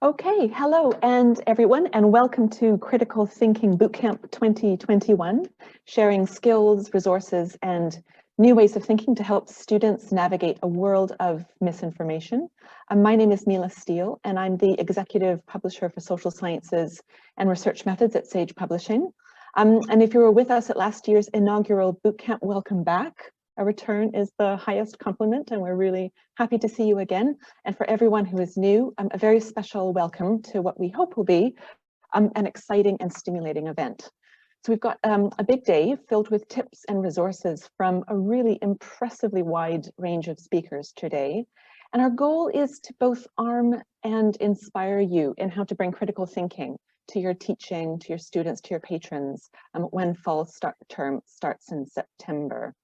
Okay, hello and everyone, and welcome to Critical Thinking Bootcamp 2021, sharing skills, resources, and new ways of thinking to help students navigate a world of misinformation. My name is Mila Steele, and I'm the Executive Publisher for Social Sciences and Research Methods at Sage Publishing. And if you were with us at last year's inaugural Bootcamp, welcome back. A return is the highest compliment, and we're really happy to see you again. And for everyone who is new, a very special welcome to what we hope will be an exciting and stimulating event. So we've got a big day filled with tips and resources from a really impressively wide range of speakers today. And our goal is to both arm and inspire you in how to bring critical thinking to your teaching, to your students, to your patrons when fall term starts in September.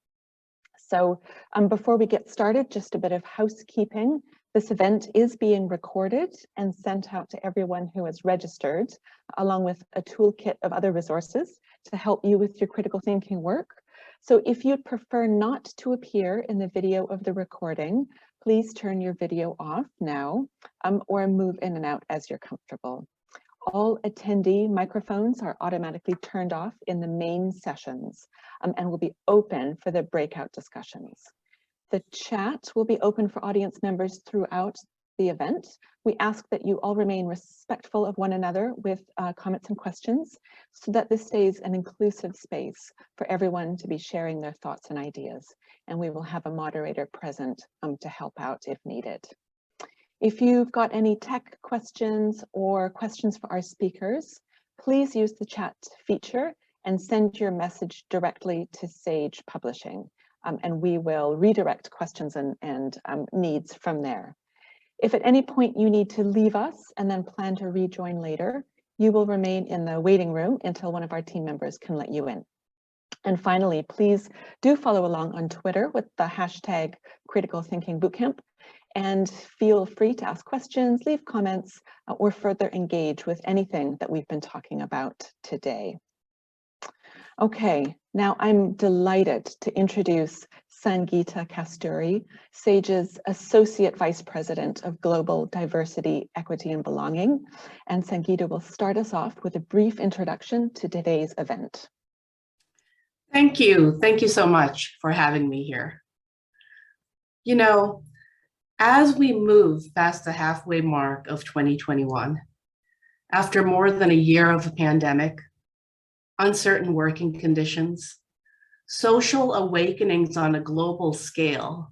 So before we get started, just a bit of housekeeping. This event is being recorded and sent out to everyone who has registered, along with a toolkit of other resources to help you with your critical thinking work. So if you'd prefer not to appear in the video of the recording, please turn your video off now or move in and out as you're comfortable. All attendee microphones are automatically turned off in the main sessions and will be open for the breakout discussions. The chat will be open for audience members throughout the event. We ask that you all remain respectful of one another with comments and questions so that this stays an inclusive space for everyone to be sharing their thoughts and ideas. And we will have a moderator present to help out if needed. If you've got any tech questions or questions for our speakers, please use the chat feature and send your message directly to Sage Publishing, and we will redirect questions and needs from there. If at any point you need to leave us and then plan to rejoin later, you will remain in the waiting room until one of our team members can let you in. And finally, please do follow along on Twitter with the hashtag Critical Thinking Bootcamp, and feel free to ask questions, leave comments, or further engage with anything that we've been talking about today. Okay, now I'm delighted to introduce Sangeeta Kasturi, Sage's Associate Vice President of Global Diversity, Equity, and Belonging. And Sangeeta will start us off with a brief introduction to today's event. Thank you. Thank you so much for having me here. You know, as we move past the halfway mark of 2021, after more than a year of a pandemic, uncertain working conditions, social awakenings on a global scale,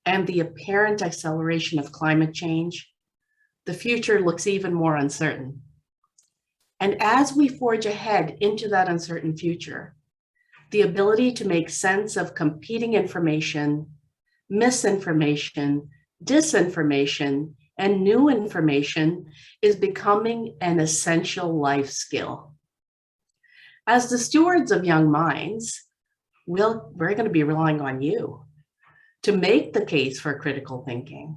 and the apparent acceleration of climate change, the future looks even more uncertain. And as we forge ahead into that uncertain future, the ability to make sense of competing information, misinformation, disinformation, and new information is becoming an essential life skill. As the stewards of young minds, we're going to be relying on you to make the case for critical thinking,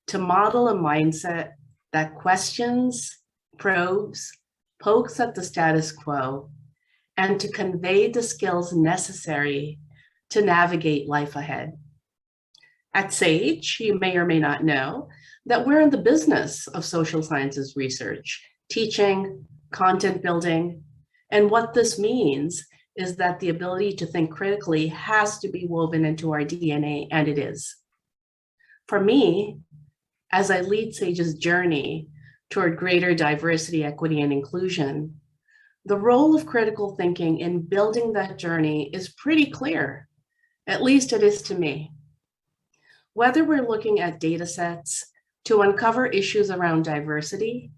to model a mindset that questions, probes, pokes at the status quo, and to convey the skills necessary to navigate life ahead. At Sage, you may or may not know that we're in the business of social sciences research, teaching, content building, and what this means is that the ability to think critically has to be woven into our DNA, and it is. For me, as I lead Sage's journey toward greater diversity, equity, and inclusion, the role of critical thinking in building that journey is pretty clear. At least it is to me. Whether we're looking at data sets to uncover issues around diversity,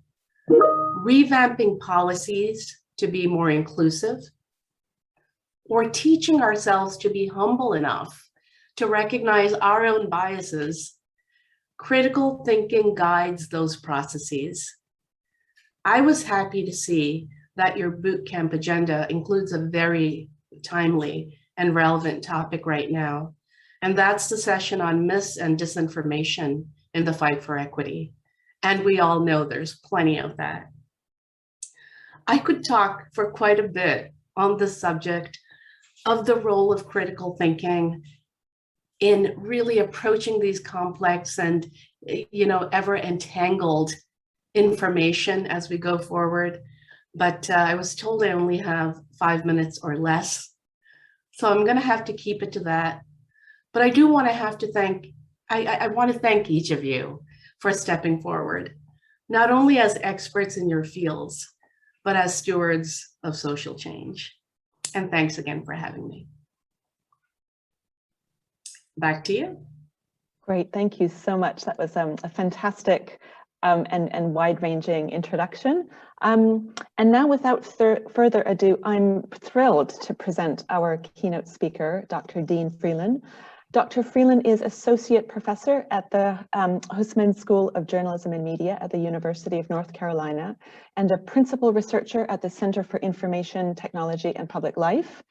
revamping policies to be more inclusive, or teaching ourselves to be humble enough to recognize our own biases, critical thinking guides those processes. I was happy to see that your bootcamp agenda includes a very timely and relevant topic right now. And that's the session on mis and disinformation in the fight for equity. And we all know there's plenty of that. I could talk for quite a bit on the subject of the role of critical thinking in really approaching these complex and, ever entangled information as we go forward, but I was told I only have 5 minutes or less. So I'm gonna have to keep it to that. But I do want to thank, I want to thank each of you for stepping forward, not only as experts in your fields, but as stewards of social change. And thanks again for having me. Back to you. Great, thank you so much. That was a fantastic and wide-ranging introduction. And now, without further ado, I'm thrilled to present our keynote speaker, Dr. Dean Freeland. Dr. Freeland is Associate Professor at the Hussman School of Journalism and Media at the University of North Carolina and a Principal Researcher at the Center for Information Technology and Public Life.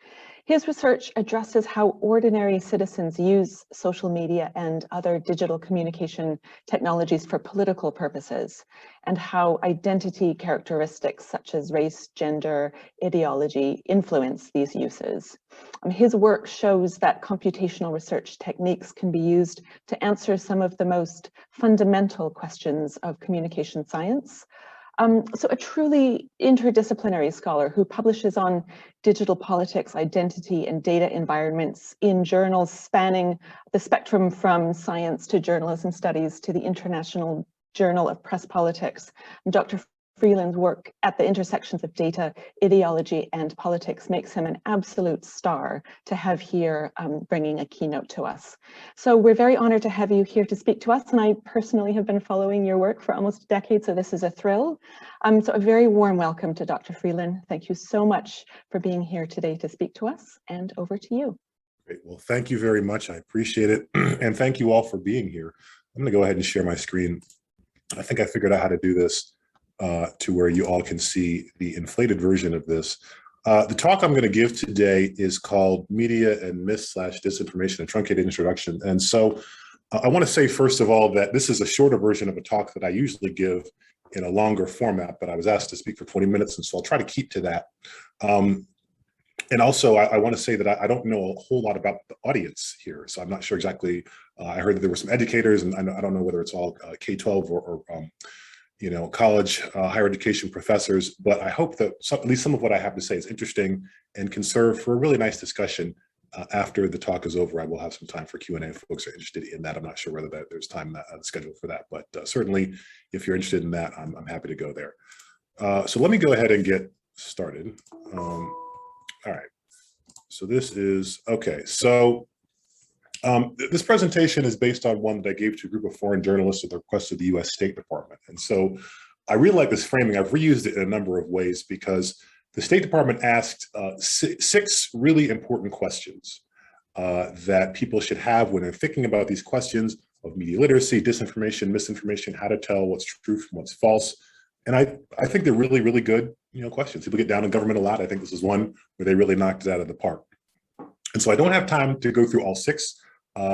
His research addresses how ordinary citizens use social media and other digital communication technologies for political purposes, and how identity characteristics such as race, gender, ideology influence these uses. His work shows that computational research techniques can be used to answer some of the most fundamental questions of communication science. So a truly interdisciplinary scholar who publishes on digital politics, identity, and data environments in journals spanning the spectrum from science to journalism studies to the International Journal of Press Politics. Dr. Freeland's work at the intersections of data, ideology, and politics makes him an absolute star to have here bringing a keynote to us. So we're very honored to have you here to speak to us, and I personally have been following your work for almost a decade, so this is a thrill. So a very warm welcome to Dr. Freeland. Thank you so much for being here today to speak to us, and over to you. Great. Well, thank you very much. I appreciate it. And thank you all for being here. I'm going to go ahead and share my screen. I think I figured out how to do this to where you all can see the inflated version of this. The talk I'm going to give today is called Media and Mis/Disinformation, a Truncated Introduction. And so I want to say, first of all, that this is a shorter version of a talk that I usually give in a longer format, but I was asked to speak for 20 minutes, and so I'll try to keep to that. And also, I want to say that I don't know a whole lot about the audience here, so I'm not sure exactly. I heard that there were some educators, and I don't know whether it's all K-12 or you know, college, higher education professors, but I hope that at least some of what I have to say is interesting and can serve for a really nice discussion. After the talk is over, I will have some time for Q&A if folks are interested in that. I'm not sure whether there's time scheduled for that, but certainly if you're interested in that, I'm happy to go there. So let me go ahead and get started. All right, so this is, okay, so this presentation is based on one that I gave to a group of foreign journalists at the request of the US State Department. And so I really like this framing. I've reused it in a number of ways because the State Department asked six really important questions that people should have when they're thinking about these questions of media literacy, disinformation, misinformation, how to tell what's true from what's false. And I think they're really, really good, you know, questions. People get down on government a lot. I think this is one where they really knocked it out of the park. And so I don't have time to go through all six.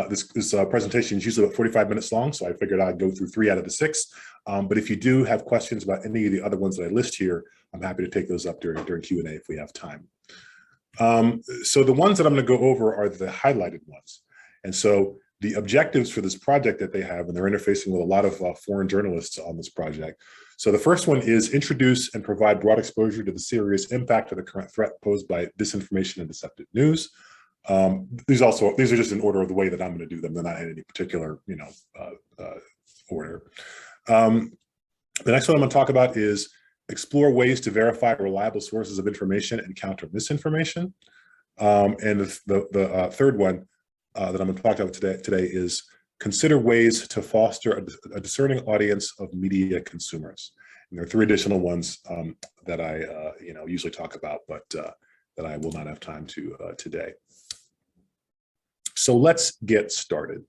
This presentation is usually about 45 minutes long, so I figured I'd go through 3 out of the 6. But if you do have questions about any of the other ones that I list here, I'm happy to take those up during Q&A if we have time. So the ones that I'm going to go over are the highlighted ones. And so the objectives for this project that they have, and they're interfacing with a lot of foreign journalists on this project. So the first one is introduce and provide broad exposure to the serious impact of the current threat posed by disinformation and deceptive news. These are just in order of the way that I'm going to do them. They're not in any particular, you know, order. The next one I'm going to talk about is explore ways to verify reliable sources of information and counter misinformation. And the third one that I'm going to talk about today is consider ways to foster a discerning audience of media consumers. And there are 3 additional ones that I you know, usually talk about, but that I will not have time to today. So let's get started.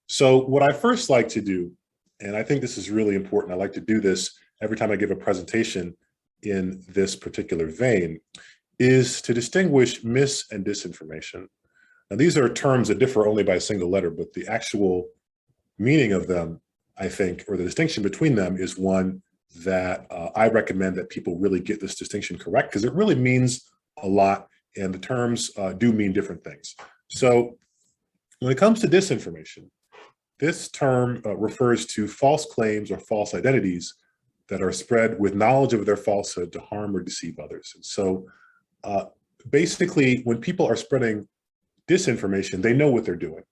So what I first like to do, and I think this is really important, I like to do this every time I give a presentation in this particular vein, is to distinguish mis and disinformation. Now, these are terms that differ only by a single letter, but the actual meaning of them, I think, or the distinction between them is one that I recommend that people really get this distinction correct, because it really means a lot, and the terms do mean different things. So when it comes to disinformation, this term refers to false claims or false identities that are spread with knowledge of their falsehood to harm or deceive others. And so basically, when people are spreading disinformation, they know what they're doing.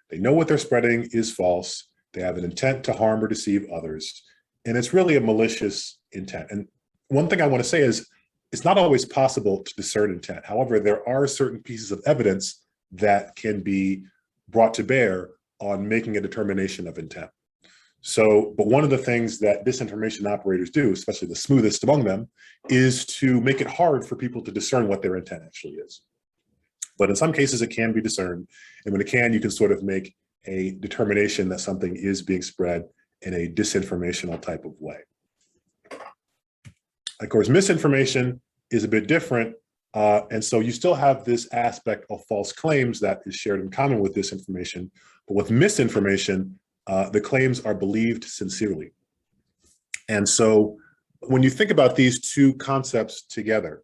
They know what they're spreading is false. They have an intent to harm or deceive others. And it's really a malicious intent. And one thing I want to say is it's not always possible to discern intent. However, there are certain pieces of evidence that can be brought to bear on making a determination of intent. So, but one of the things that disinformation operators do, especially the smoothest among them, is to make it hard for people to discern what their intent actually is. But in some cases, it can be discerned. And when it can, you can sort of make a determination that something is being spread in a disinformational type of way. Of course, misinformation is a bit different. And so you still have this aspect of false claims that is shared in common with disinformation. But with misinformation, the claims are believed sincerely. And so when you think about these two concepts together,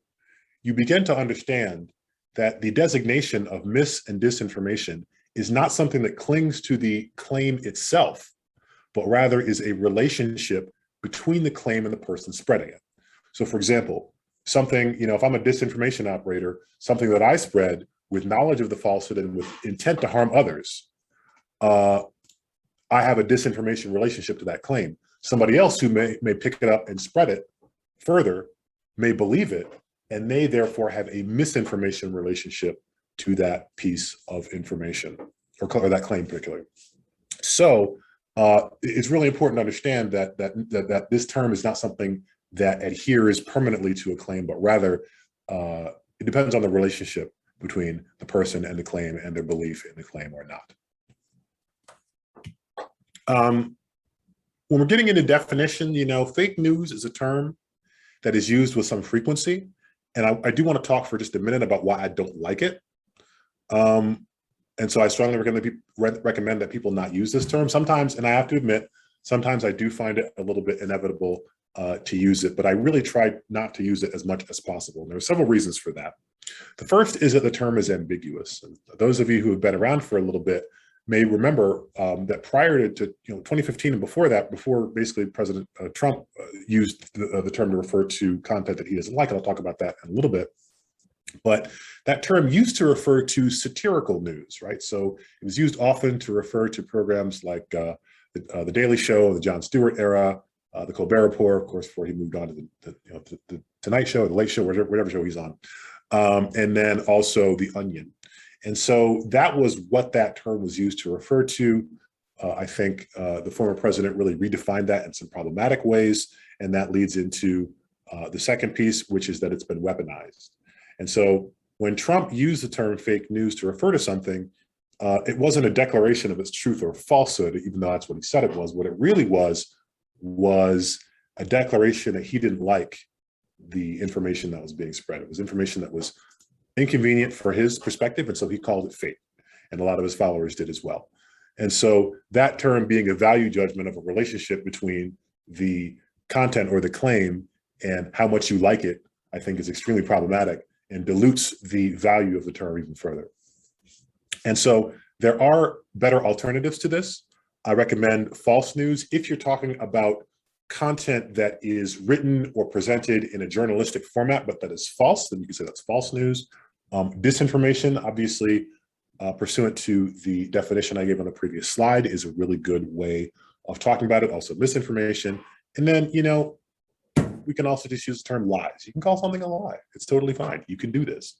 you begin to understand that the designation of mis and disinformation is not something that clings to the claim itself, but rather is a relationship between the claim and the person spreading it. So for example, something, if I'm a disinformation operator, something that I spread with knowledge of the falsehood and with intent to harm others, I have a disinformation relationship to that claim. Somebody else who may pick it up and spread it further may believe it, and may therefore have a misinformation relationship to that piece of information, or that claim particularly. So it's really important to understand that this term is not something that adheres permanently to a claim, but rather it depends on the relationship between the person and the claim and their belief in the claim or not. When we're getting into definition, fake news is a term that is used with some frequency. And I do want to talk for just a minute about why I don't like it. And so I strongly recommend that people not use this term sometimes. And I have to admit, sometimes I do find it a little bit inevitable to use it, but I really try not to use it as much as possible. And there are several reasons for that. The first is that the term is ambiguous. And those of you who have been around for a little bit may remember that prior to 2015 and before that, before basically President Trump used the term to refer to content that he doesn't like, and I'll talk about that in a little bit. But that term used to refer to satirical news, right? So it was used often to refer to programs like the Daily Show, the Jon Stewart era, the Colbert Report, of course, before he moved on to the Tonight Show, the Late Show, whatever show he's on, and then also The Onion. And so that was what that term was used to refer to. I think the former president really redefined that in some problematic ways, and that leads into the second piece, which is that it's been weaponized. And so when Trump used the term fake news to refer to something, it wasn't a declaration of its truth or falsehood, even though that's what he said it was. What it really was a declaration that he didn't like the information that was being spread. It was information that was inconvenient for his perspective, and so he called it fake. And a lot of his followers did as well. And so that term being a value judgment of a relationship between the content or the claim and how much you like it, I think is extremely problematic and dilutes the value of the term even further. And so there are better alternatives to this. I recommend false news if you're talking about content that is written or presented in a journalistic format, but that is false, then you can say that's false news. Disinformation, obviously, pursuant to the definition I gave on the previous slide, is a really good way of talking about it. Also misinformation. And then, we can also just use the term lies. You can call something a lie. It's totally fine. You can do this.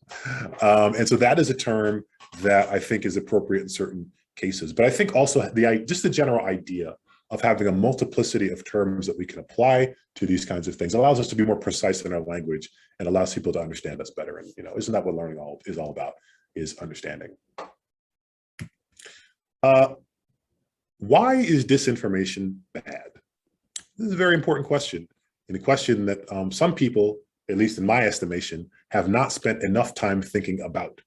And so that is a term that I think is appropriate in certain cases. But I think also just the general idea of having a multiplicity of terms that we can apply to these kinds of things allows us to be more precise in our language and allows people to understand us better. And isn't that what learning is all about, is understanding. Why is disinformation bad? This is a very important question, and a question that some people, at least in my estimation, have not spent enough time thinking about.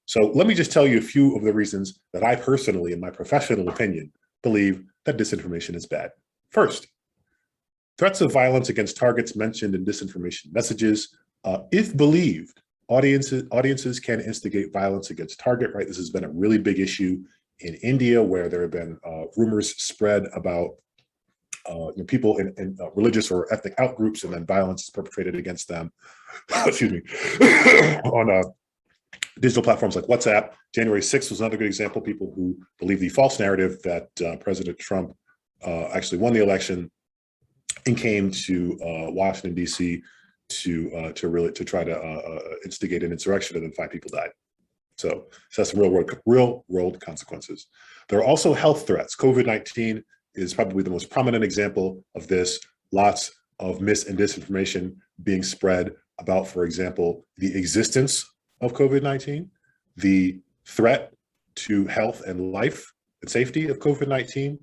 So let me just tell you a few of the reasons that I personally, in my professional opinion, believe that disinformation is bad. First, threats of violence against targets mentioned in disinformation messages. If believed, audiences can instigate violence against target, right? This has been a really big issue in India, where there have been rumors spread about people in religious or ethnic outgroups, and then violence is perpetrated against them. Excuse me. On digital platforms like WhatsApp. January 6th was another good example. People who believe the false narrative that President Trump actually won the election and came to Washington, D.C. to try to instigate an insurrection, and then 5 people died. So that's real world consequences. There are also health threats. COVID-19 is probably the most prominent example of this. Lots of mis and disinformation being spread about, for example, the existence of COVID-19, the threat to health and life and safety of COVID-19,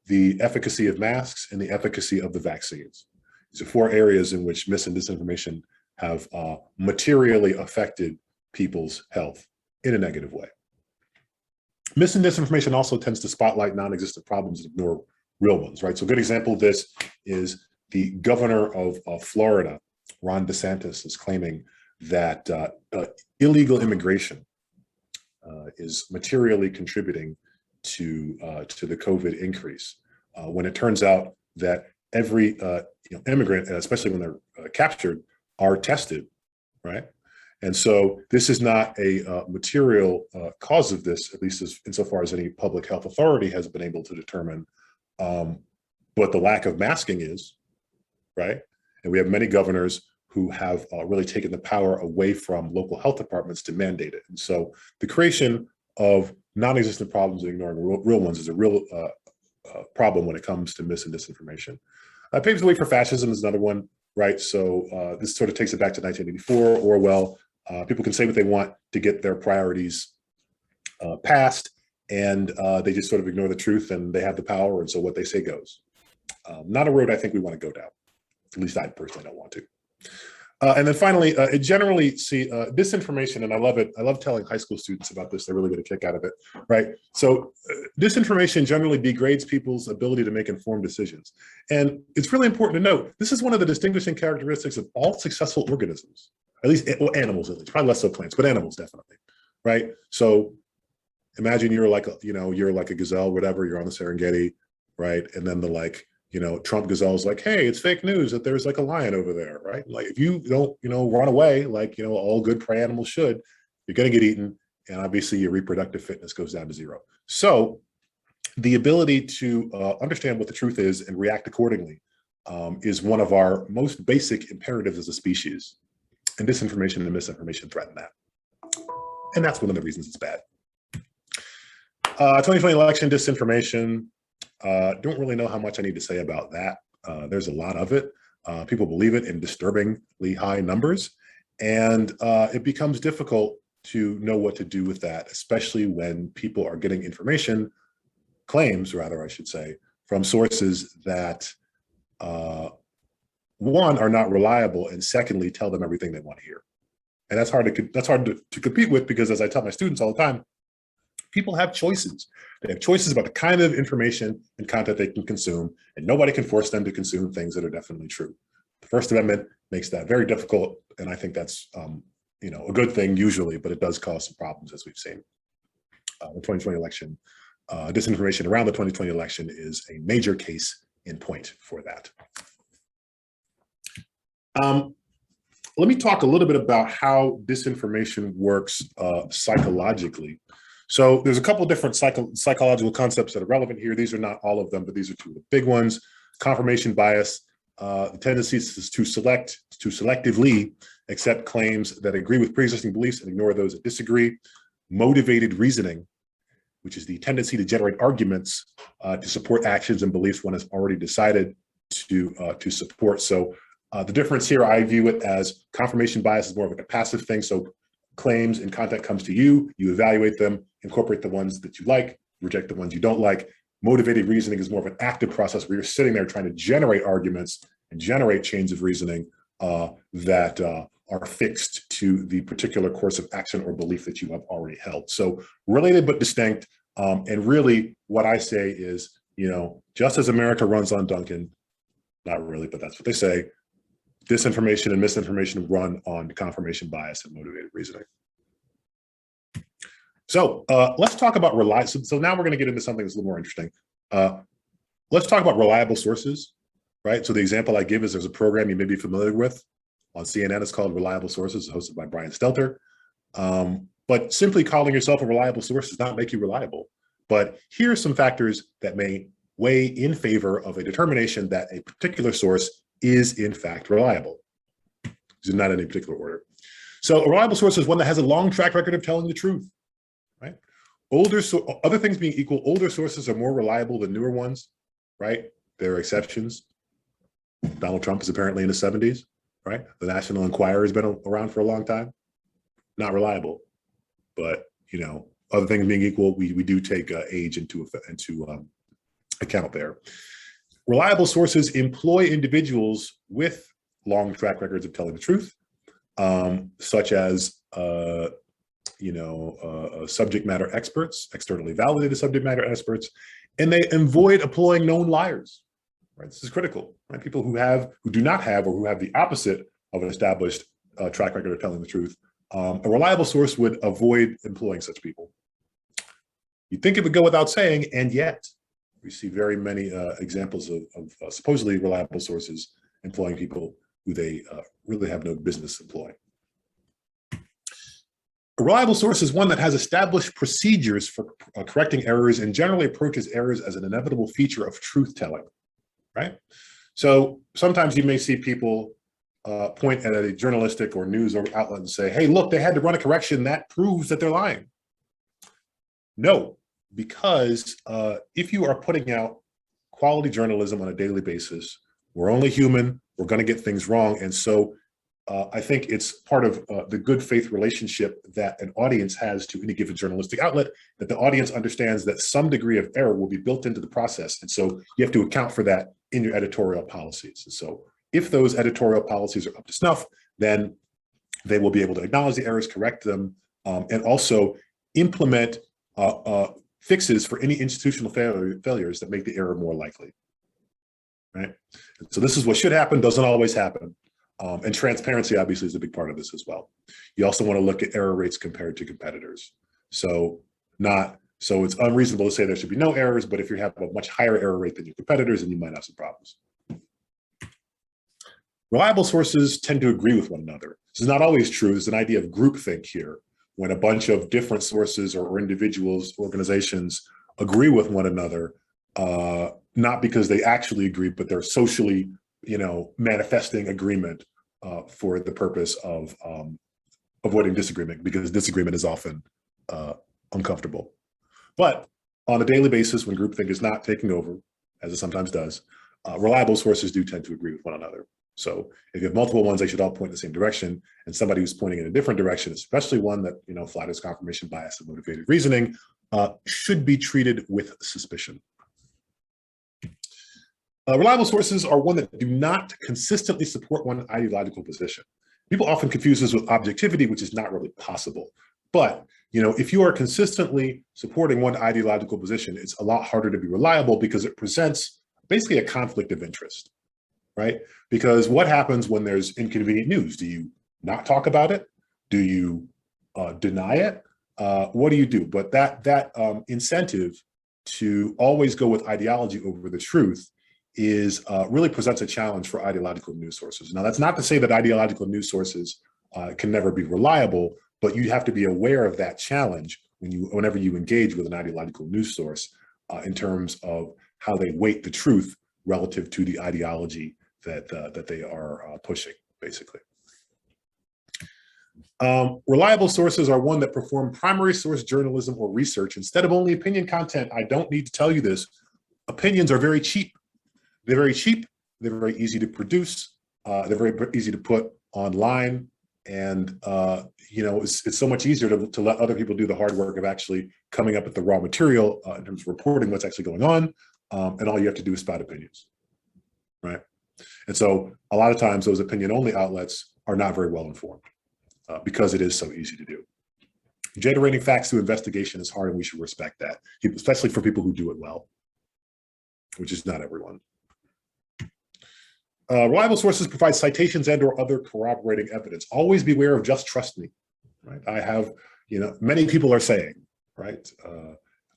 the efficacy of masks, and the efficacy of the vaccines. These are 4 areas in which mis and disinformation have materially affected people's health in a negative way. Mis and disinformation also tends to spotlight non-existent problems and ignore real ones, right? So a good example of this is the governor of Florida, Ron DeSantis, is claiming that illegal immigration is materially contributing to the COVID increase, when it turns out that every immigrant, especially when they're captured, are tested, right? And so this is not a material cause of this, at least insofar as any public health authority has been able to determine, but the lack of masking is, right? And we have many governors who have really taken the power away from local health departments to mandate it. And so the creation of non-existent problems and ignoring real ones is a real problem when it comes to mis and disinformation. Paves the way for fascism is another one, right? So this sort of takes it back to 1984, Orwell. People can say what they want to get their priorities passed, and they just sort of ignore the truth, and they have the power, and so what they say goes. Not a road I think we want to go down. At least I personally don't want to. And then finally, it generally see disinformation, and I love it. I love telling high school students about this. They really get a kick out of it, right? So disinformation generally degrades people's ability to make informed decisions. And it's really important to note, this is one of the distinguishing characteristics of all successful organisms, at least, well, animals at least, probably less so plants, but animals definitely, right? So imagine you're like, you're like a gazelle, whatever, you're on the Serengeti, right? And then Trump gazelle's like, hey, it's fake news that there's like a lion over there, right? Like if you don't, run away, like, all good prey animals should, you're going to get eaten. And obviously your reproductive fitness goes down to 0. So the ability to understand what the truth is and react accordingly is one of our most basic imperatives as a species. And disinformation and misinformation threaten that. And that's one of the reasons it's bad. 2020 election disinformation. Don't really know how much I need to say about that. There's a lot of it. People believe it in disturbingly high numbers, and it becomes difficult to know what to do with that, especially when people are getting claims rather, I should say, from sources that one, are not reliable, and secondly, tell them everything they want to hear. And that's hard to compete with, because as I tell my students all the time, people have choices. They have choices about the kind of information and content they can consume, and nobody can force them to consume things that are definitely true. The First Amendment makes that very difficult, and I think that's a good thing usually, but it does cause some problems, as we've seen. The 2020 election, disinformation around the 2020 election is a major case in point for that. Let me talk a little bit about how disinformation works psychologically. So there's a couple different psychological concepts that are relevant here. These are not all of them, but these are 2 of the big ones. Confirmation bias, the tendency is to selectively accept claims that agree with pre-existing beliefs and ignore those that disagree. Motivated reasoning, which is the tendency to generate arguments to support actions and beliefs one has already decided to support. So the difference here, I view it as confirmation bias is more of like a passive thing. So claims and content comes to you, you evaluate them, incorporate the ones that you like, reject the ones you don't like. Motivated reasoning is more of an active process where you're sitting there trying to generate arguments and generate chains of reasoning that are fixed to the particular course of action or belief that you have already held. So related but distinct. And really what I say is, just as America runs on Duncan, not really, but that's what they say, disinformation and misinformation run on confirmation bias and motivated reasoning. So let's talk about reliance. So now we're going to get into something that's a little more interesting. let's talk about reliable sources, right? So the example I give is there's a program you may be familiar with on CNN. It's called Reliable Sources, hosted by Brian Stelter. But simply calling yourself a reliable source does not make you reliable. But here are some factors that may weigh in favor of a determination that a particular source is in fact reliable. These are not in any particular order. So a reliable source is one that has a long track record of telling the truth, right? Other things being equal, older sources are more reliable than newer ones, right? There are exceptions. Donald Trump is apparently in the 70s, right? The National Enquirer has been around for a long time. Not reliable, but you know, other things being equal, we do take age into account there. Reliable sources employ individuals with long track records of telling the truth, such as subject matter experts, externally validated subject matter experts, and they avoid employing known liars. Right, this is critical. Right, people who do not have, or who have the opposite of an established track record of telling the truth. A reliable source would avoid employing such people. You'd think it would go without saying, and yet we see very many examples of supposedly reliable sources employing people who they really have no business employing. A reliable source is one that has established procedures for correcting errors and generally approaches errors as an inevitable feature of truth-telling, right? So sometimes you may see people point at a journalistic or news outlet and say, hey, look, they had to run a correction that proves that they're lying. No, because if you are putting out quality journalism on a daily basis, we're only human, we're going to get things wrong. And so I think it's part of the good faith relationship that an audience has to any given journalistic outlet, that the audience understands that some degree of error will be built into the process. And so you have to account for that in your editorial policies. And so if those editorial policies are up to snuff, then they will be able to acknowledge the errors, correct them, and also implement fixes for any institutional failures that make the error more likely, right? So this is what should happen, doesn't always happen. And transparency obviously is a big part of this as well. You also want to look at error rates compared to competitors. So it's unreasonable to say there should be no errors, but if you have a much higher error rate than your competitors, then you might have some problems. Reliable sources tend to agree with one another. This is not always true. There's an idea of groupthink here, when a bunch of different sources or individuals, organizations agree with one another, not because they actually agree, but they're socially, manifesting agreement for the purpose of avoiding disagreement, because disagreement is often uncomfortable. But on a daily basis, when groupthink is not taking over, as it sometimes does, reliable sources do tend to agree with one another. So if you have multiple ones, they should all point in the same direction, and somebody who's pointing in a different direction, especially one that flatters confirmation bias and motivated reasoning, should be treated with suspicion. Reliable sources are one that do not consistently support one ideological position. People often confuse this with objectivity, which is not really possible. But if you are consistently supporting one ideological position, it's a lot harder to be reliable because it presents basically a conflict of interest. Right? Because what happens when there's inconvenient news? Do you not talk about it? Do you deny it? What do you do? But that incentive to always go with ideology over the truth is really presents a challenge for ideological news sources. Now, that's not to say that ideological news sources can never be reliable, but you have to be aware of that challenge whenever you engage with an ideological news source in terms of how they weight the truth relative to the ideology that they are pushing, basically. Reliable sources are one that perform primary source journalism or research instead of only opinion content. I don't need to tell you this. Opinions are very cheap. They're very cheap. They're very easy to produce. They're very easy to put online. And, it's so much easier to let other people do the hard work of actually coming up with the raw material in terms of reporting what's actually going on. And all you have to do is spout opinions, right? And so a lot of times those opinion-only outlets are not very well informed because it is so easy to do. Generating facts through investigation is hard, and we should respect that, especially for people who do it well, which is not everyone. Reliable sources provide citations and/or other corroborating evidence. Always beware of just trust me, right? I have, many people are saying, right?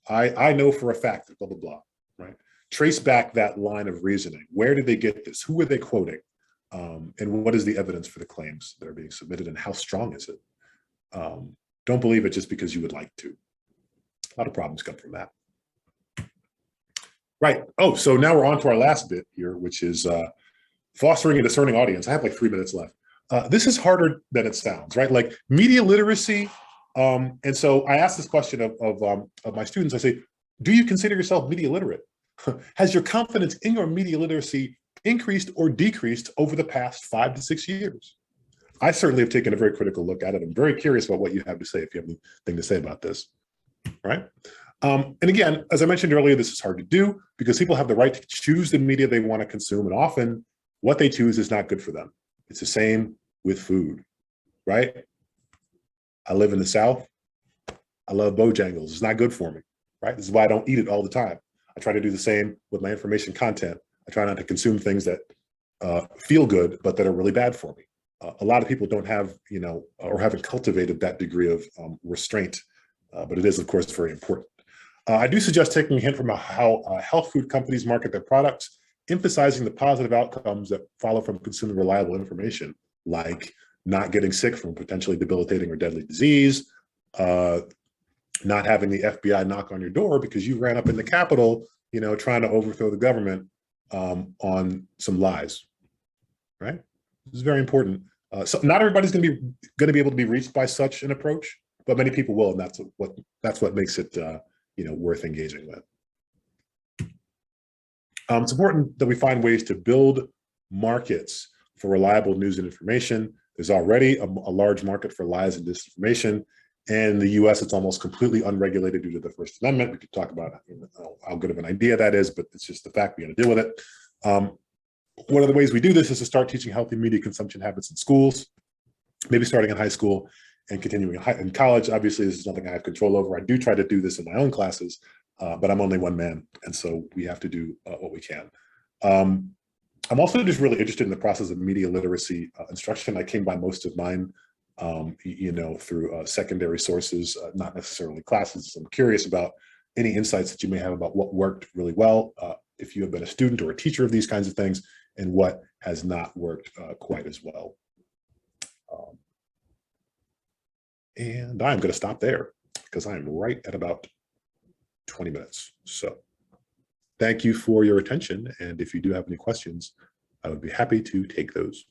I know for a fact that blah, blah, blah, right? trace back that line of reasoning. Where did they get this? Who were they quoting? And what is the evidence for the claims that are being submitted, and how strong is it? Don't believe it just because you would like to. A lot of problems come from that. Right. Oh, so now we're on to our last bit here, which is fostering a discerning audience. I have like 3 minutes left. This is harder than it sounds, right? Like media literacy. And so I asked this question of my students. I say, do you consider yourself media literate? Has your confidence in your media literacy increased or decreased over the past 5 to 6 years? I certainly have taken a very critical look at it. I'm very curious about what you have to say, if you have anything to say about this, right? And again, as I mentioned earlier, this is hard to do because people have the right to choose the media they want to consume, and often what they choose is not good for them. It's the same with food, right? I live in the South. I love Bojangles. It's not good for me, right? This is why I don't eat it all the time. I try to do the same with my information content. I try not to consume things that feel good, but that are really bad for me. A lot of people don't have, or haven't cultivated that degree of restraint, but it is, of course, very important. I do suggest taking a hint from how health food companies market their products, emphasizing the positive outcomes that follow from consuming reliable information, like not getting sick from potentially debilitating or deadly disease, not having the FBI knock on your door because you ran up in the Capitol, trying to overthrow the government on some lies, right? This is very important. So not everybody's going to be able to be reached by such an approach, but many people will, and that's what makes it worth engaging with. It's important that we find ways to build markets for reliable news and information. There's already a large market for lies and disinformation. And in the US, it's almost completely unregulated due to the First Amendment. We could talk about how good of an idea that is, but it's just the fact we got to deal with it. One of the ways we do this is to start teaching healthy media consumption habits in schools, maybe starting in high school and continuing in college. Obviously, this is nothing I have control over. I do try to do this in my own classes, but I'm only one man, and so we have to do what we can. I'm also just really interested in the process of media literacy instruction. I came by most of mine, through secondary sources, not necessarily classes. So I'm curious about any insights that you may have about what worked really well, if you have been a student or a teacher of these kinds of things, and what has not worked quite as well. And I'm going to stop there because I'm right at about 20 minutes. So thank you for your attention. And if you do have any questions, I would be happy to take those.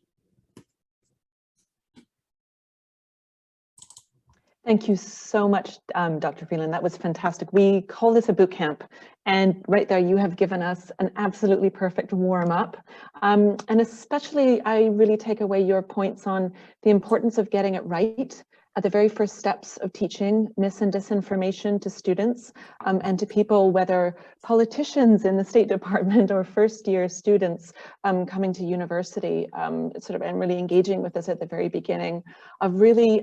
Thank you so much, Dr. Freeland. That was fantastic. We call this a boot camp, and right there you have given us an absolutely perfect warm up. And especially, I really take away your points on the importance of getting it right at the very first steps of teaching mis and disinformation to students and to people, whether politicians in the State Department or first-year students coming to university, and really engaging with this at the very beginning of really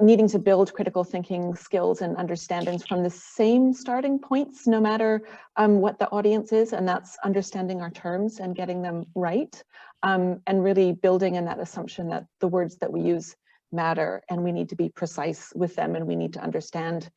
needing to build critical thinking skills and understandings from the same starting points, no matter what the audience is, and that's understanding our terms and getting them right, and really building in that assumption that the words that we use matter, and we need to be precise with them, and we need to understand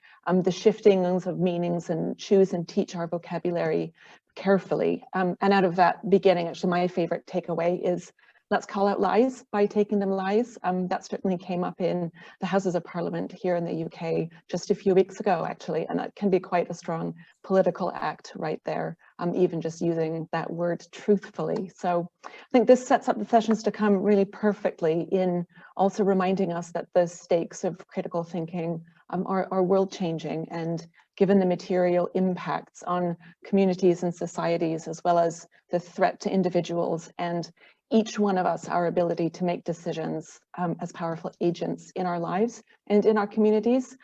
the shiftings of meanings and choose and teach our vocabulary carefully. And out of that beginning, actually, my favorite takeaway is let's call out lies by taking them lies. That certainly came up in the Houses of Parliament here in the UK just a few weeks ago, actually, and that can be quite a strong political act right there, even just using that word truthfully. So I think this sets up the sessions to come really perfectly in also reminding us that the stakes of critical thinking are world changing, and given the material impacts on communities and societies, as well as the threat to individuals and each one of us, our ability to make decisions as powerful agents in our lives and in our communities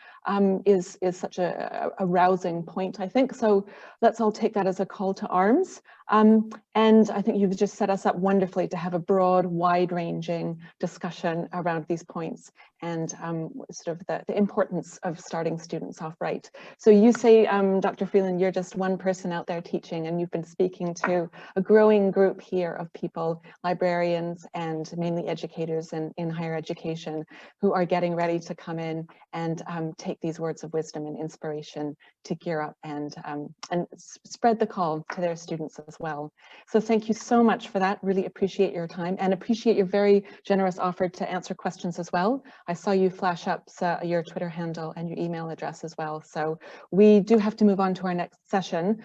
is such a rousing point, I think. So let's all take that as a call to arms. And I think you've just set us up wonderfully to have a broad, wide-ranging discussion around these points and the importance of starting students off right. So you say, Dr. Freeland, you're just one person out there teaching, and you've been speaking to a growing group here of people, librarians and mainly educators in higher education, who are getting ready to come in and take these words of wisdom and inspiration to gear up and spread the call to their students as well. So thank you so much for that. Really appreciate your time and appreciate your very generous offer to answer questions as well. I saw you flash up your Twitter handle and your email address as well. So we do have to move on to our next session,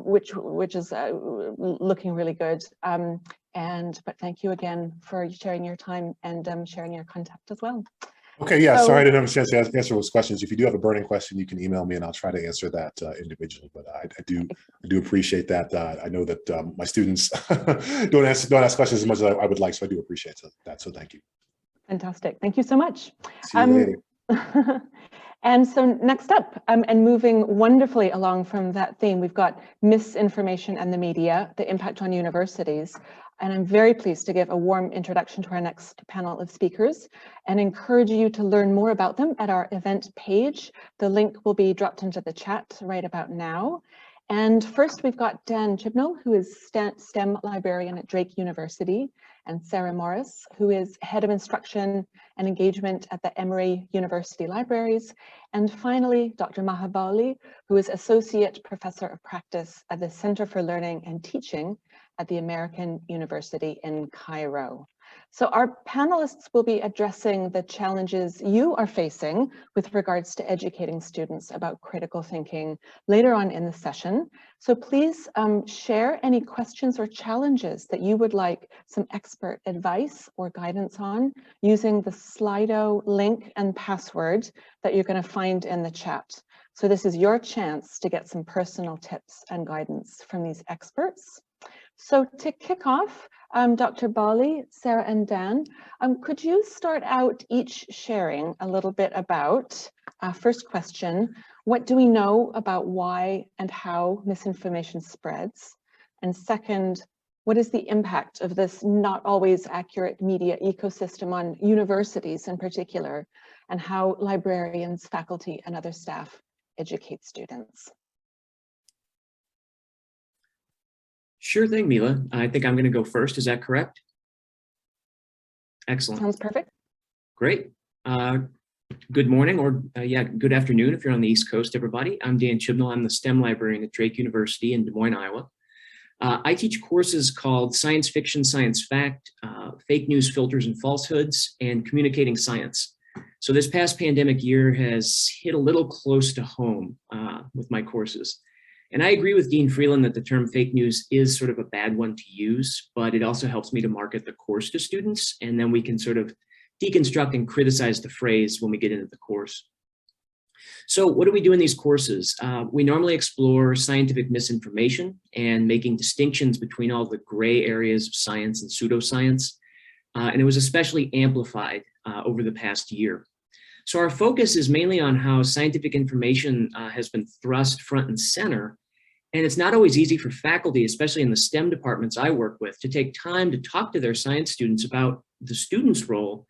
which is looking really good. But thank you again for sharing your time and sharing your contact as well. Okay, yeah, So, sorry I didn't have a chance to answer those questions. If you do have a burning question, you can email me and I'll try to answer that individually. But I do appreciate that. I know that my students don't ask questions as much as I would like, so I do appreciate that. So thank you. Fantastic. Thank you so much. See you later. And so next up, and moving wonderfully along from that theme, we've got misinformation and the media, the impact on universities. And I'm very pleased to give a warm introduction to our next panel of speakers and encourage you to learn more about them at our event page. The link will be dropped into the chat right about now. And first, we've got Dan Chibnall, who is STEM librarian at Drake University, and Sarah Morris, who is head of instruction and engagement at the Emory University Libraries. And finally, Dr. Maha Bali, who is associate professor of practice at the Center for Learning and Teaching at the American University in Cairo. So our panelists will be addressing the challenges you are facing with regards to educating students about critical thinking later on in the session. So please share any questions or challenges that you would like some expert advice or guidance on using the Slido link and password that you're going to find in the chat. So this is your chance to get some personal tips and guidance from these experts. So to kick off, Dr. Bali, Sarah, and Dan, could you start out each sharing a little bit about, first question, what do we know about why and how misinformation spreads? And second, what is the impact of this not always accurate media ecosystem on universities in particular, and how librarians, faculty, and other staff educate students? Sure thing, Mila. I think I'm going to go first. Is that correct? Excellent. Sounds perfect. Great. Good morning, or good afternoon if you're on the East Coast, everybody. I'm Dan Chibnall. I'm the STEM librarian at Drake University in Des Moines, Iowa. I teach courses called Science Fiction, Science Fact, Fake News, Filters and Falsehoods, and Communicating Science. So this past pandemic year has hit a little close to home with my courses. And I agree with Dean Freeland that the term fake news is sort of a bad one to use, but it also helps me to market the course to students, and then we can sort of deconstruct and criticize the phrase when we get into the course. So what do we do in these courses? We normally explore scientific misinformation and making distinctions between all the gray areas of science and pseudoscience, and it was especially amplified over the past year. So our focus is mainly on how scientific information has been thrust front and center. And it's not always easy for faculty, especially in the STEM departments I work with, to take time to talk to their science students about the students' role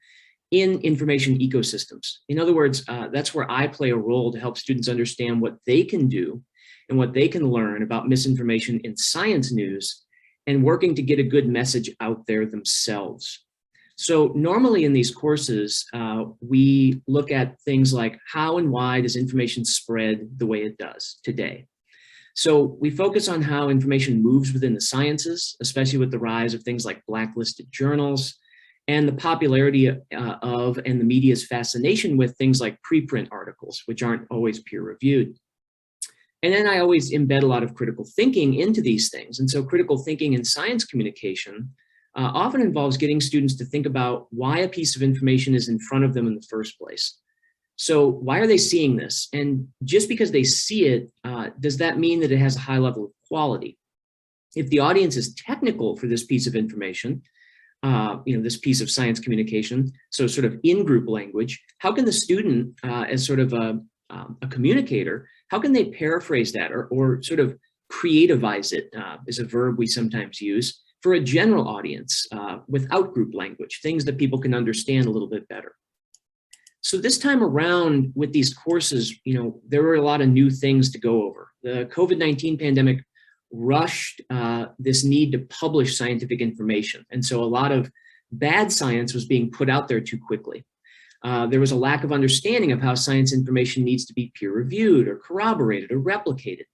in information ecosystems. In other words, that's where I play a role to help students understand what they can do and what they can learn about misinformation in science news and working to get a good message out there themselves. So normally in these courses, we look at things like how and why does information spread the way it does today. So we focus on how information moves within the sciences, especially with the rise of things like blacklisted journals and the popularity of and the media's fascination with things like preprint articles, which aren't always peer reviewed. And then I always embed a lot of critical thinking into these things. And so critical thinking in science communication often involves getting students to think about why a piece of information is in front of them in the first place. So why are they seeing this? And just because they see it, does that mean that it has a high level of quality? If the audience is technical for this piece of information, this piece of science communication, so sort of in-group language, how can the student, as sort of a communicator, how can they paraphrase that or sort of creativize it, is a verb we sometimes use, for a general audience without group language, things that people can understand a little bit better. So this time around with these courses, there were a lot of new things to go over. The COVID-19 pandemic rushed this need to publish scientific information. And so a lot of bad science was being put out there too quickly. There was a lack of understanding of how science information needs to be peer reviewed or corroborated or replicated.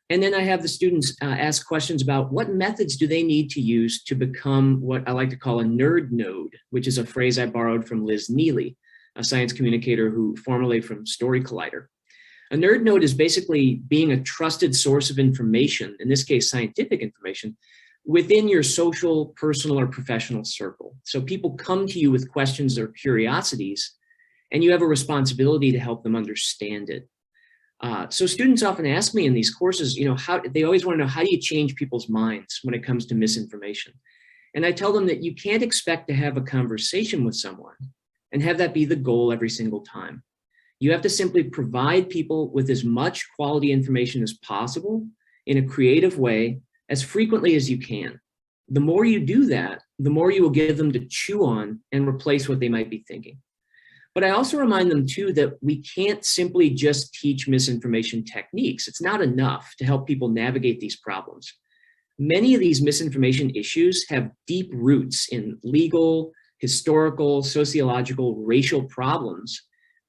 And then I have the students ask questions about what methods do they need to use to become what I like to call a nerd node, which is a phrase I borrowed from Liz Neely, a science communicator who formerly from Story Collider. A nerd node is basically being a trusted source of information, in this case, scientific information, within your social, personal, or professional circle. So people come to you with questions or curiosities, and you have a responsibility to help them understand it. So students often ask me in these courses, they always want to know, how do you change people's minds when it comes to misinformation? And I tell them that you can't expect to have a conversation with someone and have that be the goal every single time. You have to simply provide people with as much quality information as possible in a creative way as frequently as you can. The more you do that, the more you will give them to chew on and replace what they might be thinking. But I also remind them too that we can't simply just teach misinformation techniques. It's not enough to help people navigate these problems. Many of these misinformation issues have deep roots in legal, historical, sociological, racial problems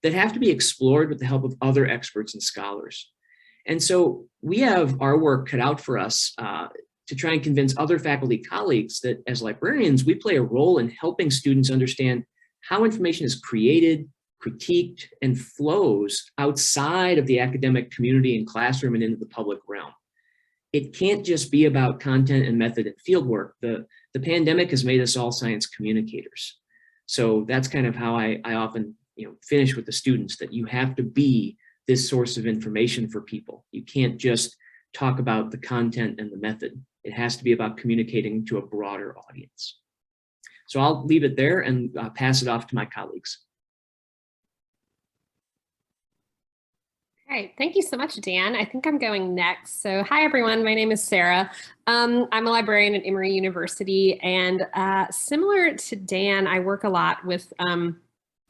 that have to be explored with the help of other experts and scholars. And so we have our work cut out for us to try and convince other faculty colleagues that as librarians, we play a role in helping students understand how information is created, critiqued, and flows outside of the academic community and classroom and into the public realm. It can't just be about content and method and fieldwork. The pandemic has made us all science communicators. So that's kind of how I often finish with the students, that you have to be this source of information for people. You can't just talk about the content and the method. It has to be about communicating to a broader audience. So I'll leave it there and pass it off to my colleagues. Great, thank you so much, Dan. I think I'm going next. So hi, everyone, my name is Sarah. I'm a librarian at Emory University, and similar to Dan, I work a lot with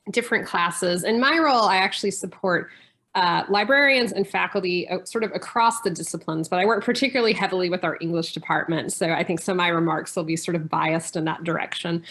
different classes. In my role, I actually support librarians and faculty sort of across the disciplines, but I work particularly heavily with our English department. So I think some of my remarks will be sort of biased in that direction.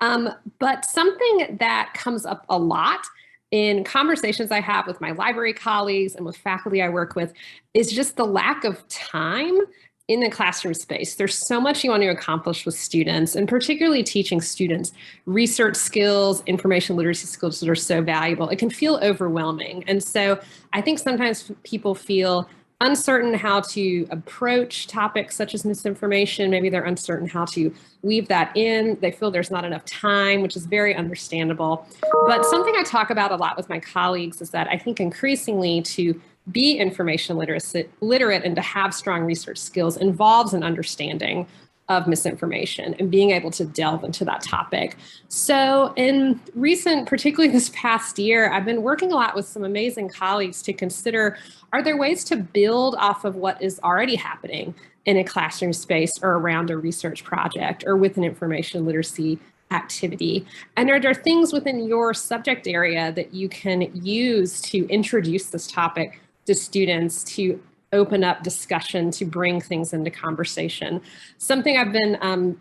But something that comes up a lot in conversations I have with my library colleagues and with faculty I work with is just the lack of time in the classroom space. There's so much you want to accomplish with students, and particularly teaching students research skills, information literacy skills that are so valuable. It can feel overwhelming. And so I think sometimes people feel uncertain how to approach topics such as misinformation. Maybe they're uncertain how to weave that in. They feel there's not enough time, which is very understandable. But something I talk about a lot with my colleagues is that I think increasingly to be information literate and to have strong research skills involves an understanding of misinformation and being able to delve into that topic. So in recent, particularly this past year, I've been working a lot with some amazing colleagues to consider, are there ways to build off of what is already happening in a classroom space or around a research project or with an information literacy activity? And are there things within your subject area that you can use to introduce this topic to students, to open up discussion, to bring things into conversation? Something I've been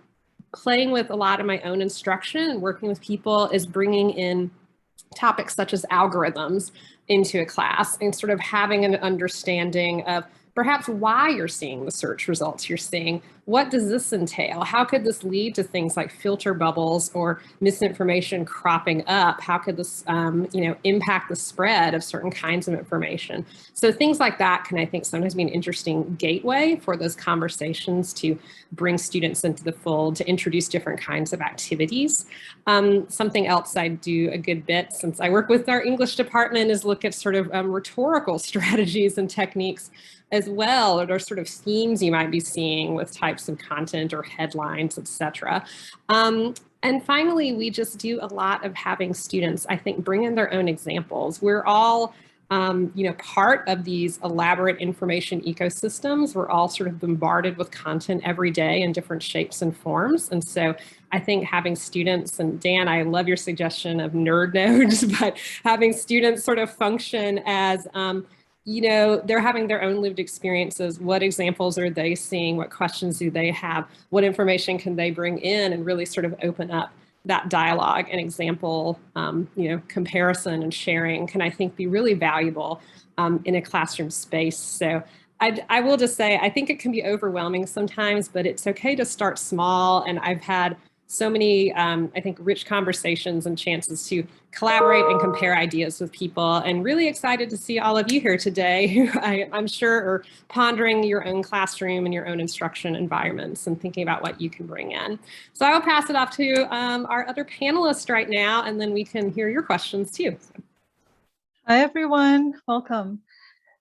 playing with a lot in my own instruction and working with people is bringing in topics such as algorithms into a class and sort of having an understanding of perhaps why you're seeing the search results you're seeing. What does this entail? How could this lead to things like filter bubbles or misinformation cropping up? How could this impact the spread of certain kinds of information? So things like that can, I think, sometimes be an interesting gateway for those conversations to bring students into the fold, to introduce different kinds of activities. Something else I do a good bit since I work with our English department is look at sort of rhetorical strategies and techniques as well, or sort of themes you might be seeing with types of content or headlines, etc. And finally, we just do a lot of having students, I think, bring in their own examples. We're all part of these elaborate information ecosystems. We're all sort of bombarded with content every day in different shapes and forms. And so I think having students, and Dan, I love your suggestion of nerd nodes, but having students sort of function as they're having their own lived experiences. What examples are they seeing? What questions do they have? What information can they bring in and really sort of open up that dialogue and example, comparison and sharing can, I think, be really valuable in a classroom space. So I will just say, I think it can be overwhelming sometimes, but it's okay to start small. And I've had so many, I think, rich conversations and chances to collaborate and compare ideas with people, and really excited to see all of you here today who I'm sure are pondering your own classroom and your own instruction environments and thinking about what you can bring in. So I will pass it off to our other panelists right now, and then we can hear your questions too. Hi, everyone. Welcome.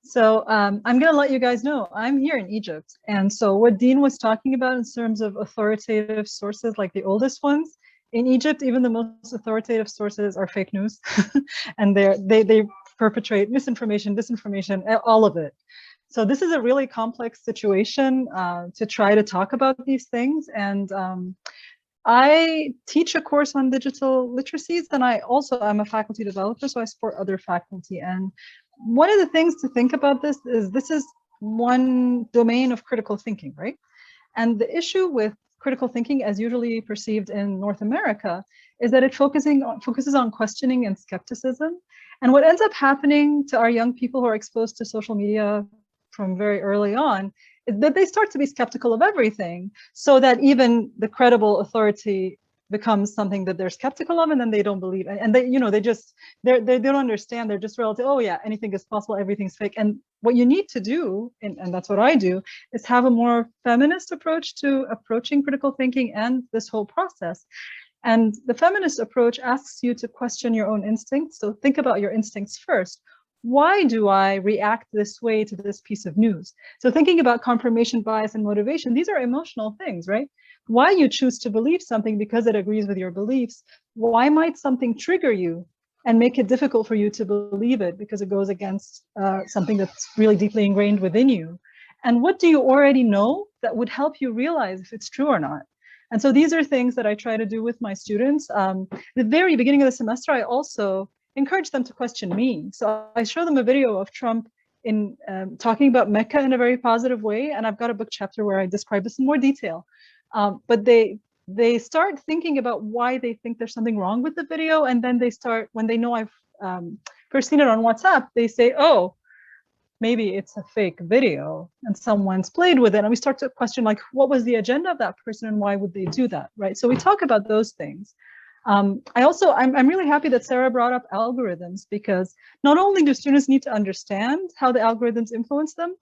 So I'm going to let you guys know I'm here in Egypt. And so what Dean was talking about in terms of authoritative sources, like the oldest ones, in Egypt, even the most authoritative sources are fake news. And they perpetrate misinformation, disinformation, all of it. So this is a really complex situation to try to talk about these things. And I teach a course on digital literacies, and I'm a faculty developer, so I support other faculty. And one of the things to think about this is one domain of critical thinking, right? And the issue with critical thinking, as usually perceived in North America, is that it focuses on questioning and skepticism. And what ends up happening to our young people who are exposed to social media from very early on is that they start to be skeptical of everything, so that even the credible authority becomes something that they're skeptical of, and then they don't believe, and they don't understand. They're just relative. Oh yeah, anything is possible, everything's fake. And what you need to do, and that's what I do, is have a more feminist approach to approaching critical thinking and this whole process. And the feminist approach asks you to question your own instincts. So think about your instincts first. Why do I react this way to this piece of news? So thinking about confirmation bias and motivation, these are emotional things, right? Why you choose to believe something because it agrees with your beliefs. Why might something trigger you and make it difficult for you to believe it because it goes against something that's really deeply ingrained within you? And what do you already know that would help you realize if it's true or not? And so these are things that I try to do with my students. The very beginning of the semester, I also encourage them to question me. So I show them a video of Trump in talking about Mecca in a very positive way. And I've got a book chapter where I describe this in more detail. But they start thinking about why they think there's something wrong with the video. And then they start, when they know I've first seen it on WhatsApp, they say, oh, maybe it's a fake video and someone's played with it. And we start to question, like, what was the agenda of that person and why would they do that, right? So we talk about those things. I'm really happy that Sarah brought up algorithms, because not only do students need to understand how the algorithms influence them,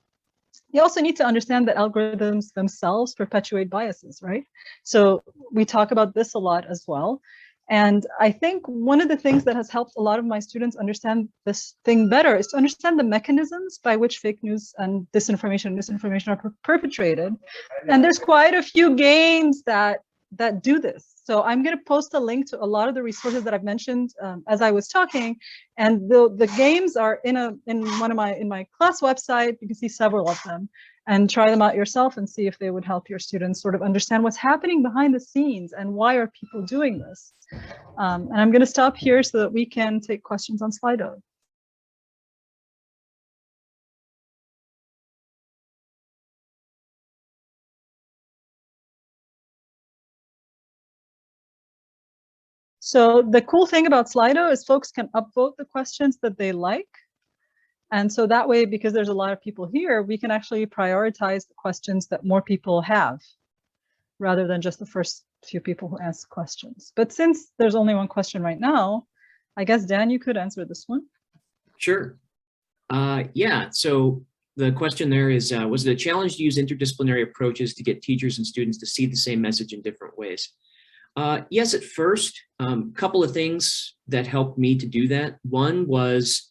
they also need to understand that algorithms themselves perpetuate biases, right? So we talk about this a lot as well. And I think one of the things that has helped a lot of my students understand this thing better is to understand the mechanisms by which fake news and disinformation and misinformation are perpetrated. And there's quite a few games that do this. So I'm going to post a link to a lot of the resources that I've mentioned as I was talking, and the games are in my class website. You can see several of them, and try them out yourself and see if they would help your students sort of understand what's happening behind the scenes and why are people doing this. And I'm going to stop here so that we can take questions on Slido. So the cool thing about Slido is folks can upvote the questions that they like. And so that way, because there's a lot of people here, we can actually prioritize the questions that more people have, rather than just the first few people who ask questions. But since there's only one question right now, I guess, Dan, you could answer this one. Sure. Yeah, so the question there is, was it a challenge to use interdisciplinary approaches to get teachers and students to see the same message in different ways? Yes, at first, couple of things that helped me to do that. One was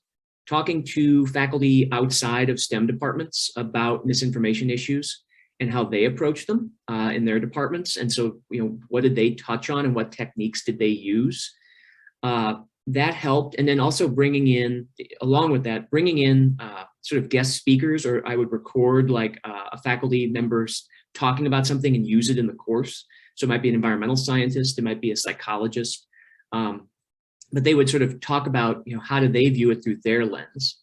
talking to faculty outside of STEM departments about misinformation issues and how they approach them in their departments. And so, what did they touch on and what techniques did they use? That helped. And then also bringing in sort of guest speakers, or I would record like a faculty members talking about something and use it in the course. So it might be an environmental scientist, it might be a psychologist, but they would sort of talk about, how do they view it through their lens.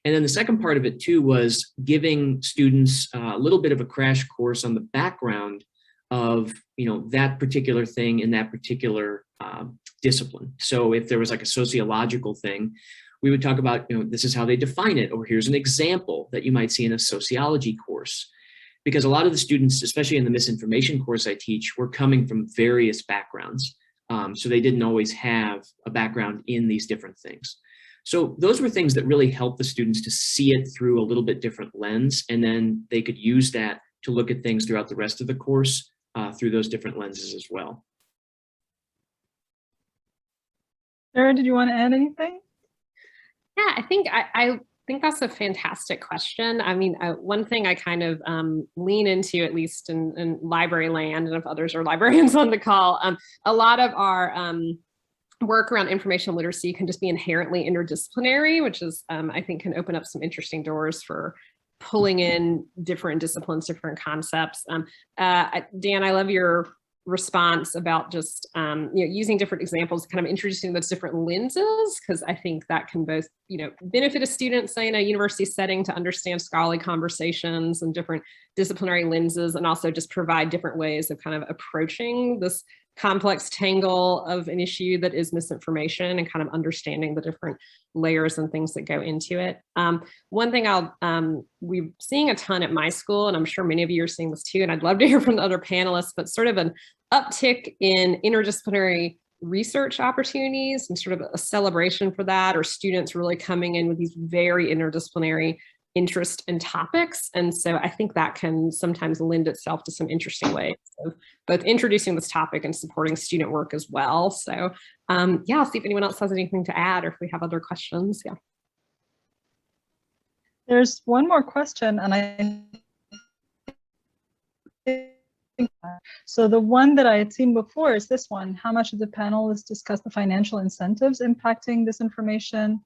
And then the second part of it too was giving students a little bit of a crash course on the background of, that particular thing in that particular discipline. So if there was like a sociological thing, we would talk about, this is how they define it, or here's an example that you might see in a sociology course. Because a lot of the students, especially in the misinformation course I teach, were coming from various backgrounds. So they didn't always have a background in these different things. So those were things that really helped the students to see it through a little bit different lens, and then they could use that to look at things throughout the rest of the course through those different lenses as well. Sarah, did you want to add anything? Yeah, I think that's a fantastic question. I mean, one thing I kind of lean into, at least in library land, and if others are librarians on the call, a lot of our work around information literacy can just be inherently interdisciplinary, which is, I think, can open up some interesting doors for pulling in different disciplines, different concepts. Dan, I love your response about just using different examples, kind of introducing those different lenses, because I think that can both benefit a student, say, in a university setting, to understand scholarly conversations and different disciplinary lenses, and also just provide different ways of kind of approaching this complex tangle of an issue that is misinformation, and kind of understanding the different layers and things that go into it. One thing we're seeing a ton at my school, and I'm sure many of you are seeing this too, and I'd love to hear from the other panelists, but sort of an uptick in interdisciplinary research opportunities and sort of a celebration for that, or students really coming in with these very interdisciplinary interest and topics. And so I think that can sometimes lend itself to some interesting ways of both introducing this topic and supporting student work as well. So yeah, I'll see if anyone else has anything to add, or if we have other questions. Yeah. There's one more question, and I think so. The one that I had seen before is this one: how much of the panel has discussed the financial incentives impacting disinformation?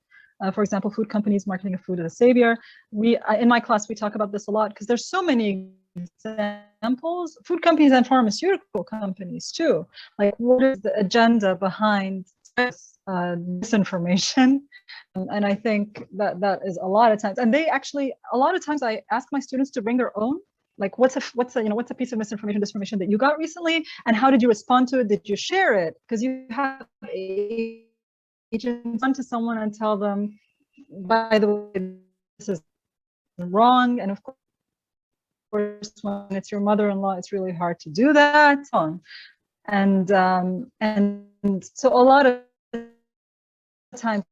For example, food companies marketing a food as a savior. In my class, we talk about this a lot because there's so many examples, food companies and pharmaceutical companies too. Like, what is the agenda behind this disinformation? And I think that is a lot of times, and they actually, a lot of times I ask my students to bring their own, like, what's a piece of misinformation, disinformation that you got recently, and how did you respond to it? Did you share it? Because you have run to someone and tell them, by the way, this is wrong. And of course, when it's your mother-in-law, it's really hard to do that. And so a lot of times,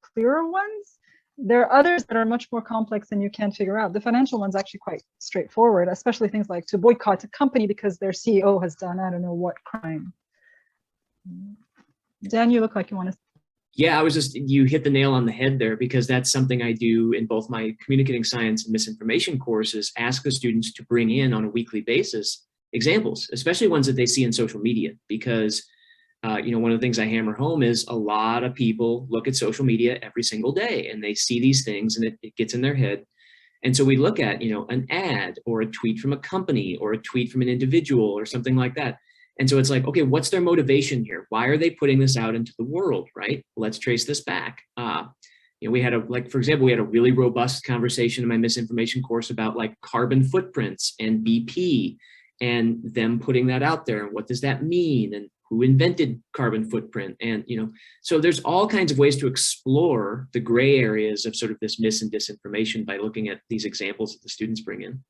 clearer ones. There are others that are much more complex and you can't figure out. The financial one's actually quite straightforward, especially things like to boycott a company because their CEO has done I don't know what crime. Dan, you look like you want to. Yeah, you hit the nail on the head there, because that's something I do in both my communicating science and misinformation courses, ask the students to bring in on a weekly basis examples, especially ones that they see in social media, because one of the things I hammer home is a lot of people look at social media every single day and they see these things and it gets in their head. And so we look at, an ad or a tweet from a company or a tweet from an individual or something like that. And so it's like, okay, what's their motivation here? Why are they putting this out into the world, right? Let's trace this back. We had for example, we had a really robust conversation in my misinformation course about like carbon footprints and BP and them putting that out there. And what does that mean? And who invented carbon footprint? And, so there's all kinds of ways to explore the gray areas of sort of this mis and disinformation by looking at these examples that the students bring in.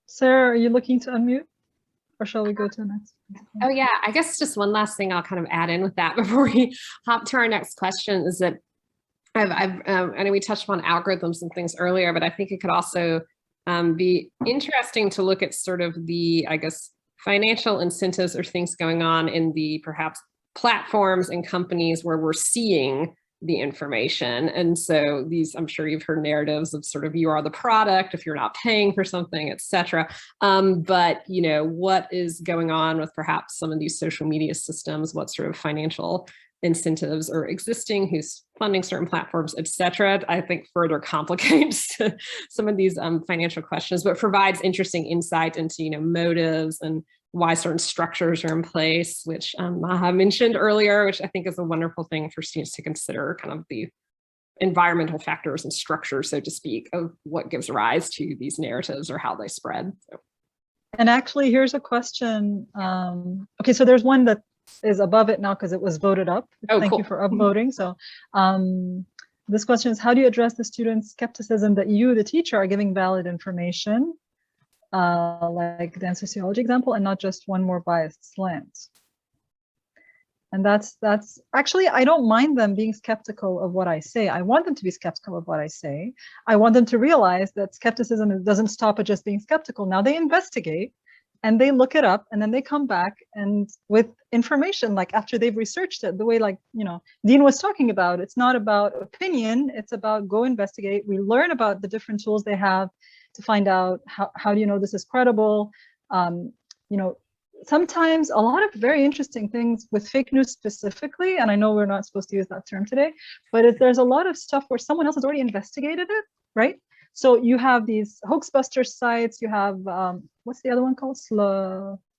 Sarah, are you looking to unmute, or shall we go to the next? Oh yeah, I guess just one last thing I'll kind of add in with that before we hop to our next question is that I know we touched on algorithms and things earlier, but I think it could also be interesting to look at sort of the, I guess, financial incentives or things going on in the perhaps platforms and companies where we're seeing the information. And so these, I'm sure you've heard narratives of sort of, you are the product if you're not paying for something, et cetera. But, what is going on with perhaps some of these social media systems? What sort of financial incentives are existing, who's funding certain platforms, et cetera, I think further complicates some of these financial questions, but provides interesting insight into, motives and why certain structures are in place, which Maha mentioned earlier, which I think is a wonderful thing for students to consider, kind of the environmental factors and structures, so to speak, of what gives rise to these narratives or how they spread. So. And actually, here's a question. Okay, so there's one that is above it now because it was voted up. Oh, Thank cool. you for upvoting. So this question is, how do you address the students' skepticism that you, the teacher, are giving valid information, like the sociology example, and not just one more biased slant? And that's actually, I don't mind them being skeptical of what I say. I want them to be skeptical of what I say. I want them to realize that skepticism doesn't stop at just being skeptical. Now they investigate and they look it up, and then they come back and with information, like after they've researched it, the way, like, you know, Dean was talking about, it's not about opinion, it's about go investigate. We learn about the different tools they have to find out how do you know this is credible. You know, sometimes a lot of very interesting things with fake news specifically, and I know we're not supposed to use that term today, but there's a lot of stuff where someone else has already investigated it, right? So you have these hoaxbuster sites, you have, what's the other one called?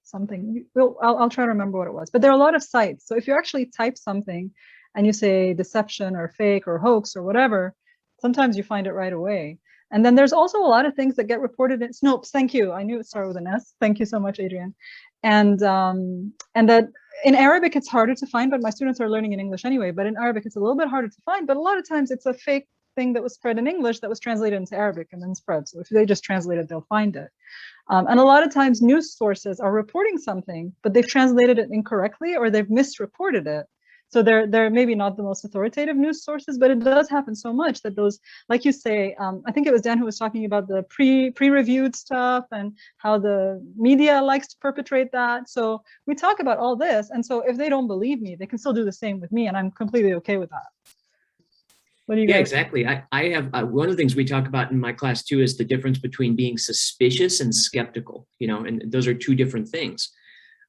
Something. I'll try to remember what it was, but there are a lot of sites. So if you actually type something and you say deception or fake or hoax or whatever, sometimes you find it right away. And then there's also a lot of things that get reported in Snopes. Thank you. I knew it started with an S. Thank you so much, Adrian. And that in Arabic, it's harder to find, but my students are learning in English anyway. But in Arabic, it's a little bit harder to find. But a lot of times it's a fake thing that was spread in English that was translated into Arabic and then spread. So if they just translate it, they'll find it. And a lot of times news sources are reporting something, but they've translated it incorrectly or they've misreported it. So they're maybe not the most authoritative news sources, but it does happen so much that those, like you say, I think it was Dan who was talking about the pre-reviewed stuff and how the media likes to perpetrate that. So we talk about all this. And so if they don't believe me, they can still do the same with me. And I'm completely okay with that. What do you guys exactly. I have one of the things we talk about in my class too is the difference between being suspicious and skeptical, you know, and those are two different things.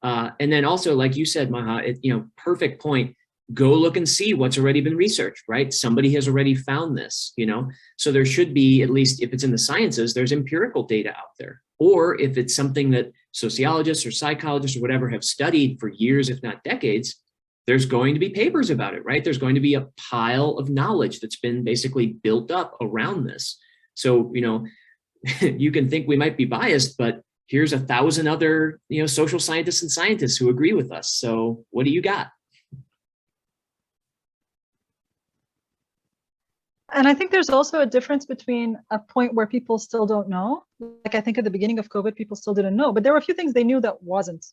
And then also, like you said, Maha, perfect point. Go look and see what's already been researched, right? Somebody has already found this, you know? So there should be, at least if it's in the sciences, there's empirical data out there. Or if it's something that sociologists or psychologists or whatever have studied for years, if not decades, there's going to be papers about it, right? There's going to be a pile of knowledge that's been basically built up around this. So, you know, you can think we might be biased, but here's 1,000 other, you know, social scientists and scientists who agree with us. So what do you got? And I think there's also a difference between a point where people still don't know. Like I think at the beginning of COVID, people still didn't know, but there were a few things they knew that wasn't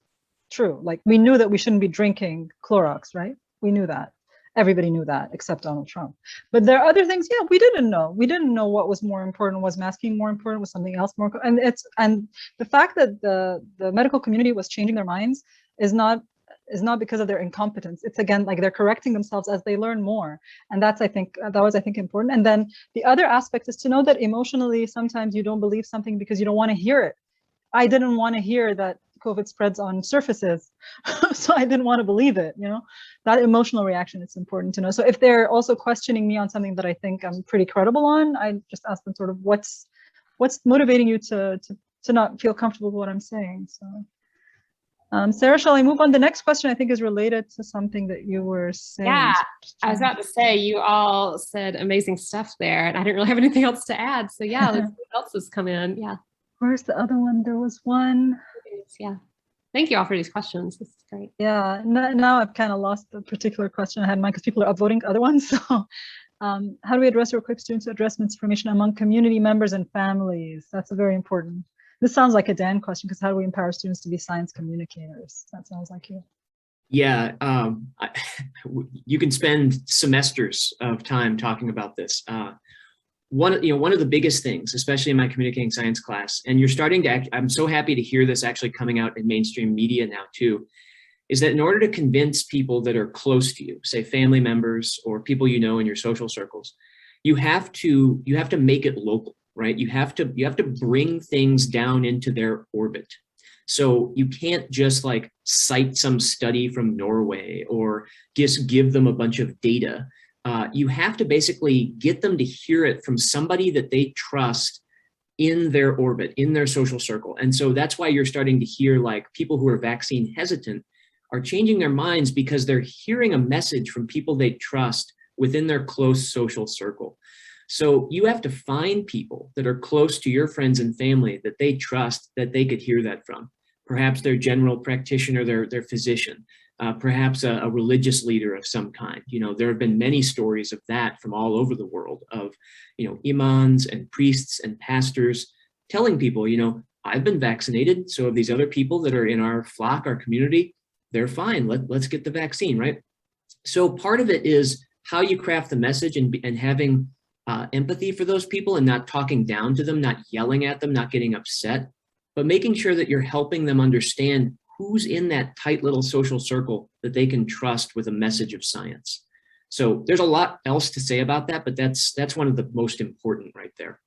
true. Like we knew that we shouldn't be drinking Clorox, right? We knew that. Everybody knew that except Donald Trump. But there are other things, yeah, we didn't know. We didn't know what was more important. Was masking more important? Was something else more? And the fact that the medical community was changing their minds is not because of their incompetence. It's again, like they're correcting themselves as they learn more. And that's, I think, important. And then the other aspect is to know that emotionally, sometimes you don't believe something because you don't want to hear it. I didn't want to hear that COVID spreads on surfaces. So I didn't want to believe it, you know, that emotional reaction, it's important to know. So if they're also questioning me on something that I think I'm pretty credible on, I just ask them sort of what's motivating you to not feel comfortable with what I'm saying. So Sarah, shall I move on? The next question I think is related to something that you were saying. Yeah, I was about to say, you all said amazing stuff there, and I didn't really have anything else to add. So yeah, let's see what else has come in. Yeah. Where's the other one? There was one. Yeah. Thank you all for these questions. This is great. Yeah, now I've kind of lost the particular question I had in mind because people are upvoting other ones. So how do we address or equip students to address misinformation among community members and families? That's a very important. This sounds like a Dan question because how do we empower students to be science communicators? That sounds like you. Yeah, you can spend semesters of time talking about this. One of the biggest things, especially in my communicating science class, and you're starting to I'm so happy to hear this actually coming out in mainstream media now too, is that in order to convince people that are close to you, say family members or people you know in your social circles, you have to make it local. Right? You have to bring things down into their orbit. So you can't just like cite some study from Norway or just give them a bunch of data. You have to basically get them to hear it from somebody that they trust in their orbit, in their social circle. And so that's why you're starting to hear like people who are vaccine hesitant are changing their minds because they're hearing a message from people they trust within their close social circle. So you have to find people that are close to your friends and family that they trust, that they could hear that from. Perhaps their general practitioner, their physician, perhaps a religious leader of some kind. You know, there have been many stories of that from all over the world of, you know, imams and priests and pastors telling people, you know, I've been vaccinated. So have these other people that are in our flock, our community, they're fine. Let's get the vaccine, right? So part of it is how you craft the message and having empathy for those people and not talking down to them, not yelling at them, not getting upset, but making sure that you're helping them understand who's in that tight little social circle that they can trust with a message of science. So there's a lot else to say about that, but that's one of the most important right there.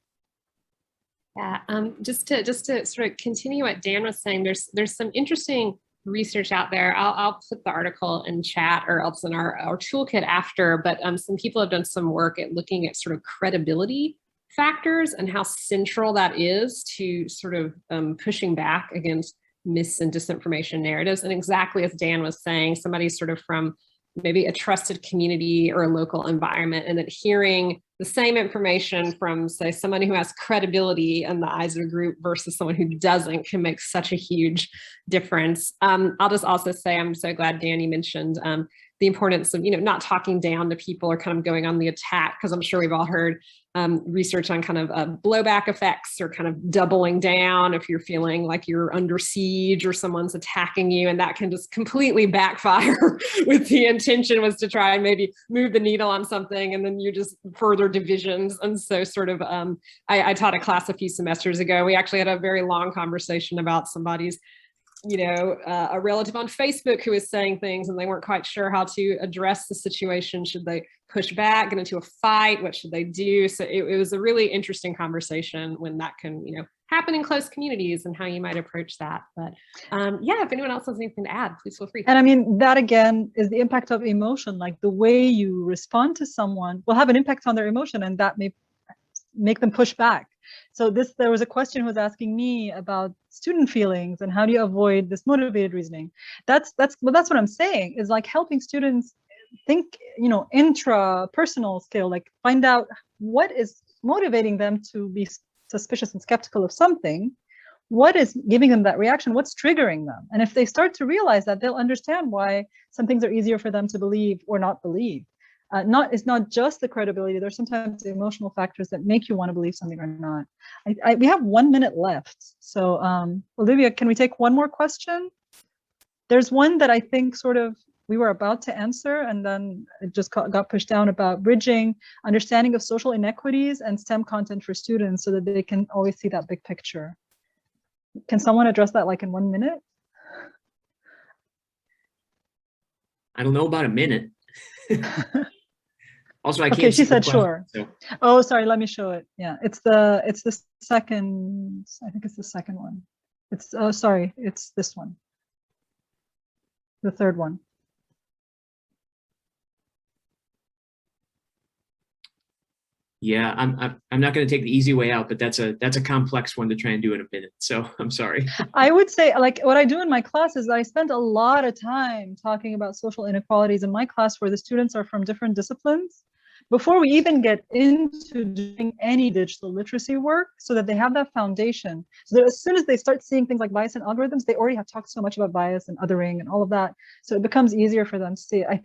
Yeah, just to sort of continue what Dan was saying, there's some interesting research out there. I'll put the article in chat or else in our toolkit after, but some people have done some work at looking at sort of credibility factors and how central that is to sort of pushing back against mis and disinformation narratives. And exactly as Dan was saying, somebody sort of from maybe a trusted community or a local environment, and that hearing the same information from, say, somebody who has credibility in the eyes of a group versus someone who doesn't can make such a huge difference. I'll just also say, I'm so glad Danny mentioned the importance of, you know, not talking down to people or kind of going on the attack, because I'm sure we've all heard research on kind of blowback effects or kind of doubling down if you're feeling like you're under siege or someone's attacking you, and that can just completely backfire with the intention was to try and maybe move the needle on something, and then you just further divisions. And so sort of, I taught a class a few semesters ago. We actually had a very long conversation about somebody's, you know, a relative on Facebook who was saying things and they weren't quite sure how to address the situation. Should they push back, get into a fight? What should they do? So it was a really interesting conversation when that can, you know, happen in close communities and how you might approach that. But yeah, if anyone else has anything to add, please feel free. And I mean, that again is the impact of emotion. Like the way you respond to someone will have an impact on their emotion, and that may make them push back. So there was a question who was asking me about student feelings and how do you avoid this motivated reasoning. That's what I'm saying is like helping students think, you know, intrapersonal scale, like find out what is motivating them to be suspicious and skeptical of something, what is giving them that reaction, what's triggering them. And if they start to realize that, they'll understand why some things are easier for them to believe or not believe. It's not just the credibility. There's sometimes the emotional factors that make you want to believe something or not. We have 1 minute left. So Olivia, can we take one more question? There's one that I think sort of we were about to answer and then it just got pushed down about bridging understanding of social inequities and STEM content for students so that they can always see that big picture. Can someone address that like in 1 minute? I don't know about a minute. Also, I can't. Okay, she said question, sure. so. Oh, sorry, let me show it. Yeah, it's the second, I think it's the second one. It's, oh, sorry, it's this one. The third one. Yeah, I'm not going to take the easy way out, but that's a complex one to try and do in a minute. So I'm sorry. I would say, like, what I do in my class is I spend a lot of time talking about social inequalities in my class where the students are from different disciplines before we even get into doing any digital literacy work, so that they have that foundation. So that as soon as they start seeing things like bias and algorithms, they already have talked so much about bias and othering and all of that. So it becomes easier for them to see it. I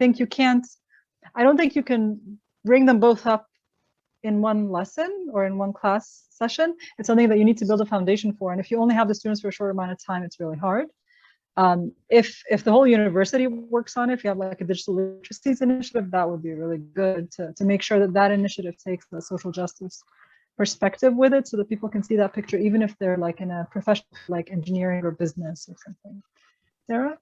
don't think you can bring them both up in one lesson or in one class session. It's something that you need to build a foundation for. And if you only have the students for a short amount of time, it's really hard. If the whole university works on it, if you have like a digital literacy initiative, that would be really good to make sure that that initiative takes the social justice perspective with it so that people can see that picture, even if they're like in a profession like engineering or business or something. Sarah?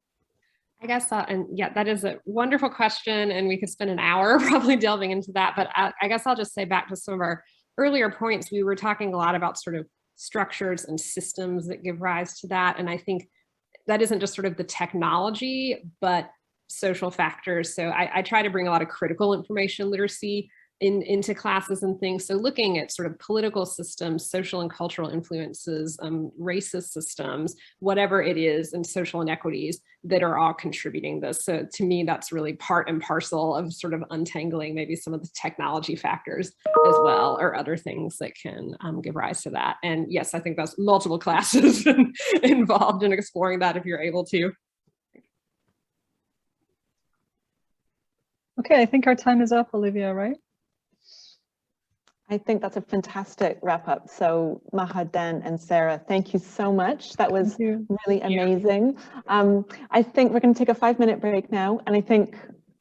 I guess, and yeah, that is a wonderful question, and we could spend an hour probably delving into that. But I guess I'll just say back to some of our earlier points, we were talking a lot about sort of structures and systems that give rise to that. And I think that isn't just sort of the technology, but social factors. So I try to bring a lot of critical information literacy into classes and things. So looking at sort of political systems, social and cultural influences, racist systems, whatever it is, and social inequities that are all contributing this. So to me, that's really part and parcel of sort of untangling maybe some of the technology factors as well, or other things that can give rise to that. And yes, I think that's multiple classes involved in exploring that if you're able to. Okay, I think our time is up, Olivia, right? I think that's a fantastic wrap up. So Maha, Dan, and Sarah, thank you so much. That was really amazing. I think we're going to take a 5-minute break now. And I think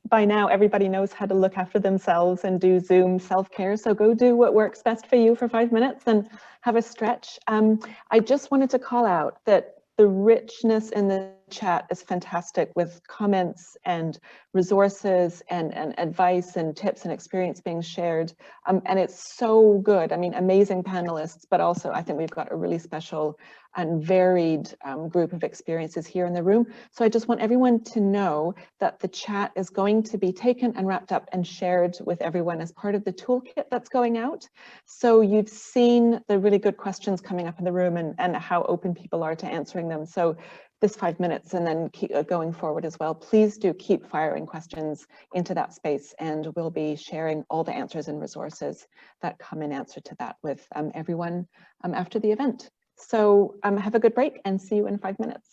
by now everybody knows how to look after themselves and do Zoom self-care. So go do what works best for you for 5 minutes and have a stretch. I just wanted to call out that the richness in the chat is fantastic, with comments and resources and advice and tips and experience being shared. And it's so good. I mean, amazing panelists, but also I think we've got a really special and varied group of experiences here in the room. So I just want everyone to know that the chat is going to be taken and wrapped up and shared with everyone as part of the toolkit that's going out. So you've seen the really good questions coming up in the room and how open people are to answering them. So this 5 minutes and then keep going forward as well. Please do keep firing questions into that space, and we'll be sharing all the answers and resources that come in answer to that with everyone after the event. So have a good break and see you in 5 minutes.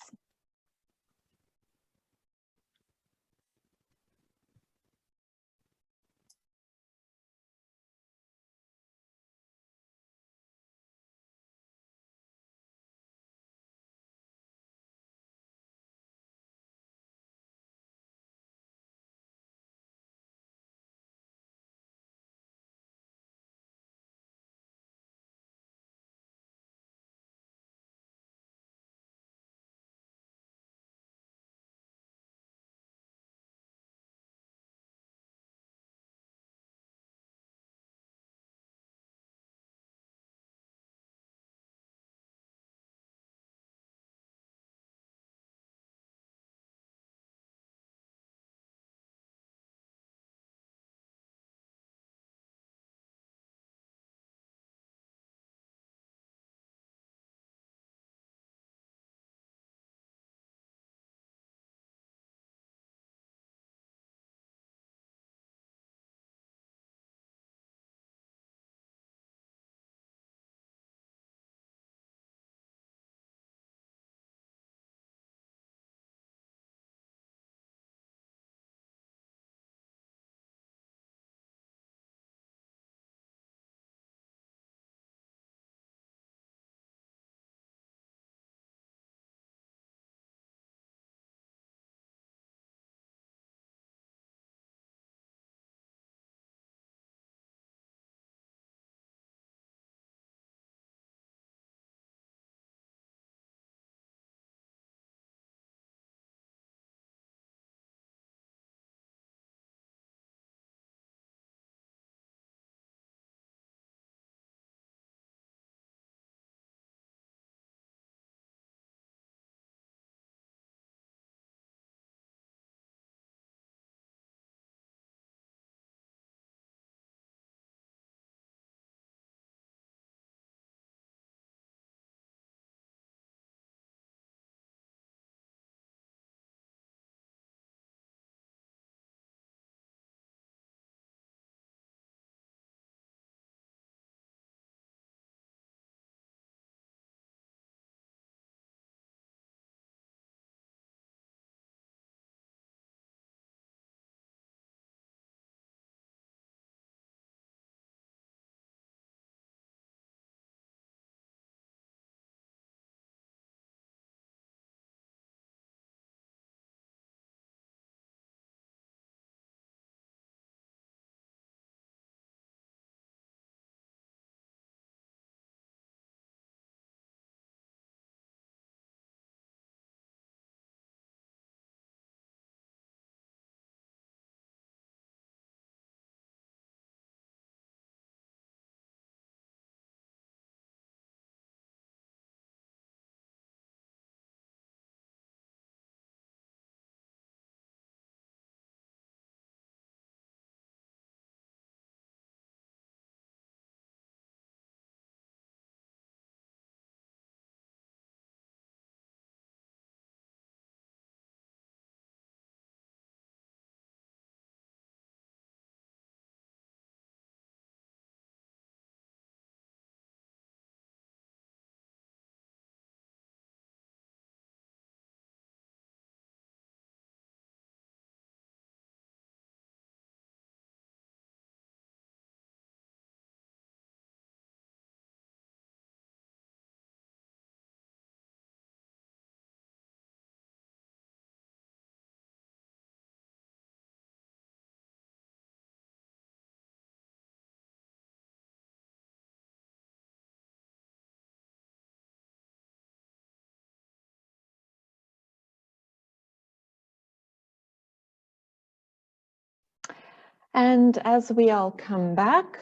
And as we all come back,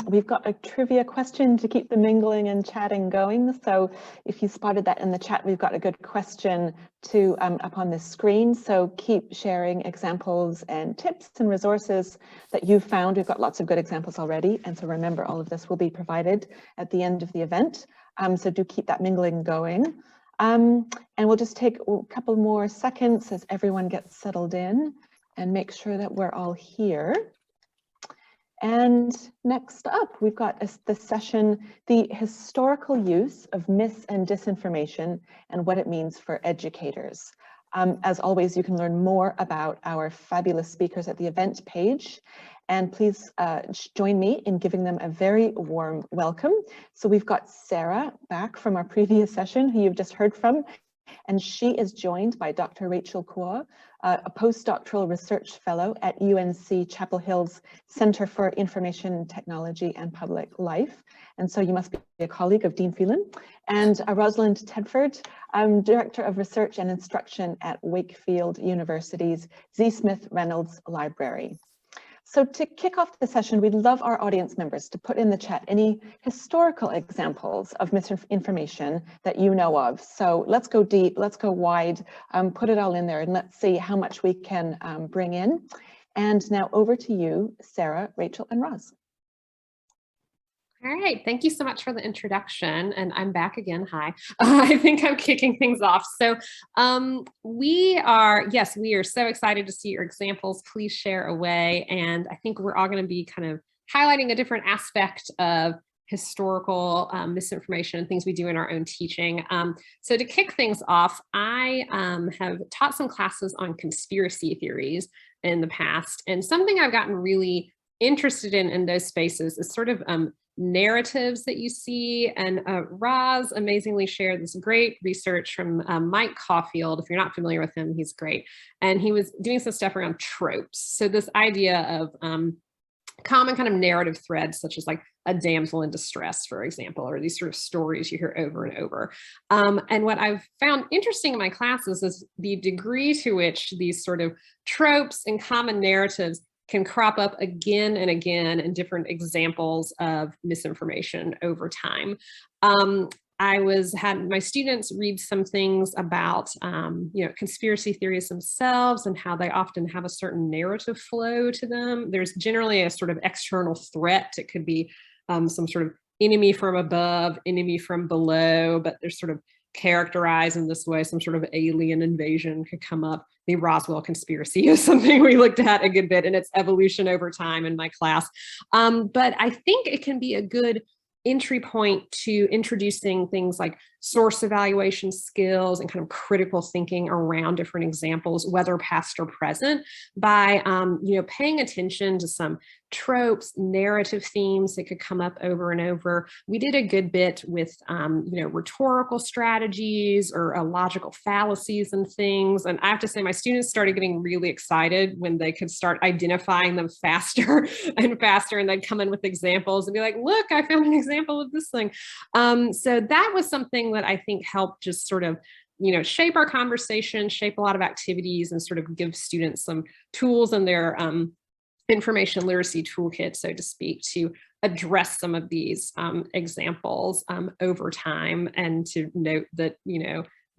we've got a trivia question to keep the mingling and chatting going. So if you spotted that in the chat, we've got a good question to up on the screen. So keep sharing examples and tips and resources that you've found. We've got lots of good examples already. And so remember, all of this will be provided at the end of the event. So do keep that mingling going. And we'll just take a couple more seconds as everyone gets settled in and make sure that we're all here. And next up, we've got the session, the historical use of mis and disinformation and what it means for educators. As always, you can learn more about our fabulous speakers at the event page. And please join me in giving them a very warm welcome. So we've got Sarah back from our previous session, who you've just heard from. And she is joined by Dr. Rachel Kuo, a postdoctoral research fellow at UNC Chapel Hill's Center for Information Technology and Public Life. And so you must be a colleague of Dean Phelan. And Rosalind Tedford, Director of Research and Instruction at Wakefield University's Z. Smith Reynolds Library. So to kick off the session, we'd love our audience members to put in the chat any historical examples of misinformation that you know of. So let's go deep, let's go wide, put it all in there, and let's see how much we can bring in. And now over to you, Sarah, Rachel, and Roz. All right, thank you so much for the introduction, and I'm back again. Hi, I think I'm kicking things off. So we are so excited to see your examples. Please share away, and I think we're all going to be kind of highlighting a different aspect of historical misinformation and things we do in our own teaching. So to kick things off, I have taught some classes on conspiracy theories in the past, and something I've gotten really interested in those spaces is sort of narratives that you see. And Roz amazingly shared this great research from Mike Caulfield. If you're not familiar with him, he's great. And he was doing some stuff around tropes. So this idea of common kind of narrative threads, such as like a damsel in distress, for example, or these sort of stories you hear over and over. And what I've found interesting in my classes is the degree to which these sort of tropes and common narratives can crop up again and again in different examples of misinformation over time. I had my students read some things about conspiracy theories themselves and how they often have a certain narrative flow to them. There's generally a sort of external threat. It could be some sort of enemy from above, enemy from below, but they're sort of characterized in this way. Some sort of alien invasion could come up. The Roswell conspiracy is something we looked at a good bit in its evolution over time in my class. But I think it can be a good entry point to introducing things like source evaluation skills and kind of critical thinking around different examples, whether past or present, by paying attention to some tropes, narrative themes that could come up over and over. We did a good bit with rhetorical strategies or logical fallacies and things. And I have to say, my students started getting really excited when they could start identifying them faster and faster, and they'd come in with examples and be like, look, I found an example of this thing. So that was something that I think helped just sort of shape our conversation, shape a lot of activities, and sort of give students some tools in their information literacy toolkit, so to speak, to address some of these examples over time, and to note that,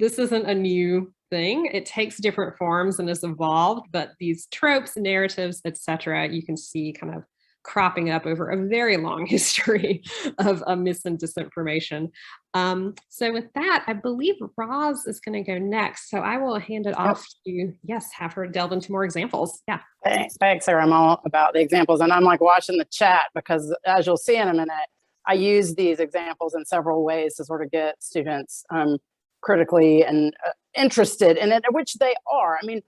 this isn't a new thing. It takes different forms and has evolved, but these tropes, narratives, etc., you can see kind of cropping up over a very long history of mis and disinformation. So with that, I believe Roz is going to go next. So I will hand it off to, have her delve into more examples. Yeah. Thanks, Sarah. I'm all about the examples. And I'm like watching the chat because, as you'll see in a minute, I use these examples in several ways to sort of get students critically and interested in it, which they are. I mean,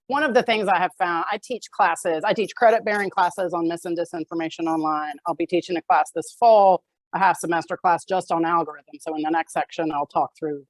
one of the things I have found, I teach credit-bearing classes on mis and disinformation online. I'll be teaching a class this fall, a half-semester class just on algorithms. So in the next section, I'll talk through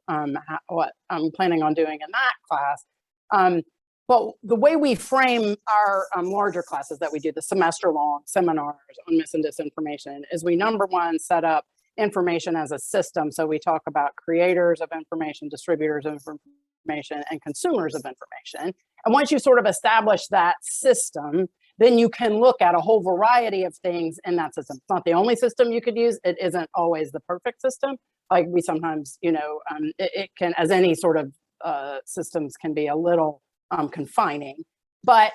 what I'm planning on doing in that class. But the way we frame our larger classes that we do, the semester-long seminars on mis and disinformation, is we, number one, set up information as a system. So we talk about creators of information, distributors of information, and consumers of information. And once you sort of establish that system, then you can look at a whole variety of things in that system. It's not the only system you could use. It isn't always the perfect system. Like we sometimes, it can, as any sort of systems can be a little confining. But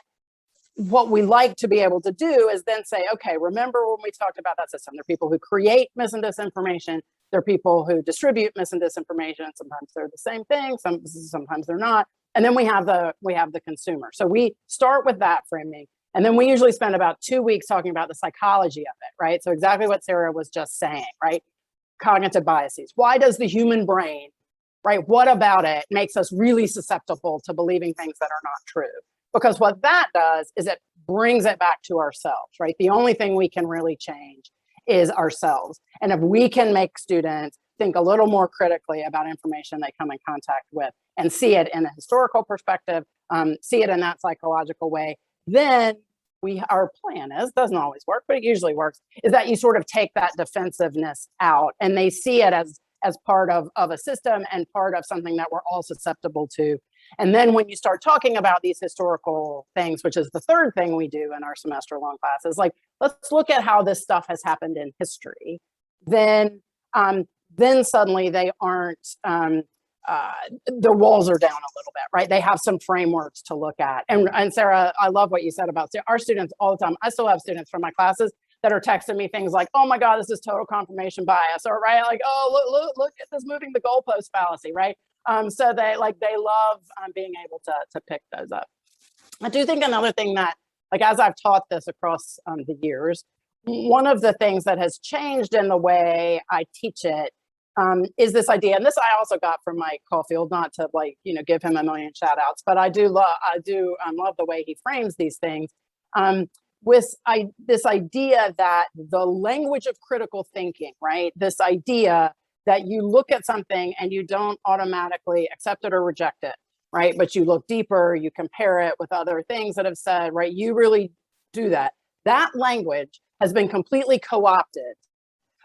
what we like to be able to do is then say, okay, remember when we talked about that system, there are people who create mis and disinformation. There are people who distribute mis and disinformation. Sometimes they're the same thing, sometimes they're not. And then we have the consumer. So we start with that framing. And then we usually spend about 2 weeks talking about the psychology of it, right? So exactly what Sarah was just saying, right? Cognitive biases. Why does the human brain, right? What about it makes us really susceptible to believing things that are not true? Because what that does is it brings it back to ourselves, right? The only thing we can really change is ourselves. And if we can make students think a little more critically about information they come in contact with and see it in a historical perspective, see it in that psychological way, then our plan is, doesn't always work, but it usually works, is that you sort of take that defensiveness out and they see it as part of a system and part of something that we're all susceptible to. And then when you start talking about these historical things, which is the third thing we do in our semester-long classes, like, let's look at how this stuff has happened in history, then suddenly they aren't, the walls are down a little bit, right? They have some frameworks to look at. And Sarah, I love what you said about our students all the time. I still have students from my classes that are texting me things like, oh my God, this is total confirmation bias, or right, like, oh, look at this moving the goalpost fallacy, right? So they love being able to pick those up. I do think another thing that, like, as I've taught this across the years, one of the things that has changed in the way I teach it is this idea, and this I also got from Mike Caulfield, not to give him a million shout outs, but I do love the way he frames these things with this idea that the language of critical thinking, right? This idea that you look at something and you don't automatically accept it or reject it, right? But you look deeper, you compare it with other things that have said, right? You really do that. That language has been completely co-opted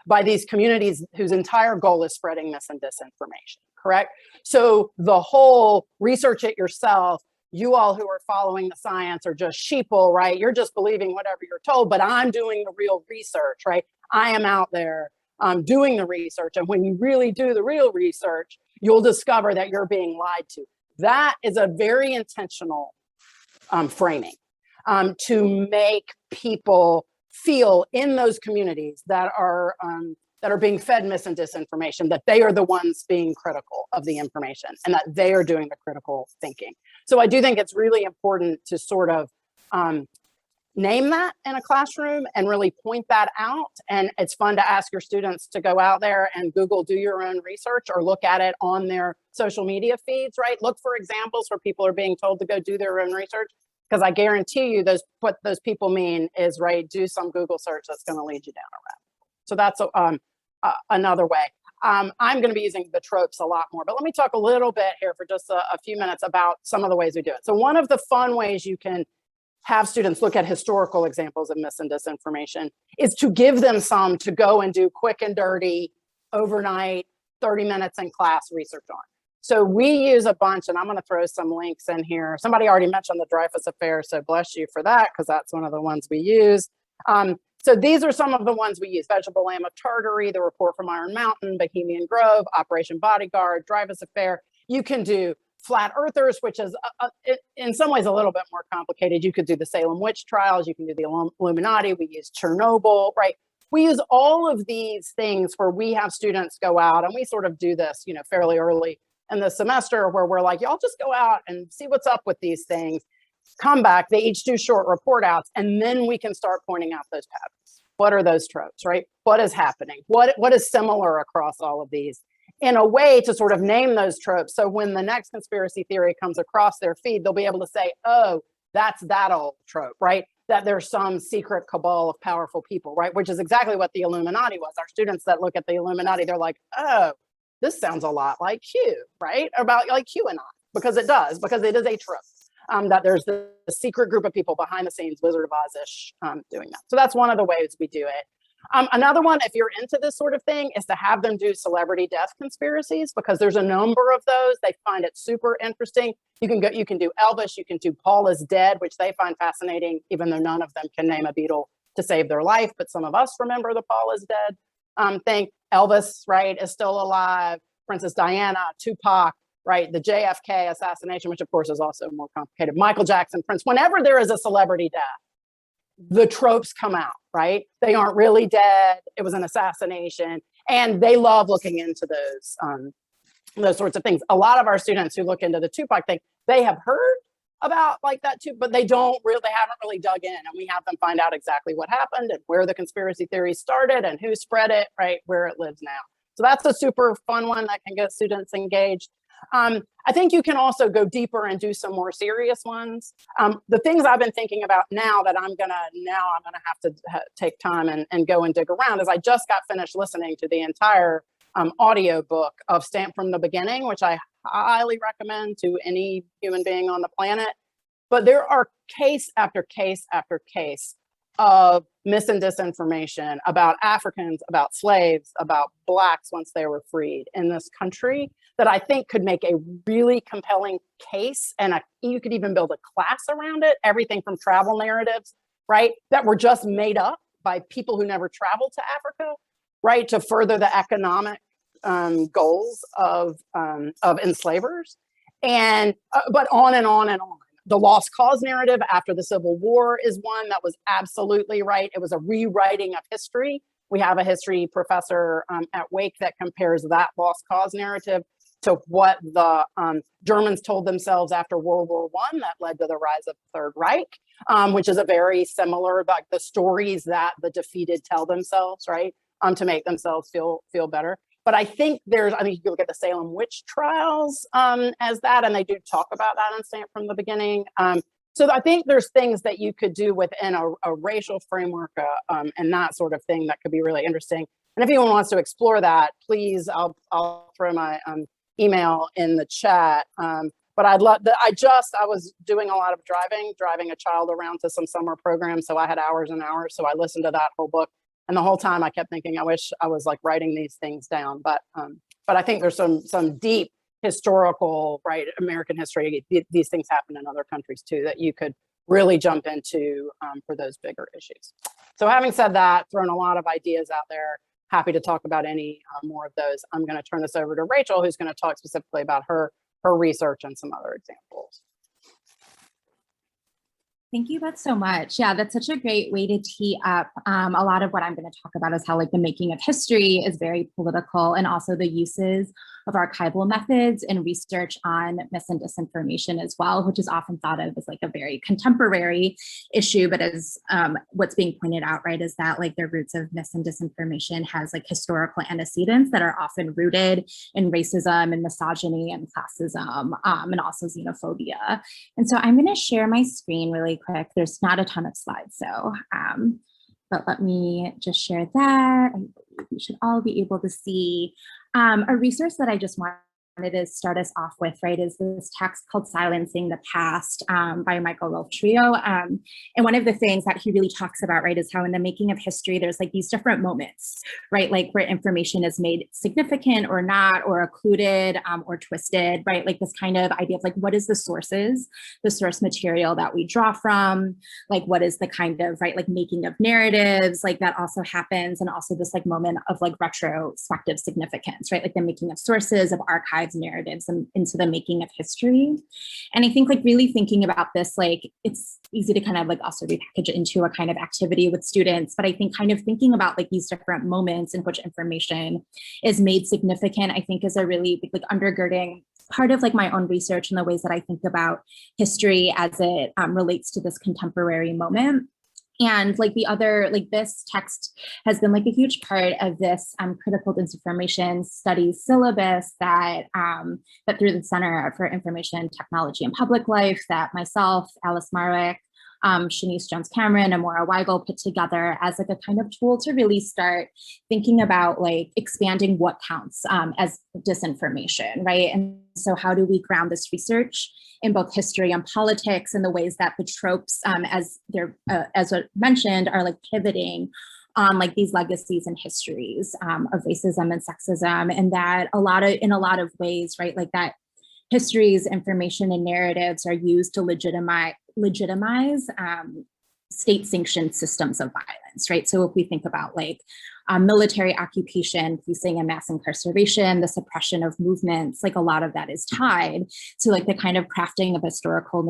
by these communities whose entire goal is spreading mis and disinformation, correct? So the whole research it yourself, you all who are following the science are just sheeple, right? You're just believing whatever you're told, but I'm doing the real research, right? I am out there doing the research. And when you really do the real research, you'll discover that you're being lied to. That is a very intentional framing to make people feel in those communities that are being fed mis and disinformation, that they are the ones being critical of the information and that they are doing the critical thinking. So I do think it's really important to sort of name that in a classroom and really point that out. And it's fun to ask your students to go out there and Google, do your own research, or look at it on their social media feeds, right? Look for examples where people are being told to go do their own research. Because I guarantee you what those people mean is, right, do some Google search that's going to lead you down a rabbit. So that's another way. I'm going to be using the tropes a lot more, but let me talk a little bit here for just a few minutes about some of the ways we do it. So one of the fun ways you can have students look at historical examples of mis and disinformation is to give them some to go and do quick and dirty, overnight, 30 minutes in class research on. So we use a bunch, and I'm going to throw some links in here. Somebody already mentioned the Dreyfus Affair, so bless you for that, because that's one of the ones we use. So these are some of the ones we use: Vegetable Lamb of Tartary, The Report from Iron Mountain, Bohemian Grove, Operation Bodyguard, Dreyfus Affair. You can do Flat Earthers, which is in some ways a little bit more complicated. You could do the Salem witch trials. You can do the Illuminati. We use Chernobyl, right? We use all of these things where we have students go out, and we sort of do this, fairly early in the semester, where we're like, y'all just go out and see what's up with these things. Come back. They each do short report outs, and then we can start pointing out those patterns. What are those tropes, right? What is happening? What is similar across all of these? In a way to sort of name those tropes, so when the next conspiracy theory comes across their feed, they'll be able to say, oh, that's that old trope, right? That there's some secret cabal of powerful people, right? Which is exactly what the Illuminati was. Our students that look at the Illuminati, they're like, oh, this sounds a lot like Q, right? About like QAnon, because it does, because it is a trope, that there's the secret group of people behind the scenes, Wizard of Oz-ish, doing that. So that's one of the ways we do it. Another one, if you're into this sort of thing, is to have them do celebrity death conspiracies, because there's a number of those. They find it super interesting. You can do Elvis, you can do Paul is Dead, which they find fascinating, even though none of them can name a Beatle to save their life, but some of us remember the Paul is Dead thing. Elvis, right, is still alive. Princess Diana, Tupac, right, the JFK assassination, which of course is also more complicated. Michael Jackson, Prince. Whenever there is a celebrity death, the tropes come out, right? They aren't really dead. It was an assassination. And they love looking into those sorts of things. A lot of our students who look into the Tupac thing, they have heard about like that too, but they haven't really dug in, and we have them find out exactly what happened and where the conspiracy theory started and who spread it, right, where it lives now. So that's a super fun one that can get students engaged. I think you can also go deeper and do some more serious ones. The things I've been thinking about now that I'm gonna have to take time and go and dig around is I just got finished listening to the entire audio book of Stamped from the Beginning, which I highly recommend to any human being on the planet. But there are case after case after case of mis and disinformation about Africans, about slaves, about Blacks once they were freed in this country that I think could make a really compelling case. And you could even build a class around it, everything from travel narratives, right, that were just made up by people who never traveled to Africa, right, to further the economic goals of enslavers, and but on and on and on. The lost cause narrative after the Civil War is one that was absolutely right. It was a rewriting of history. We have a history professor at Wake that compares that lost cause narrative to what the Germans told themselves after World War I that led to the rise of the Third Reich, which is a very similar, like the stories that the defeated tell themselves, right, to make themselves feel better. But I think you can look at the Salem witch trials as that, and they do talk about that on Stamped from the Beginning. So I think there's things that you could do within a racial framework and that sort of thing that could be really interesting. And if anyone wants to explore that, please, I'll throw my email in the chat. But I was doing a lot of driving a child around to some summer programs, so I had hours and hours. So I listened to that whole book. And the whole time I kept thinking, I wish I was like writing these things down. But I think there's some deep historical, right, American history. These things happen in other countries too that you could really jump into for those bigger issues. So having said that, thrown a lot of ideas out there. Happy to talk about any more of those. I'm going to turn this over to Rachel, who's going to talk specifically about her research and some other examples. Thank you both so much. Yeah, that's such a great way to tee up a lot of what I'm going to talk about is how like the making of history is very political, and also the uses of archival methods and research on mis and disinformation as well, which is often thought of as like a very contemporary issue. But as what's being pointed out, right, is that like the roots of mis and disinformation has like historical antecedents that are often rooted in racism and misogyny and classism and also xenophobia. And so I'm going to share my screen really quick. There's not a ton of slides, so but let me just share that. I believe you should all be able to see a resource that I just wanted to start us off with, right, is this text called Silencing the Past by Michael Rolfe Trio. And one of the things that he really talks about, right, is how in the making of history, there's like these different moments, right, like where information is made significant or not, or occluded or twisted, right, like this kind of idea of like, what is the source material that we draw from, like what is the kind of, right, like making of narratives, like that also happens, and also this like moment of like retrospective significance, right, like the making of sources, of archives, narratives, and into the making of history. And I think like really thinking about this, like it's easy to kind of like also repackage it into a kind of activity with students, but I think kind of thinking about like these different moments in which information is made significant, I think is a really big, like undergirding part of like my own research and the ways that I think about history as it relates to this contemporary moment. And like the other, like this text has been like a huge part of this critical disinformation studies syllabus that through the Center for Information Technology and Public Life that myself, Alice Marwick, Shanice Jones-Cameron, and Maura Weigel put together as like a kind of tool to really start thinking about like expanding what counts as disinformation, right? And so how do we ground this research in both history and politics, and the ways that the tropes, as I mentioned, are like pivoting on like these legacies and histories of racism and sexism, and that in a lot of ways, right, like that histories, information, and narratives are used to legitimize state-sanctioned systems of violence, right? So if we think about like military occupation, policing and mass incarceration, the suppression of movements, like a lot of that is tied to like the kind of crafting of historical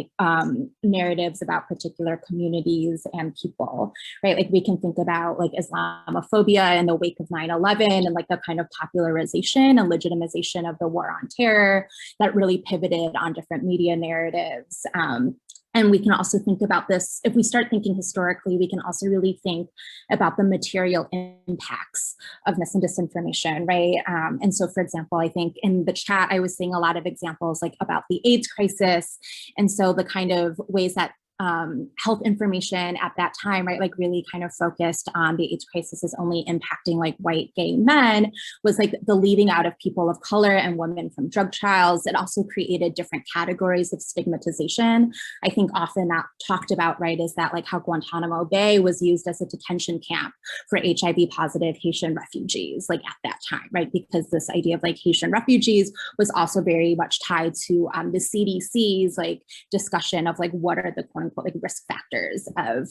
narratives about particular communities and people, right? Like we can think about like Islamophobia in the wake of 9/11 and like the kind of popularization and legitimization of the war on terror that really pivoted on different media narratives. And we can also think about this, if we start thinking historically, we can also really think about the material impacts of mis and disinformation, right? And so, for example, I think in the chat, I was seeing a lot of examples like about the AIDS crisis. And so the kind of ways that health information at that time, right, like really kind of focused on the AIDS crisis is only impacting like white gay men, was like the leaving out of people of color and women from drug trials. It also created different categories of stigmatization. I think often not talked about, right, is that like how Guantanamo Bay was used as a detention camp for HIV positive Haitian refugees, like at that time, right? Because this idea of like Haitian refugees was also very much tied to the CDC's like discussion of like what are the quote unquote like risk factors of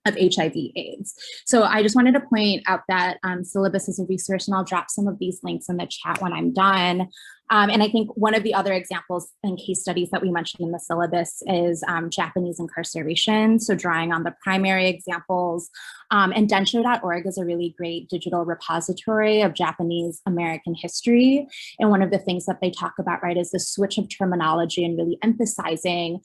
HIV/AIDS. So I just wanted to point out that syllabus is a resource, and I'll drop some of these links in the chat when I'm done. And I think one of the other examples and case studies that we mentioned in the syllabus is Japanese incarceration. So drawing on the primary examples, and densho.org is a really great digital repository of Japanese American history. And one of the things that they talk about, right, is the switch of terminology and really emphasizing,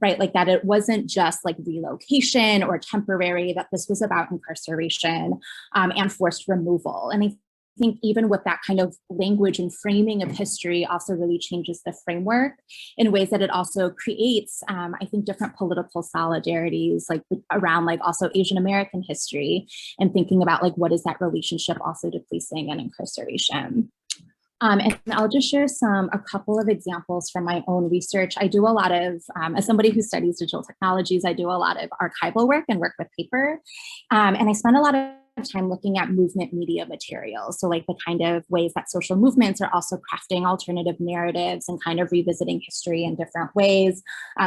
right, like that it wasn't just like relocation or temporary, that this was about incarceration and forced removal. And I think even with that kind of language and framing of history also really changes the framework in ways that it also creates, I think, different political solidarities like around like also Asian American history and thinking about like what is that relationship also to policing and incarceration. And I'll just share a couple of examples from my own research. I do a lot of, as somebody who studies digital technologies, I do a lot of archival work and work with paper. And I spend a lot of time looking at movement media materials. So like the kind of ways that social movements are also crafting alternative narratives and kind of revisiting history in different ways.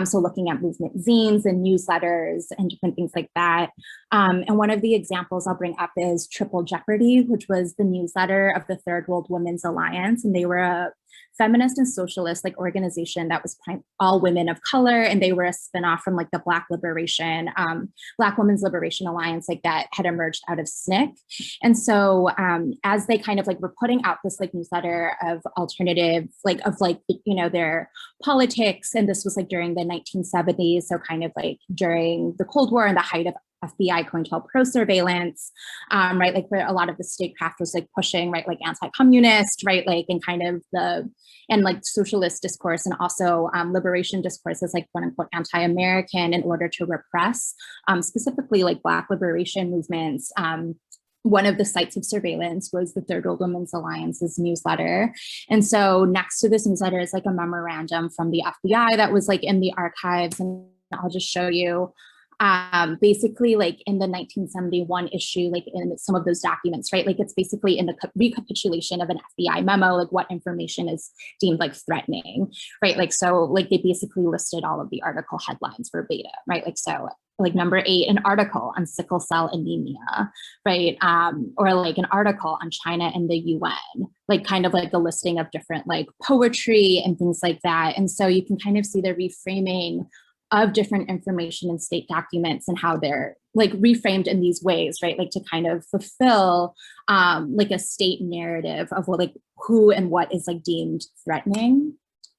So looking at movement zines and newsletters and different things like that. And one of the examples I'll bring up is Triple Jeopardy, which was the newsletter of the Third World Women's Alliance. And they were a feminist and socialist like organization that was all women of color, and they were a spinoff from like the Black Women's Liberation Alliance, like that had emerged out of SNCC. And so as they kind of like were putting out this like newsletter of alternative, like of like, you know, their politics, and this was like during the 1970s, so kind of like during the Cold War and the height of FBI COINTELPRO surveillance, right? Like where a lot of the statecraft was like pushing, right? Like anti-communist, right? Like and kind of and like socialist discourse and also liberation discourses like quote unquote anti-American in order to repress specifically like Black liberation movements. One of the sites of surveillance was the Third World Women's Alliance's newsletter. And so next to this newsletter is like a memorandum from the FBI that was like in the archives, and I'll just show you. Basically like in the 1971 issue, like in some of those documents, right? Like it's basically in the recapitulation of an FBI memo, like what information is deemed like threatening, right? Like, so like they basically listed all of the article headlines verbatim, right? Like, so like number 8, an article on sickle cell anemia, right? Or like an article on China and the UN, like kind of like a listing of different like poetry and things like that. And so you can kind of see the reframing of different information in state documents and how they're like reframed in these ways, right? Like to kind of fulfill like a state narrative of what, like who and what is like deemed threatening.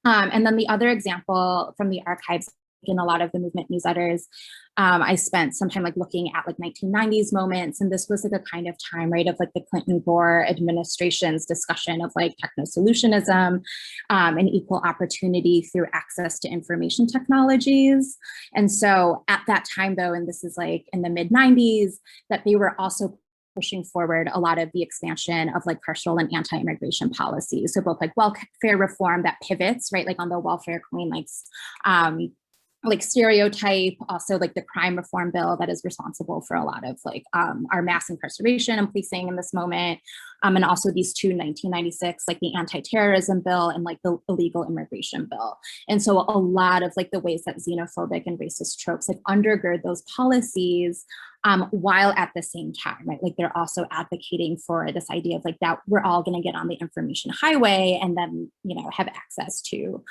And then the other example from the archives in a lot of the movement newsletters, I spent some time like looking at like 1990s moments, and this was like a kind of time, right, of like the Clinton-Gore administration's discussion of like techno-solutionism and equal opportunity through access to information technologies. And so at that time though, and this is like in the mid-90s, that they were also pushing forward a lot of the expansion of like carceral and anti-immigration policies. So both like welfare reform that pivots, right, like on the welfare coin, like like stereotype, also like the crime reform bill that is responsible for a lot of like our mass incarceration and policing in this moment. And also these two 1996, like the anti-terrorism bill and like the illegal immigration bill. And so a lot of like the ways that xenophobic and racist tropes like undergird those policies, while at the same time, right? Like they're also advocating for this idea of like that we're all gonna get on the information highway and then, have access to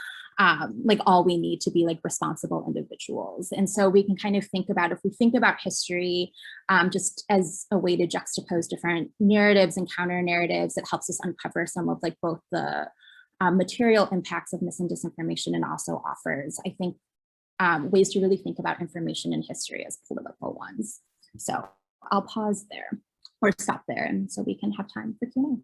like all we need to be like responsible individuals. And so we can kind of think about, if we think about history just as a way to juxtapose different narratives and counter narratives, it helps us uncover some of like both the material impacts of mis and disinformation, and also offers, I think, ways to really think about information and history as political ones. So I'll pause there or stop there, and so we can have time for Q&A.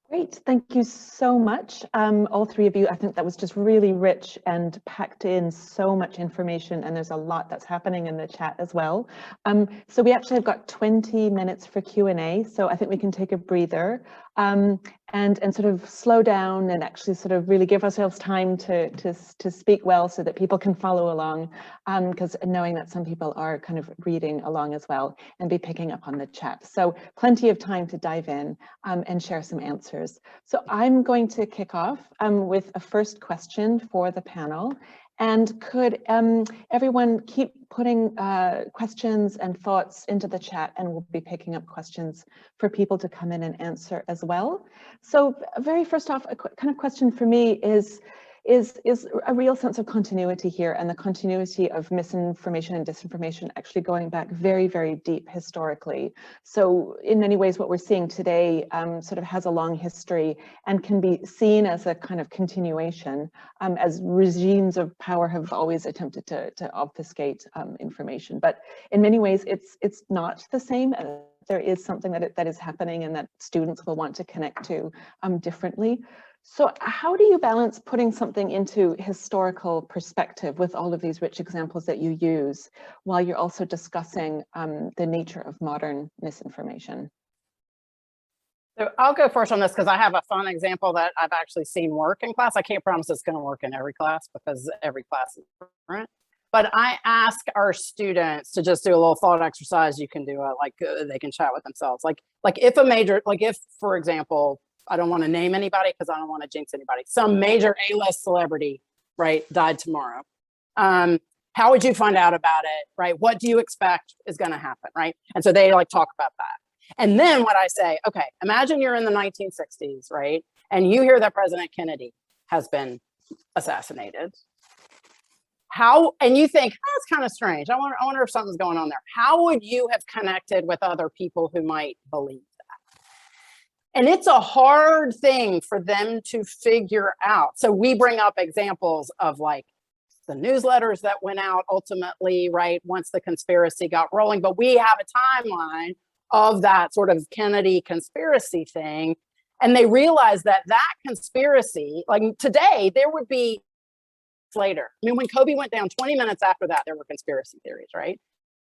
Great, thank you so much, all three of you. I think that was just really rich and packed in so much information, and there's a lot that's happening in the chat as well. So we actually have got 20 minutes for Q&A, so I think we can take a breather and sort of slow down and actually sort of really give ourselves time to speak well so that people can follow along, because knowing that some people are kind of reading along as well and be picking up on the chat. So plenty of time to dive in and share some answers. So I'm going to kick off with a first question for the panel. And could everyone keep putting questions and thoughts into the chat, and we'll be picking up questions for people to come in and answer as well. So very first off, a kind of question for me is a real sense of continuity here, and the continuity of misinformation and disinformation actually going back very, very deep historically. So in many ways, what we're seeing today sort of has a long history and can be seen as a kind of continuation, as regimes of power have always attempted to obfuscate information. But in many ways, it's not the same. There is something that is happening and that students will want to connect to differently. So how do you balance putting something into historical perspective with all of these rich examples that you use, while you're also discussing the nature of modern misinformation? So I'll go first on this because I have a fun example that I've actually seen work in class. I can't promise it's going to work in every class because every class is different. But I ask our students to just do a little thought exercise. You can do it, they can chat with themselves. Like if, for example, I don't want to name anybody because I don't want to jinx anybody. Some major A-list celebrity, right, died tomorrow. How would you find out about it, right? What do you expect is going to happen, right? And so they like talk about that. And then what I say, okay, imagine you're in the 1960s, right? And you hear that President Kennedy has been assassinated. And you think, that's kind of strange. I wonder if something's going on there. How would you have connected with other people who might believe that? And it's a hard thing for them to figure out. So we bring up examples of like the newsletters that went out ultimately, right, once the conspiracy got rolling. But we have a timeline of that sort of Kennedy conspiracy thing. And they realized that conspiracy, like today, there would be later. I mean, when Kobe went down, 20 minutes after that, there were conspiracy theories, right?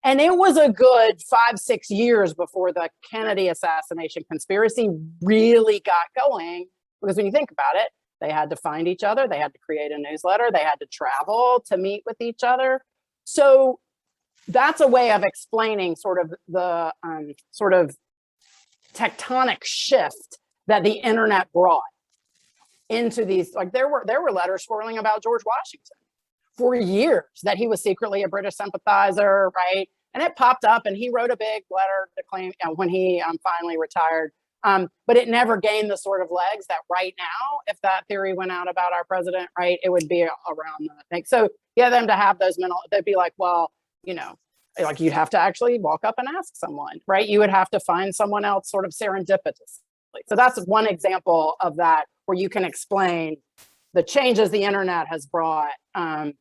And it was a good 5-6 years before the Kennedy assassination conspiracy really got going. Because when you think about it, they had to find each other. They had to create a newsletter. They had to travel to meet with each other. So that's a way of explaining sort of the sort of tectonic shift that the internet brought into these. Like there were letters swirling about George Washington for years that he was secretly a British sympathizer, right? And it popped up, and he wrote a big letter to claim when he finally retired. But it never gained the sort of legs that right now, if that theory went out about our president, right, it would be around the thing. So yeah, them to have those mental, they'd be like, well, you know, like you'd have to actually walk up and ask someone, right? You would have to find someone else sort of serendipitously. So that's one example of that, where you can explain the changes the internet has brought and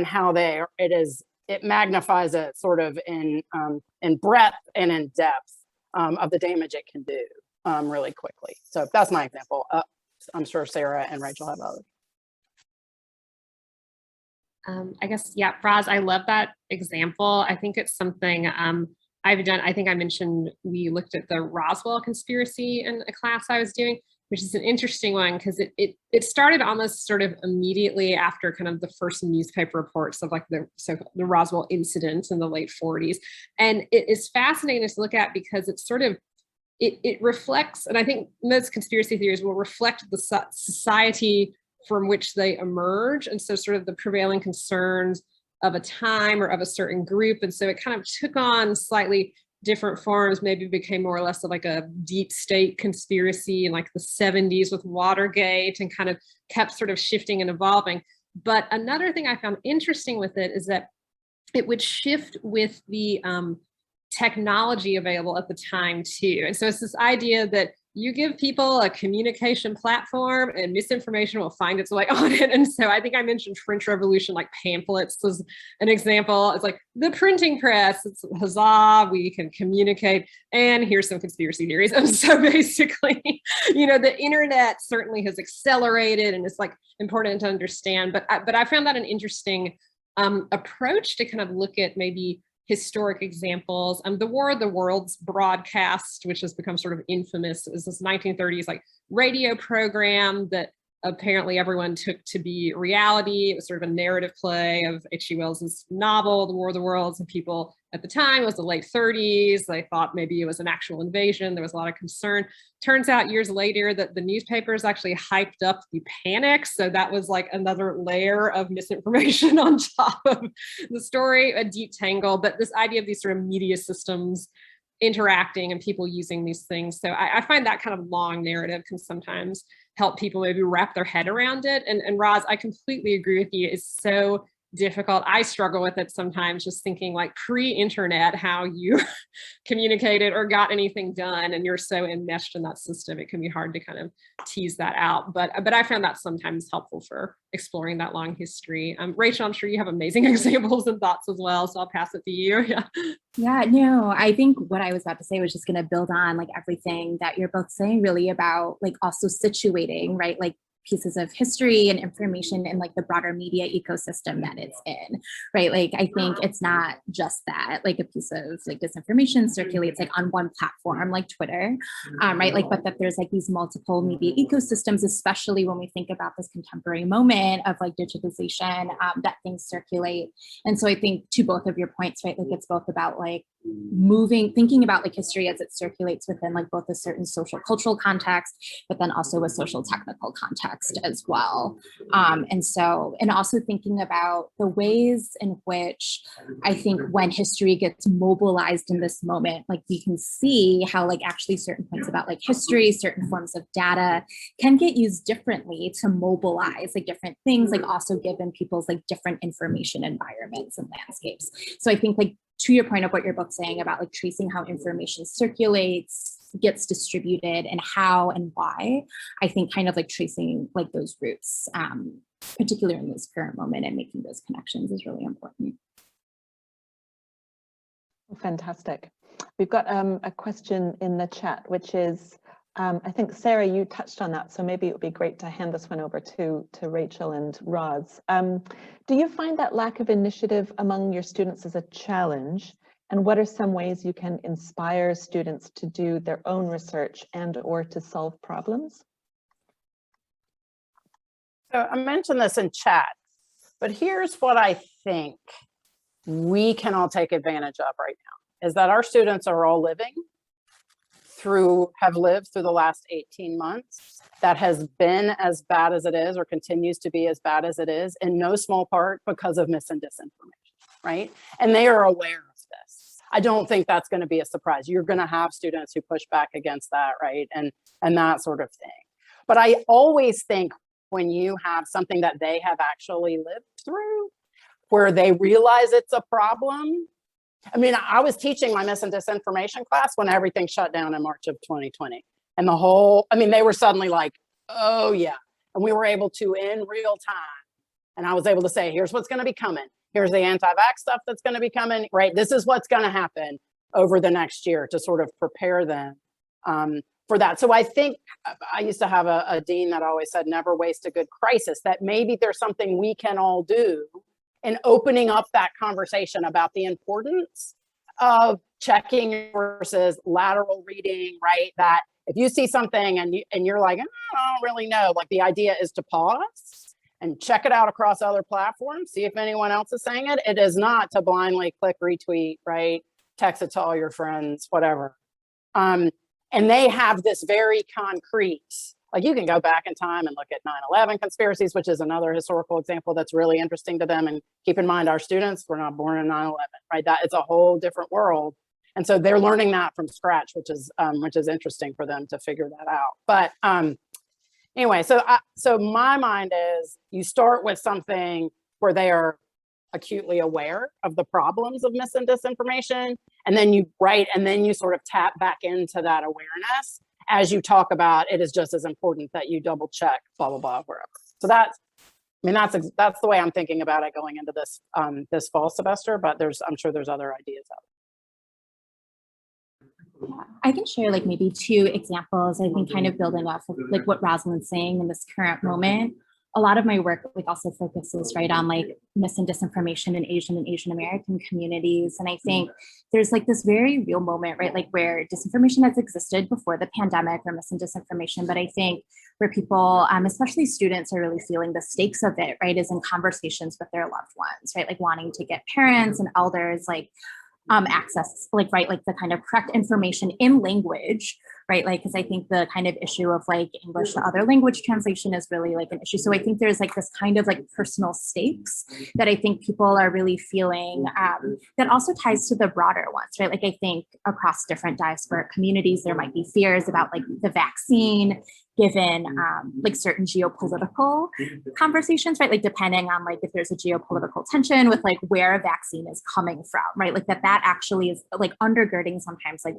how it magnifies it sort of in breadth and in depth of the damage it can do really quickly. So that's my example. I'm sure Sarah and Rachel have others. I guess, yeah, Roz, I love that example. I think it's something I've done. I think I mentioned we looked at the Roswell conspiracy in a class I was doing, which is an interesting one because it started almost sort of immediately after kind of the first newspaper reports of like the Roswell incident in the late 40s. And it is fascinating to look at because it's sort of, it reflects, and I think most conspiracy theories will reflect the society from which they emerge. And so sort of the prevailing concerns of a time or of a certain group. And so it kind of took on slightly different forms, maybe became more or less of like a deep state conspiracy in like the 70s with Watergate, and kind of kept sort of shifting and evolving. But another thing I found interesting with it is that it would shift with the technology available at the time too. And so it's this idea that you give people a communication platform and misinformation will find its way on it. And so I think I mentioned French Revolution, like pamphlets was an example. It's like the printing press, it's huzzah, we can communicate, and here's some conspiracy theories. And so basically, you know, the internet certainly has accelerated, and it's like important to understand. But I found that an interesting approach to kind of look at maybe historic examples. The War of the Worlds broadcast, which has become sort of infamous, is this 1930s like radio program that apparently everyone took to be reality. It was sort of a narrative play of H.G. Wells's novel, The War of the Worlds, and people at the time, it was the late 30s. They thought maybe it was an actual invasion. There was a lot of concern. Turns out years later that the newspapers actually hyped up the panic. So that was like another layer of misinformation on top of the story, a deep tangle. But this idea of these sort of media systems interacting and people using these things. So I find that kind of long narrative can sometimes help people maybe wrap their head around it. And Roz, I completely agree with you. It's so difficult. I struggle with it sometimes, just thinking like pre-internet, how you communicated or got anything done, and you're so enmeshed in that system, it can be hard to kind of tease that out. But I found that sometimes helpful for exploring that long history. Rachel, I'm sure you have amazing examples and thoughts as well, so I'll pass it to you. Yeah, no, I think what I was about to say was just going to build on like everything that you're both saying, really about like also situating, right? Like pieces of history and information in like the broader media ecosystem that it's in, right? Like, I think it's not just that, like a piece of like disinformation circulates like on one platform, like Twitter, right? Like, but that there's like these multiple media ecosystems, especially when we think about this contemporary moment of like digitization, that things circulate. And so I think to both of your points, right? Like it's both about like thinking about like history as it circulates within like both a certain social cultural context, but then also a social technical context as well. And also thinking about the ways in which I think when history gets mobilized in this moment, like we can see how like actually certain points about like history, certain forms of data can get used differently to mobilize like different things, like also given people's like different information environments and landscapes. So I think like to your point of what you're both saying about like tracing how information circulates, gets distributed, and how and why, I think kind of like tracing like those roots, particularly in this current moment, and making those connections is really important. Fantastic. We've got a question in the chat, which is, I think, Sarah, you touched on that, so maybe it would be great to hand this one over to Rachel and Roz. Do you find that lack of initiative among your students as a challenge? And what are some ways you can inspire students to do their own research and or to solve problems? So I mentioned this in chat, but here's what I think we can all take advantage of right now, is that our students are all have lived through the last 18 months that has been as bad as it is, or continues to be as bad as it is, in no small part because of mis and disinformation, right? And they are aware of this. I don't think that's going to be a surprise. You're going to have students who push back against that, right? And that sort of thing. But I always think when you have something that they have actually lived through, where they realize it's a problem. I mean, I was teaching my mis and disinformation class when everything shut down in March of 2020. And they were suddenly like, oh yeah. And we were able to, in real time, and I was able to say, here's what's going to be coming. Here's the anti-vax stuff that's going to be coming, right? This is what's going to happen over the next year, to sort of prepare them for that. So I think I used to have a dean that always said, never waste a good crisis, that maybe there's something we can all do in opening up that conversation about the importance of checking versus lateral reading, right? That if you see something and you're like, "Oh, I don't really know," like the idea is to pause and check it out across other platforms, see if anyone else is saying it. It is not to blindly click retweet, right? Text it to all your friends, whatever. And they have this very concrete, like you can go back in time and look at 9/11 conspiracies, which is another historical example that's really interesting to them. And keep in mind, our students were not born in 9/11, right? That it's a whole different world. And so they're learning that from scratch, which is interesting for them to figure that out. But anyway, so my mind is you start with something where they are acutely aware of the problems of mis and disinformation, and then you sort of tap back into that awareness as you talk about it is just as important that you double check blah blah blah wherever. So that's the way I'm thinking about it going into this this fall semester, but I'm sure there's other ideas out there. Yeah, I can share like maybe 2 examples, I think kind of building off of like what Rosalind's saying in this current moment. A lot of my work like also focuses right on like mis and disinformation in Asian and Asian American communities. And I think there's like this very real moment, right? Like where disinformation has existed before the pandemic or mis and disinformation, but I think where people, especially students, are really feeling the stakes of it, right? Is in conversations with their loved ones, right? Like wanting to get parents and elders like access, like, right, like the kind of correct information in language, right? Like, because I think the kind of issue of like English to other language translation is really like an issue. So I think there's like this kind of like personal stakes that I think people are really feeling that also ties to the broader ones, right? Like I think across different diasporic communities, there might be fears about like the vaccine, given like certain geopolitical conversations, right? Like depending on like if there's a geopolitical tension with like where a vaccine is coming from, right? Like that actually is like undergirding sometimes like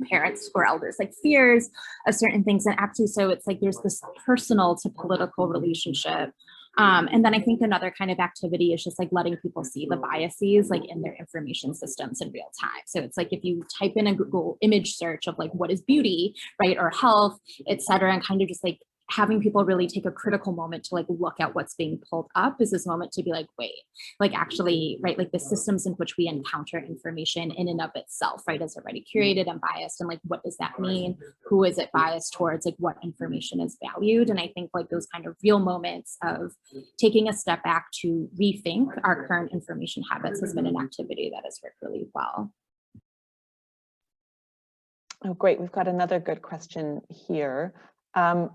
parents or elders like fears of certain things. And actually, so it's like there's this personal to political relationship. And then I think another kind of activity is just like letting people see the biases like in their information systems in real time. So it's like if you type in a Google image search of like what is beauty, right, or health, et cetera, and kind of just like having people really take a critical moment to like look at what's being pulled up is this moment to be like, wait, like actually, right, like the systems in which we encounter information in and of itself, right, is already curated and biased. And like, what does that mean? Who is it biased towards? Like what information is valued? And I think like those kind of real moments of taking a step back to rethink our current information habits has been an activity that has worked really well. Oh, great. We've got another good question here.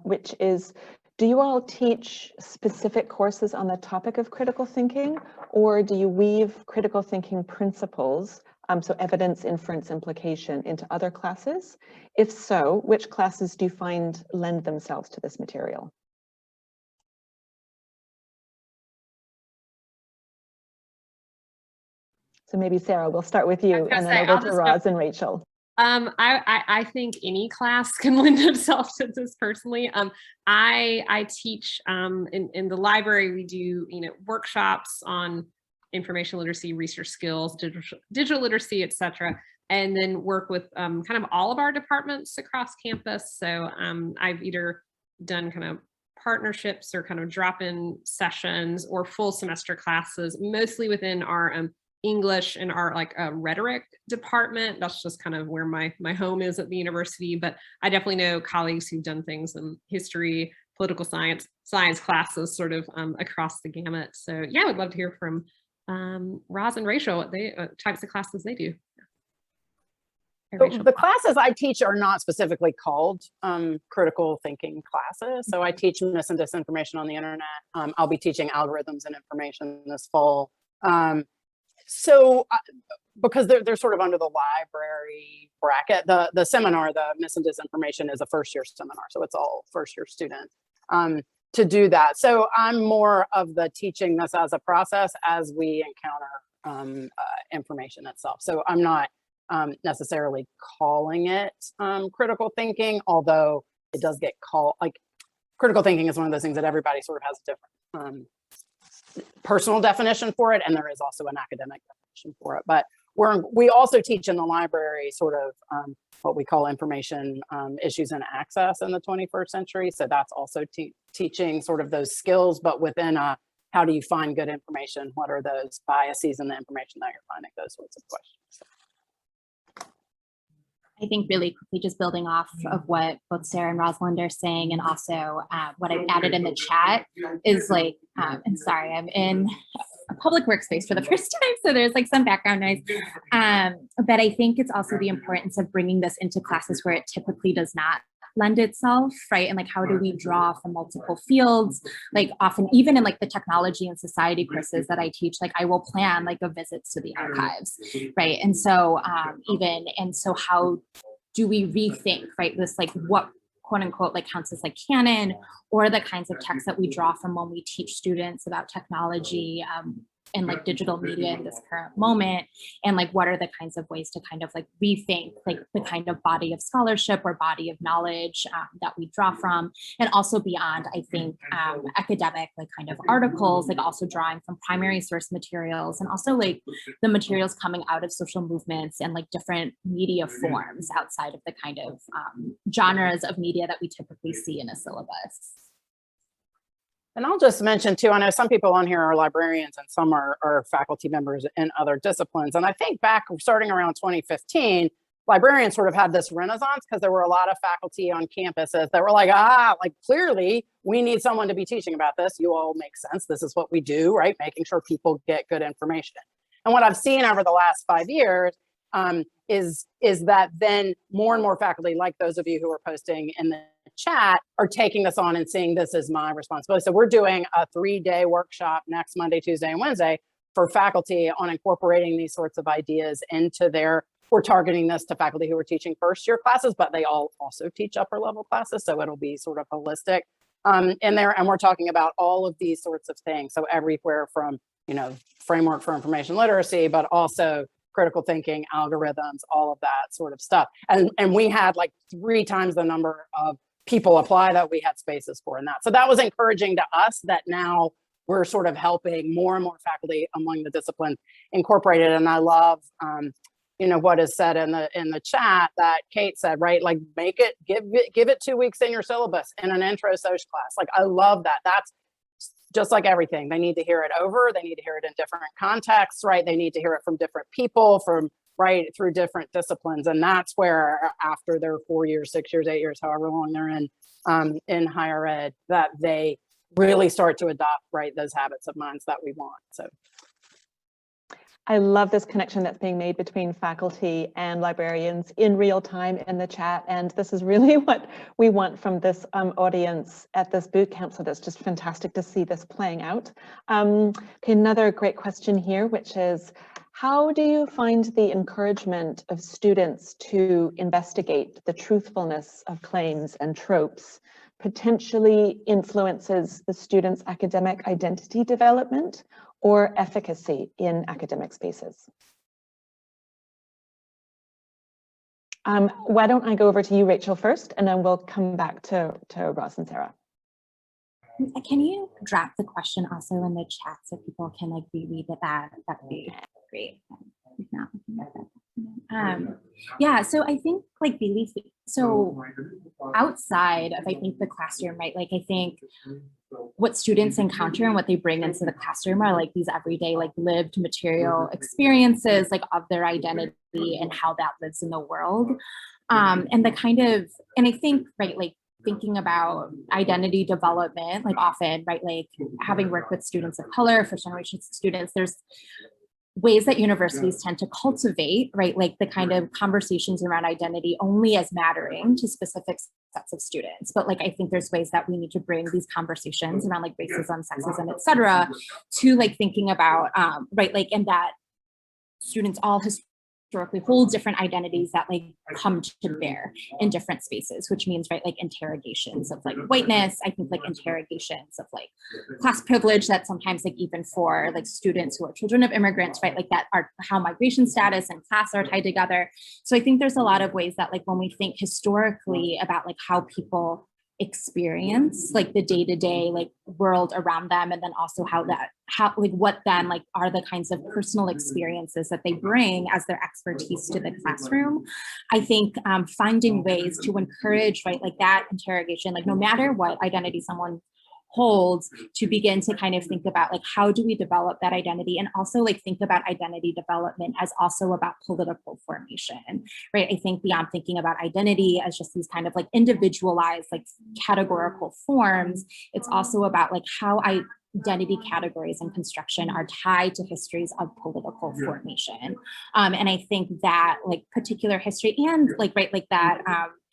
Which is, do you all teach specific courses on the topic of critical thinking, or do you weave critical thinking principles, so evidence, inference, implication, into other classes? If so, which classes do you find lend themselves to this material? So maybe Sarah, we'll start with you, and then over to Roz and Rachel. I think any class can lend itself to this personally. I teach in the library. We do workshops on information literacy, research skills, digital literacy, etc., and then work with kind of all of our departments across campus. So I've either done kind of partnerships or kind of drop-in sessions or full semester classes, mostly within our English and our like rhetoric department. That's just kind of where my home is at the university, but I definitely know colleagues who've done things in history, political science classes sort of across the gamut. So yeah, I would love to hear from Roz and Rachel, what they types of classes they do. The classes I teach are not specifically called critical thinking classes. So I teach mis and disinformation on the internet. I'll be teaching algorithms and information this fall. So because they're sort of under the library bracket, the seminar, the mis and disinformation, is a first-year seminar. So it's all first-year students to do that. So I'm more of the teaching this as a process as we encounter information itself. So I'm not necessarily calling it critical thinking, although it does get called, like, critical thinking is one of those things that everybody sort of has a different personal definition for it, and there is also an academic definition for it. But we also teach in the library sort of what we call information issues and access in the 21st century. So that's also teaching sort of those skills, but within how do you find good information? What are those biases in the information that you're finding? Those sorts of questions. I think really quickly, just building off of what both Sarah and Rosalind are saying, and also what I've added in the chat is like, and sorry, I'm in a public workspace for the first time, so there's like some background noise. But I think it's also the importance of bringing this into classes where it typically does not lend itself, right? And like, how do we draw from multiple fields? Like often, even in like the technology and society courses that I teach, like I will plan like a visits to the archives, right? And so how do we rethink, right? This like what quote unquote like counts as like canon, or the kinds of texts that we draw from when we teach students about technology and like digital media in this current moment, and like what are the kinds of ways to kind of like rethink like the kind of body of scholarship or body of knowledge that we draw from, and also beyond, I think academic like kind of articles, like also drawing from primary source materials, and also like the materials coming out of social movements and like different media forms outside of the kind of genres of media that we typically see in a syllabus. And I'll just mention too, I know some people on here are librarians and some are faculty members in other disciplines. And I think back starting around 2015, librarians sort of had this renaissance because there were a lot of faculty on campuses that were like, like clearly we need someone to be teaching about this. You all make sense. This is what we do, right? Making sure people get good information. And what I've seen over the last 5 years is that then more and more faculty, like those of you who are posting in the chat, are taking this on and saying this is my responsibility. So we're doing a 3-day workshop next Monday, Tuesday, and Wednesday for faculty on incorporating these sorts of ideas into we're targeting this to faculty who are teaching first-year classes, but they all also teach upper-level classes, so it'll be sort of holistic in there. And we're talking about all of these sorts of things. So everywhere from, framework for information literacy, but also critical thinking, algorithms, all of that sort of stuff. And we had like 3 times the number of people apply that we had spaces for in that. So that was encouraging to us that now we're sort of helping more and more faculty among the disciplines incorporate it. And I love, what is said in the chat that Kate said, right? Like give it 2 weeks in your syllabus in an intro social class. Like, I love that. That's just like everything. They need to hear it over. They need to hear it in different contexts, right? They need to hear it from different people, through different disciplines. And that's where after their 4 years, 6 years, 8 years, however long they're in higher ed, that they really start to adopt, right, those habits of minds that we want. So I love this connection that's being made between faculty and librarians in real time in the chat. And this is really what we want from this audience at this boot camp. So that's just fantastic to see this playing out. Okay, another great question here, which is, how do you find the encouragement of students to investigate the truthfulness of claims and tropes potentially influences the students' academic identity development or efficacy in academic spaces? Why don't I go over to you, Rachel, first, and then we'll come back to Ross and Sarah. Can you drop the question also in the chat so people can like reread it? That'd be great. Yeah, so I think like really, so outside of, I think, the classroom, right? Like, I think what students encounter and what they bring into the classroom are like these everyday, like lived material experiences, like of their identity and how that lives in the world. And the kind of, and I think, right, like thinking about identity development, like often, right, like having worked with students of color, first generation students, there's ways that universities tend to cultivate, right, like the kind of conversations around identity only as mattering to specific sets of students. But like, I think there's ways that we need to bring these conversations around like racism, sexism, et cetera, to like thinking about, right, like, and that students all historically hold different identities that like come to bear in different spaces, which means, right, like interrogations of like whiteness, I think like interrogations of like class privilege, that sometimes like even for like students who are children of immigrants, right, like that are how migration status and class are tied together. So I think there's a lot of ways that like when we think historically about like how people experience like the day-to-day like world around them, and then also how like what then like are the kinds of personal experiences that they bring as their expertise to the classroom. I think finding ways to encourage, right, like that interrogation, like no matter what identity someone holds to begin to kind of think about like, how do we develop that identity, and also like think about identity development as also about political formation, right? I think beyond thinking about identity as just these kind of like individualized, like categorical forms, it's also about like how identity categories and construction are tied to histories of political formation. And I think that like particular history and like, right, like that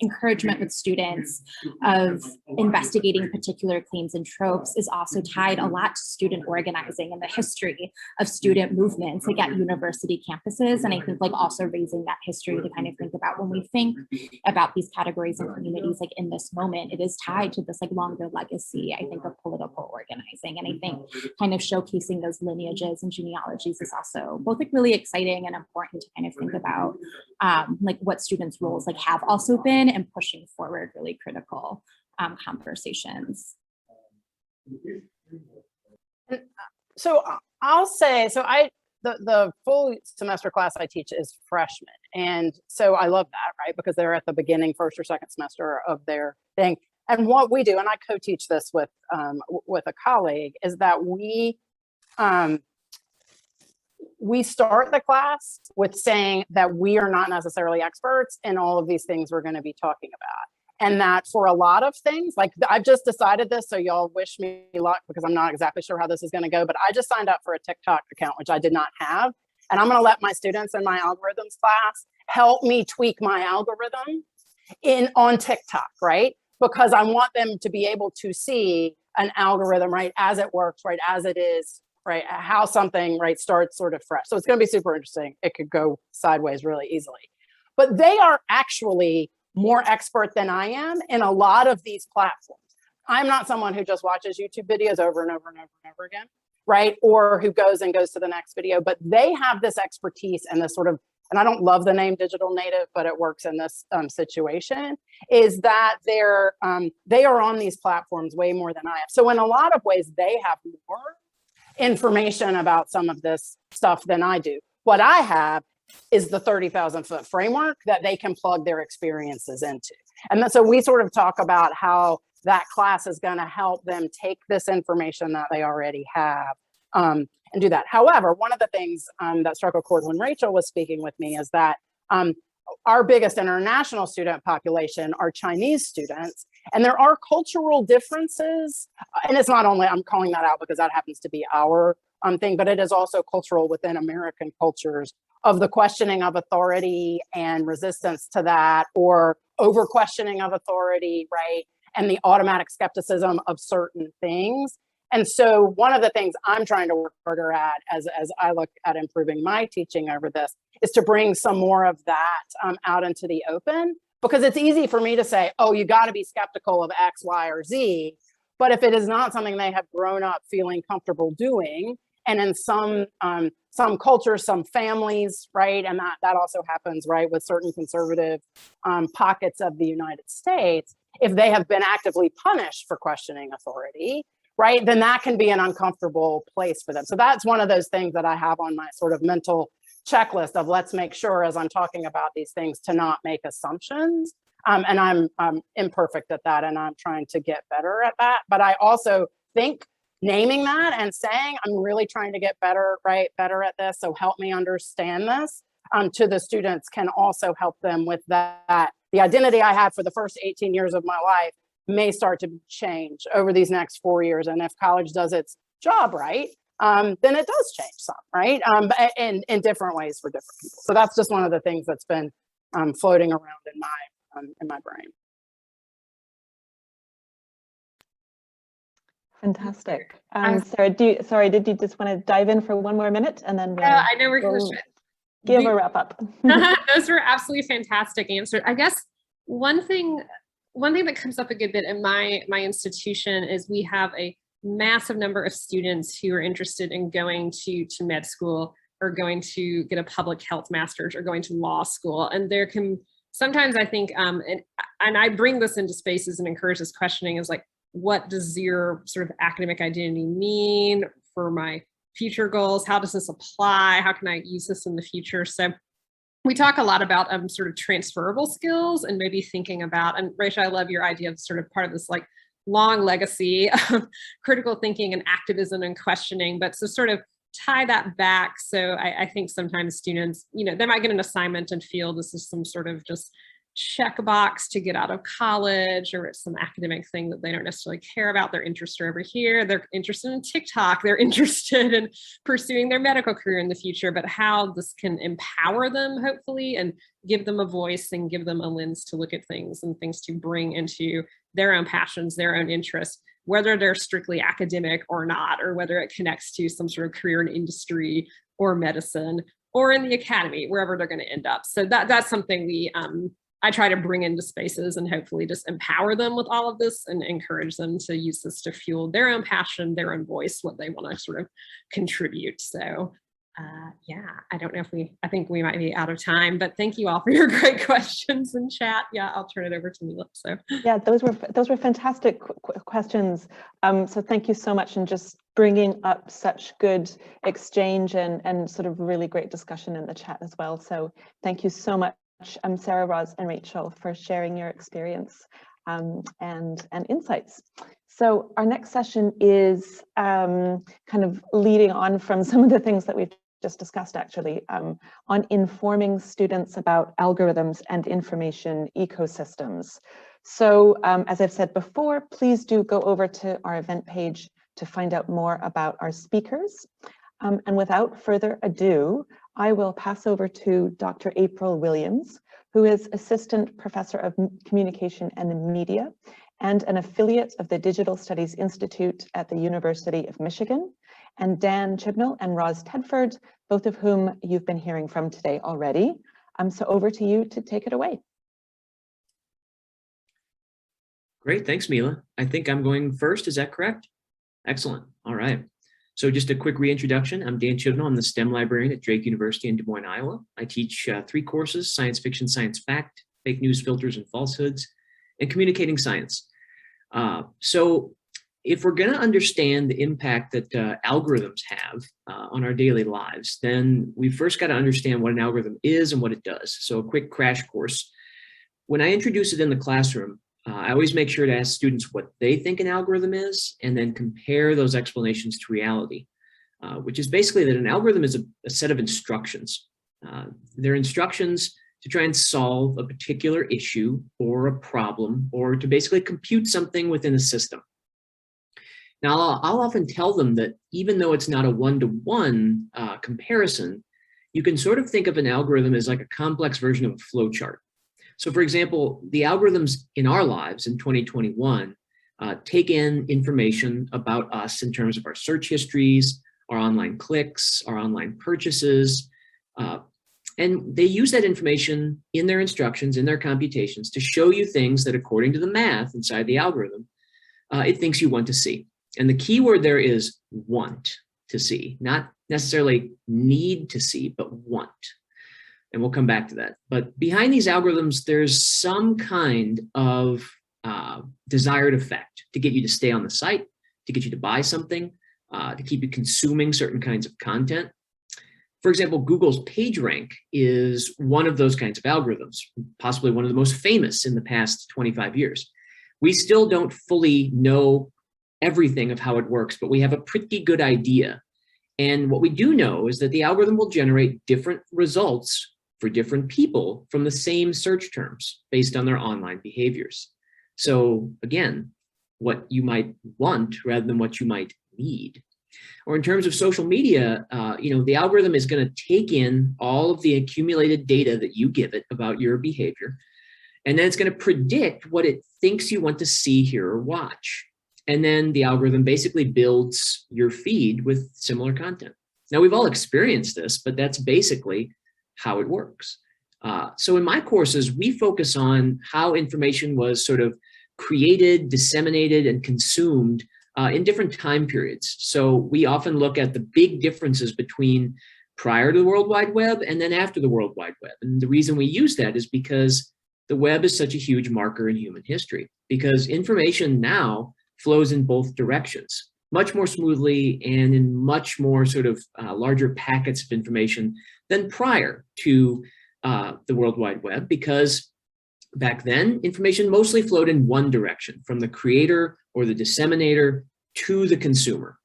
encouragement with students of investigating particular claims and tropes is also tied a lot to student organizing and the history of student movements like at university campuses. And I think like also raising that history to kind of think about when we think about these categories and communities like in this moment, it is tied to this like longer legacy, I think, of political organizing. And I think kind of showcasing those lineages and genealogies is also both like really exciting and important to kind of think about like what students' roles like have also been and pushing forward really critical conversations. So I'll say, so the full semester class I teach is freshmen. And so I love that, right? Because they're at the beginning, first or second semester of their thing. And what we do, and I co-teach this with a colleague, is that we start the class with saying that we are not necessarily experts in all of these things we're going to be talking about. And that for a lot of things, like I've just decided this, so y'all wish me luck because I'm not exactly sure how this is going to go, but I just signed up for a TikTok account, which I did not have. And I'm going to let my students in my algorithms class help me tweak my algorithm on TikTok, right? Because I want them to be able to see an algorithm, right, as it works, right, as it is, right, how something, right, starts sort of fresh. So it's going to be super interesting. It could go sideways really easily. But they are actually more expert than I am in a lot of these platforms. I'm not someone who just watches YouTube videos over and over and over and over again, right? Or who goes to the next video, but they have this expertise and this sort of, and I don't love the name digital native, but it works in this situation, is that they are on these platforms way more than I have. So in a lot of ways, they have more information about some of this stuff than I do. What I have is the 30,000 foot framework that they can plug their experiences into. And so we sort of talk about how that class is going to help them take this information that they already have and do that. However, one of the things that struck a chord when Rachel was speaking with me is that our biggest international student population are Chinese students, and there are cultural differences. And it's not only, I'm calling that out because that happens to be our thing, but it is also cultural within American cultures of the questioning of authority and resistance to that, or over questioning of authority, right? And the automatic skepticism of certain things. And so one of the things I'm trying to work harder at as I look at improving my teaching over this is to bring some more of that out into the open, because it's easy for me to say, oh, you got to be skeptical of X, Y, or Z. But if it is not something they have grown up feeling comfortable doing, and in some cultures, some families, right, and that also happens, right, with certain conservative pockets of the United States, if they have been actively punished for questioning authority, right, then that can be an uncomfortable place for them. So that's one of those things that I have on my sort of mental checklist of let's make sure as I'm talking about these things to not make assumptions. And I'm imperfect at that, and I'm trying to get better at that. But I also think naming that and saying, I'm really trying to get better, right, better at this, so help me understand this, to the students can also help them with that. The identity I had for the first 18 years of my life may start to change over these next 4 years. And if college does its job right, then it does change some, right? In different ways for different people. So that's just one of the things that's been floating around in my brain. Fantastic. Sarah, did you just want to dive in for one more minute and then I know we're going to give a wrap up? Those were absolutely fantastic answers. I guess one thing that comes up a good bit in my institution is we have a massive number of students who are interested in going to med school, or going to get a public health master's, or going to law school. And there can sometimes, I think, and I bring this into spaces and encourage this questioning, is like, what does your sort of academic identity mean for my future goals? How does this apply? How can I use this in the future? So we talk a lot about sort of transferable skills, and maybe thinking about, and Rachel, I love your idea of sort of part of this like long legacy of critical thinking and activism and questioning, but to sort of tie that back. So I think sometimes students, they might get an assignment and feel this is some sort of just checkbox to get out of college, or it's some academic thing that they don't necessarily care about. They're interested over here. They're interested in TikTok. They're interested in pursuing their medical career in the future, but how this can empower them, hopefully, and give them a voice and give them a lens to look at things and things to bring into their own passions, their own interests, whether they're strictly academic or not, or whether it connects to some sort of career in industry or medicine or in the academy, wherever they're going to end up. So that's something I try to bring into spaces and hopefully just empower them with all of this and encourage them to use this to fuel their own passion, their own voice, what they want to sort of contribute. So yeah, I don't know if I think we might be out of time, but thank you all for your great questions in chat. Yeah, I'll turn it over to Mila. So yeah, those were fantastic questions. So thank you so much, and just bringing up such good exchange and sort of really great discussion in the chat as well. So thank you so much, Sarah, Roz, and Rachel, for sharing your experience and insights. So our next session is kind of leading on from some of the things that we've just discussed, actually, on informing students about algorithms and information ecosystems. So as I've said before, please do go over to our event page to find out more about our speakers. And without further ado, I will pass over to Dr. April Williams, who is Assistant Professor of Communication and Media and an affiliate of the Digital Studies Institute at the University of Michigan, and Dan Chibnall and Roz Tedford, both of whom you've been hearing from today already. So over to you to take it away. Great, thanks, Mila. I think I'm going first, is that correct? Excellent, all right. So just a quick reintroduction. I'm Dan Chibnall. I'm the STEM librarian at Drake University in Des Moines, Iowa. I teach 3 courses: science fiction, science fact, fake news, filters and falsehoods, and communicating science. So if we're going to understand the impact that algorithms have on our daily lives, then we first got to understand what an algorithm is and what it does. So a quick crash course. When I introduce it in the classroom, I always make sure to ask students what they think an algorithm is, and then compare those explanations to reality, which is basically that an algorithm is a set of instructions. They're instructions to try and solve a particular issue or a problem, or to basically compute something within a system. Now, I'll often tell them that even though it's not a one-to-one comparison, you can sort of think of an algorithm as like a complex version of a flow chart. So for example, the algorithms in our lives in 2021 take in information about us in terms of our search histories, our online clicks, our online purchases, and they use that information in their instructions, in their computations, to show you things that, according to the math inside the algorithm, it thinks you want to see. And the key word there is want to see, not necessarily need to see, but want. And we'll come back to that. But behind these algorithms, there's some kind of desired effect to get you to stay on the site, to get you to buy something, to keep you consuming certain kinds of content. For example, Google's PageRank is one of those kinds of algorithms, possibly one of the most famous in the past 25 years. We still don't fully know everything of how it works, but we have a pretty good idea. And what we do know is that the algorithm will generate different results for different people from the same search terms based on their online behaviors. So again, what you might want rather than what you might need. Or in terms of social media, the algorithm is going to take in all of the accumulated data that you give it about your behavior, and then it's going to predict what it thinks you want to see, hear, or watch. And then the algorithm basically builds your feed with similar content. Now, we've all experienced this, but that's basically how it works. So in my courses, we focus on how information was sort of created, disseminated, and consumed in different time periods. So we often look at the big differences between prior to the World Wide Web and then after the World Wide Web. And the reason we use that is because the web is such a huge marker in human history, because information now flows in both directions, much more smoothly and in much more sort of larger packets of information than prior to the World Wide Web, because back then information mostly flowed in one direction, from the creator or the disseminator to the consumer.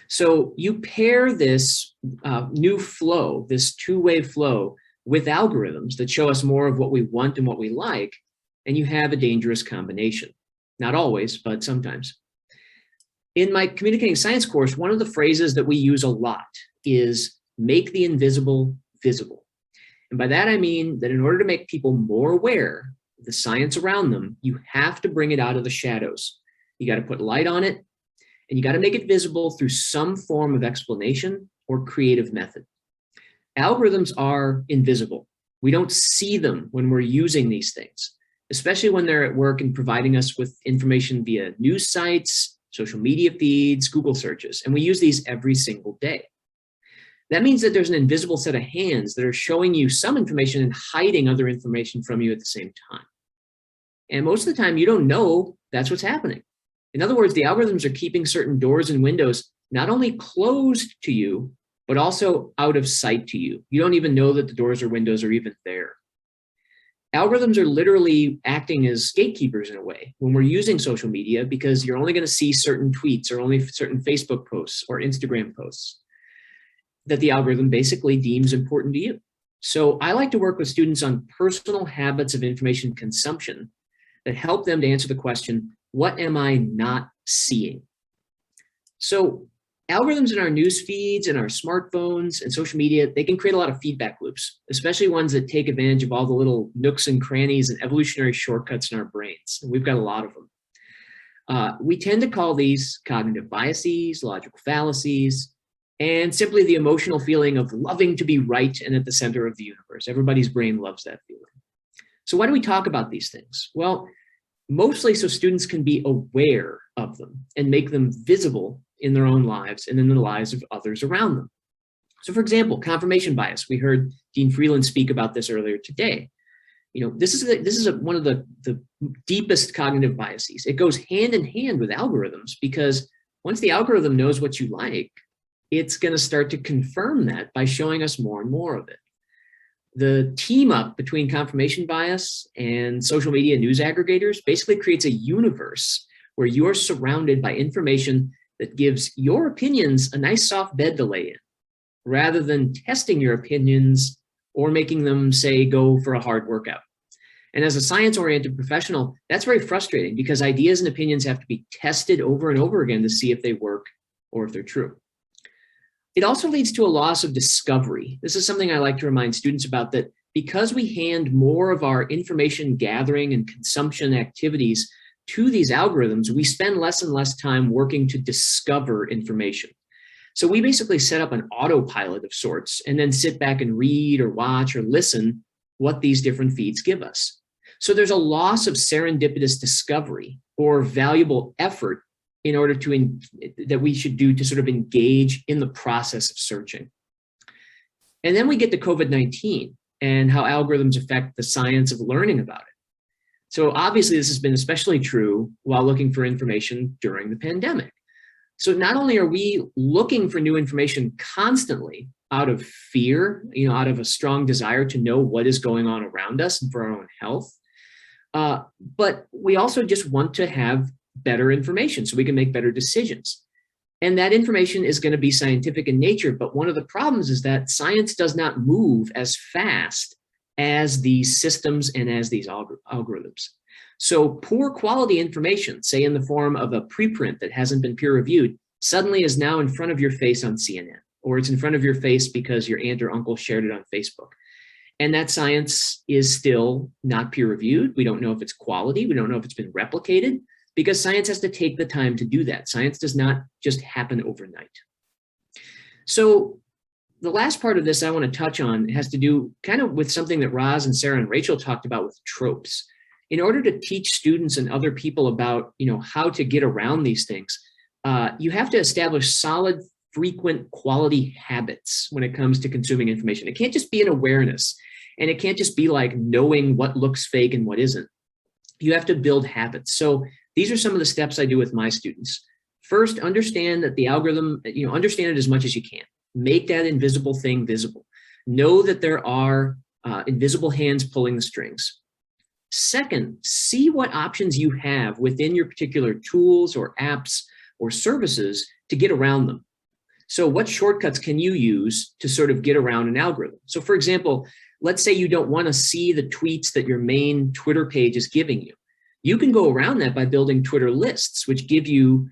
So you pair this new flow, this two-way flow, with algorithms that show us more of what we want and what we like, and you have a dangerous combination. Not always, but sometimes. In my communicating science course, one of the phrases that we use a lot is make the invisible visible. And by that, I mean that in order to make people more aware of the science around them, you have to bring it out of the shadows. You got to put light on it, and you got to make it visible through some form of explanation or creative method. Algorithms are invisible. We don't see them when we're using these things, especially when they're at work and providing us with information via news sites, social media feeds, Google searches, and we use these every single day. That means that there's an invisible set of hands that are showing you some information and hiding other information from you at the same time. And most of the time, you don't know that's what's happening. In other words, the algorithms are keeping certain doors and windows not only closed to you, but also out of sight to you. You don't even know that the doors or windows are even there. Algorithms are literally acting as gatekeepers in a way when we're using social media, because you're only going to see certain tweets or only certain Facebook posts or Instagram posts that the algorithm basically deems important to you. So I like to work with students on personal habits of information consumption that help them to answer the question, what am I not seeing? So algorithms in our news feeds and our smartphones and social media, they can create a lot of feedback loops, especially ones that take advantage of all the little nooks and crannies and evolutionary shortcuts in our brains. And we've got a lot of them. We tend to call these cognitive biases, logical fallacies, and simply the emotional feeling of loving to be right and at the center of the universe. Everybody's brain loves that feeling. So why do we talk about these things? Well, mostly so students can be aware of them and make them visible in their own lives and in the lives of others around them. So for example, confirmation bias. We heard Dean Freeland speak about this earlier today. You know, this is one of the deepest cognitive biases. It goes hand in hand with algorithms, because once the algorithm knows what you like, it's going to start to confirm that by showing us more and more of it. The team up between confirmation bias and social media news aggregators basically creates a universe where you're surrounded by information that gives your opinions a nice soft bed to lay in, rather than testing your opinions or making them, say, go for a hard workout. And as a science-oriented professional, that's very frustrating, because ideas and opinions have to be tested over and over again to see if they work or if they're true. It also leads to a loss of discovery. This is something I like to remind students about, that because we hand more of our information gathering and consumption activities to these algorithms, we spend less and less time working to discover information. So we basically set up an autopilot of sorts and then sit back and read or watch or listen what these different feeds give us. So there's a loss of serendipitous discovery or valuable effort in order to that we should do to sort of engage in the process of searching. And then we get to COVID-19 and how algorithms affect the science of learning about it. So obviously this has been especially true while looking for information during the pandemic. So not only are we looking for new information constantly out of fear, out of a strong desire to know what is going on around us and for our own health, but we also just want to have better information so we can make better decisions. And that information is going to be scientific in nature, but one of the problems is that science does not move as fast as these systems and as these algorithms. So poor quality information, say in the form of a preprint that hasn't been peer reviewed, suddenly is now in front of your face on CNN, or it's in front of your face because your aunt or uncle shared it on Facebook. And that science is still not peer reviewed. We don't know if it's quality. We don't know if it's been replicated, because science has to take the time to do that. Science does not just happen overnight. So the last part of this I want to touch on has to do kind of with something that Roz and Sarah and Rachel talked about with tropes. In order to teach students and other people about, how to get around these things, you have to establish solid, frequent, quality habits when it comes to consuming information. It can't just be an awareness, and it can't just be like knowing what looks fake and what isn't. You have to build habits. So these are some of the steps I do with my students. First, understand that the algorithm, understand it as much as you can. Make that invisible thing visible. Know that there are invisible hands pulling the strings. Second, see what options you have within your particular tools or apps or services to get around them. So what shortcuts can you use to sort of get around an algorithm? So for example, let's say you don't want to see the tweets that your main Twitter page is giving you. You can go around that by building Twitter lists, which give you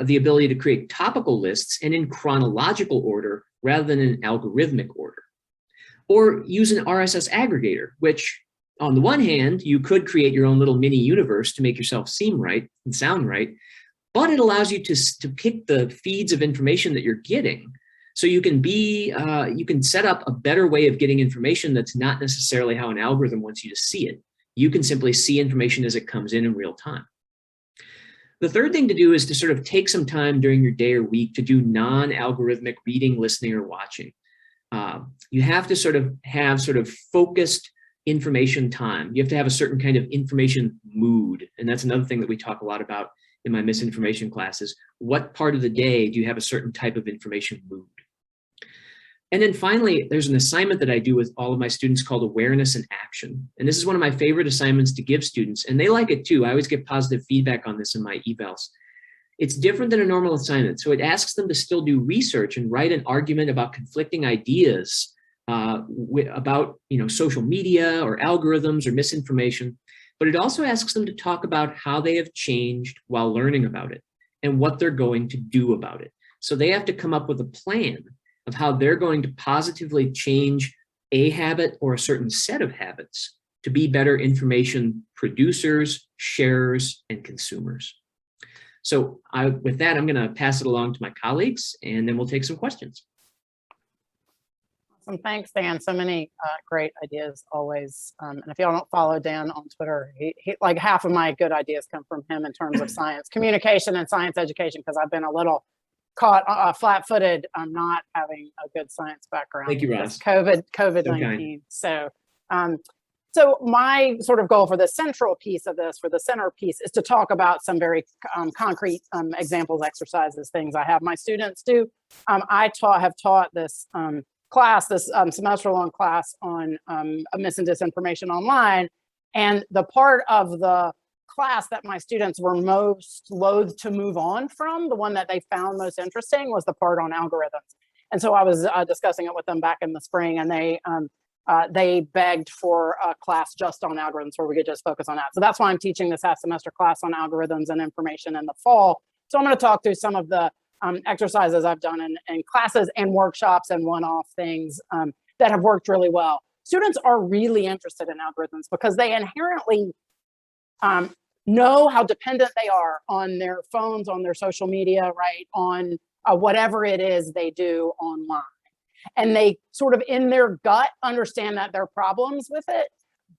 the ability to create topical lists and in chronological order rather than in algorithmic order. Or use an RSS aggregator, which on the one hand, you could create your own little mini universe to make yourself seem right and sound right, but it allows you to pick the feeds of information that you're getting. So you can set up a better way of getting information that's not necessarily how an algorithm wants you to see it. You can simply see information as it comes in real time. The third thing to do is to sort of take some time during your day or week to do non-algorithmic reading, listening, or watching. You have to have focused information time. You have to have a certain kind of information mood. And that's another thing that we talk a lot about in my misinformation classes. What part of the day do you have a certain type of information mood? And then finally, there's an assignment that I do with all of my students called Awareness and Action. And this is one of my favorite assignments to give students, and they like it too. I always get positive feedback on this in my evals. It's different than a normal assignment. So it asks them to still do research and write an argument about conflicting ideas about social media or algorithms or misinformation. But it also asks them to talk about how they have changed while learning about it and what they're going to do about it. So they have to come up with a plan of how they're going to positively change a habit or a certain set of habits to be better information producers, sharers, and consumers. So with that, I'm going to pass it along to my colleagues, and then we'll take some questions. Awesome. Thanks, Dan. So many great ideas always. And if y'all don't follow Dan on Twitter, he like half of my good ideas come from him in terms of science communication and science education, because I've been a little caught flat-footed not having a good science background. Thank you, Ross. COVID-19. So so my sort of goal for the central piece of this, for the center piece, is to talk about some very concrete examples, exercises, things I have my students do. I have taught this class, this semester-long class on mis and disinformation online, and the part of the class that my students were most loath to move on from, the one that they found most interesting, was the part on algorithms. And so I was discussing it with them back in the spring, and they begged for a class just on algorithms where we could just focus on that. So that's why I'm teaching this half semester class on algorithms and information in the fall. So I'm going to talk through some of the exercises I've done in classes and workshops and one-off things that have worked really well. Students are really interested in algorithms because they inherently know how dependent they are on their phones, on their social media, right, on whatever it is they do online. And they sort of in their gut understand that there are problems with it,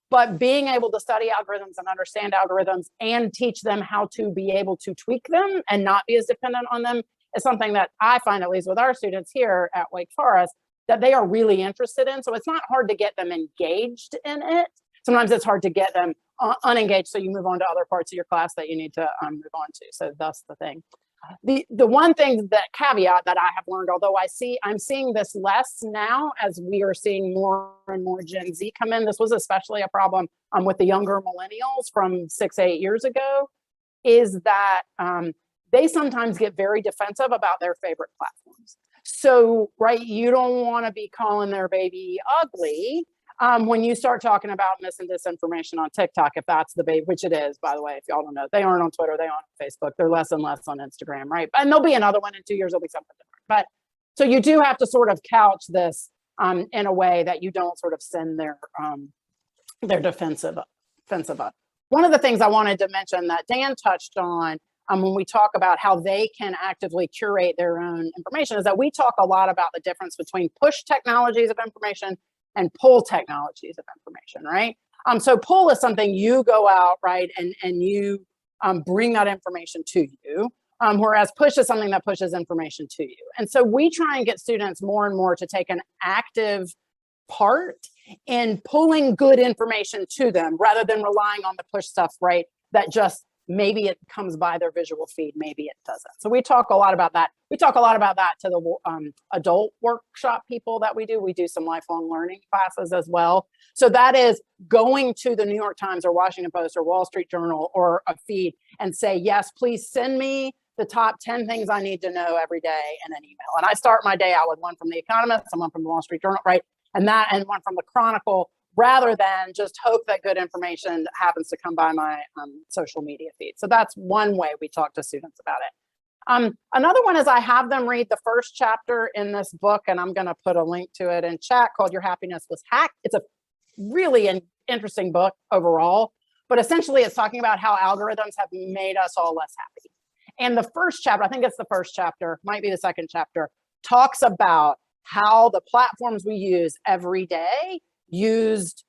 but being able to study algorithms and understand algorithms and teach them how to be able to tweak them and not be as dependent on them is something that I find, at least with our students here at Wake Forest, that they are really interested in. So it's not hard to get them engaged in it. Sometimes it's hard to get them unengaged, so you move on to other parts of your class that you need to move on to. So that's the thing. The one thing, that caveat that I have learned, although I'm seeing this less now as we are seeing more and more Gen Z come in, this was especially a problem with the younger millennials from 6-8 years ago, is that they sometimes get very defensive about their favorite platforms. So, right, you don't want to be calling their baby ugly when you start talking about mis and disinformation on TikTok, if that's the baby, which it is, by the way, if y'all don't know, they aren't on Twitter, they aren't on Facebook, they're less and less on Instagram, right? And there'll be another one in 2 years, there'll be something different. But so you do have to sort of couch this in a way that you don't sort of send their defensive up. One of the things I wanted to mention that Dan touched on when we talk about how they can actively curate their own information is that we talk a lot about the difference between push technologies of information and pull technologies of information, right? So pull is something you go out, right, and you bring that information to you, whereas push is something that pushes information to you. And so we try and get students more and more to take an active part in pulling good information to them rather than relying on the push stuff, right, that just maybe it comes by their visual feed, maybe it doesn't. So we talk a lot about that. We talk a lot about that to the adult workshop people that we do. We do some lifelong learning classes as well. So that is going to the New York Times or Washington Post or Wall Street Journal or a feed and say, yes, please send me the top 10 things I need to know every day in an email. And I start my day out with one from The Economist, and one from the Wall Street Journal, right? And one from the Chronicle, rather than just hope that good information happens to come by my social media feed. So that's one way we talk to students about it. Another one is I have them read the first chapter in this book, and I'm going to put a link to it in chat, called Your Happiness Was Hacked. It's a really interesting book overall, but essentially it's talking about how algorithms have made us all less happy. And the first chapter, I think it's the first chapter, might be the second chapter, talks about how the platforms we use every day used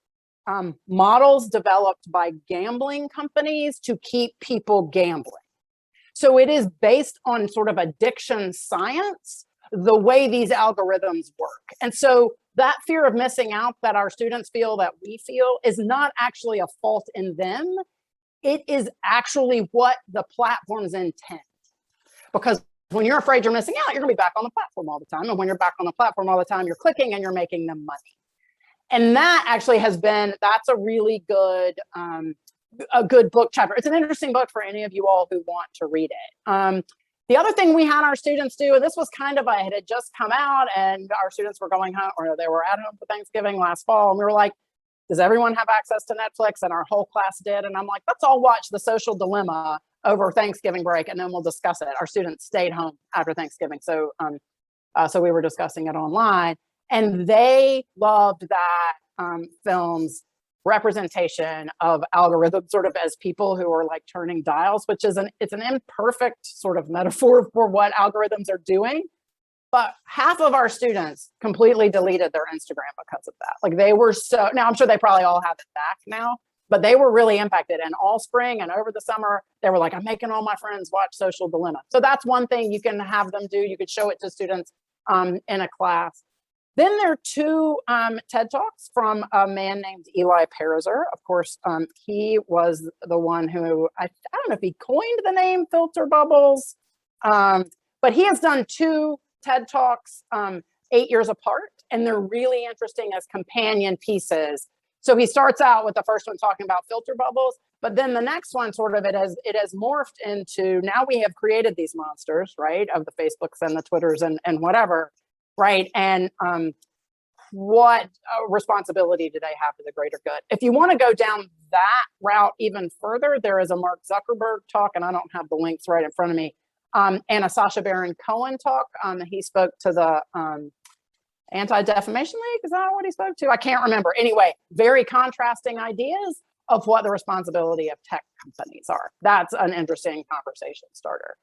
models developed by gambling companies to keep people gambling. So it is based on sort of addiction science, the way these algorithms work. And so that fear of missing out that our students feel, that we feel, is not actually a fault in them. It is actually what the platforms intend. Because when you're afraid you're missing out, you're gonna be back on the platform all the time. And when you're back on the platform all the time, you're clicking and you're making them money. And that actually that's a really good, a good book chapter. It's an interesting book for any of you all who want to read it. The other thing we had our students do, and this was kind of, it had just come out and our students were going home, or they were at home for Thanksgiving last fall. And we were like, does everyone have access to Netflix? And our whole class did. And I'm like, let's all watch The Social Dilemma over Thanksgiving break, and then we'll discuss it. Our students stayed home after Thanksgiving. So, so we were discussing it online, and they loved that film's representation of algorithms sort of as people who are like turning dials, which is it's an imperfect sort of metaphor for what algorithms are doing. But half of our students completely deleted their Instagram because of that. Like, they were so, now I'm sure they probably all have it back now, but they were really impacted. And all spring and over the summer, they were like, I'm making all my friends watch Social Dilemma. So that's one thing you can have them do. You could show it to students in a class. Then there are two TED Talks from a man named Eli Pariser. Of course, he was the one who, I don't know if he coined the name filter bubbles, but he has done two TED Talks 8 years apart, and they're really interesting as companion pieces. So he starts out with the first one talking about filter bubbles, but then the next one sort of, it has morphed into, now we have created these monsters, right, of the Facebooks and the Twitters and whatever, right? And what responsibility do they have for the greater good? If you want to go down that route even further, there is a Mark Zuckerberg talk, and I don't have the links right in front of me, and a Sacha Baron Cohen talk. He spoke to the Anti-Defamation League. Is that what he spoke to? I can't remember. Anyway, very contrasting ideas of what the responsibility of tech companies are. That's an interesting conversation starter.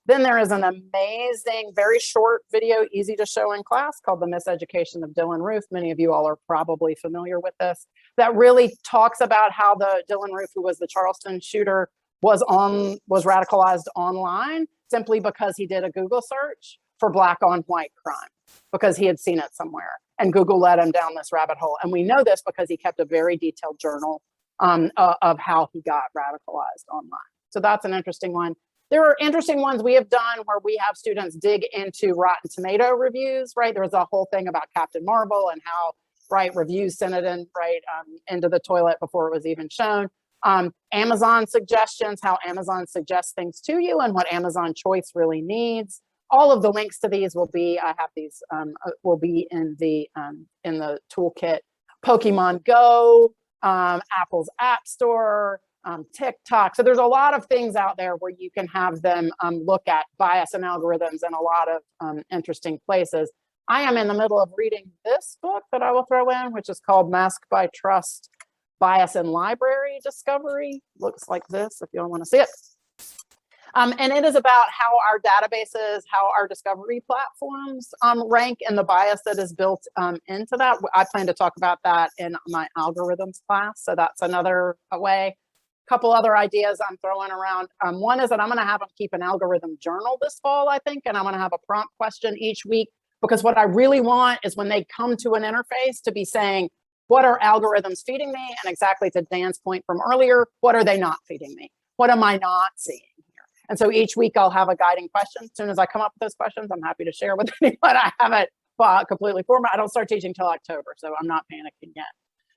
Then there is an amazing, very short video, easy to show in class, called The Miseducation of Dylan Roof. Many of you all are probably familiar with this. That really talks about how the Dylan Roof, who was the Charleston shooter, was radicalized online simply because he did a Google search for Black on white crime, because he had seen it somewhere. And Google led him down this rabbit hole. And we know this because he kept a very detailed journal of how he got radicalized online. So that's an interesting one. There are interesting ones we have done where we have students dig into Rotten Tomato reviews, right? There was a whole thing about Captain Marvel and how, right, reviews sent it in, right, into the toilet before it was even shown. Amazon suggestions, how Amazon suggests things to you and what Amazon Choice really needs. All of the links to these will be, I have these, will be in the toolkit. Pokemon Go, Apple's App Store, TikTok. So there's a lot of things out there where you can have them look at bias and algorithms in a lot of interesting places. I am in the middle of reading this book that I will throw in, which is called Masked by Trust, Bias in Library Discovery. Looks like this if you don't want to see it. And it is about how our databases, how our discovery platforms rank, and the bias that is built into that. I plan to talk about that in my algorithms class. So that's another way. Couple other ideas I'm throwing around. One is that I'm going to have them keep an algorithm journal this fall, I think, and I'm going to have a prompt question each week, because what I really want is when they come to an interface to be saying, what are algorithms feeding me? And exactly to Dan's point from earlier, what are they not feeding me? what am I not seeing here? And so each week I'll have a guiding question. As soon as I come up with those questions, I'm happy to share with anyone. I haven't completely formatted. I don't start teaching till October, so I'm not panicking yet.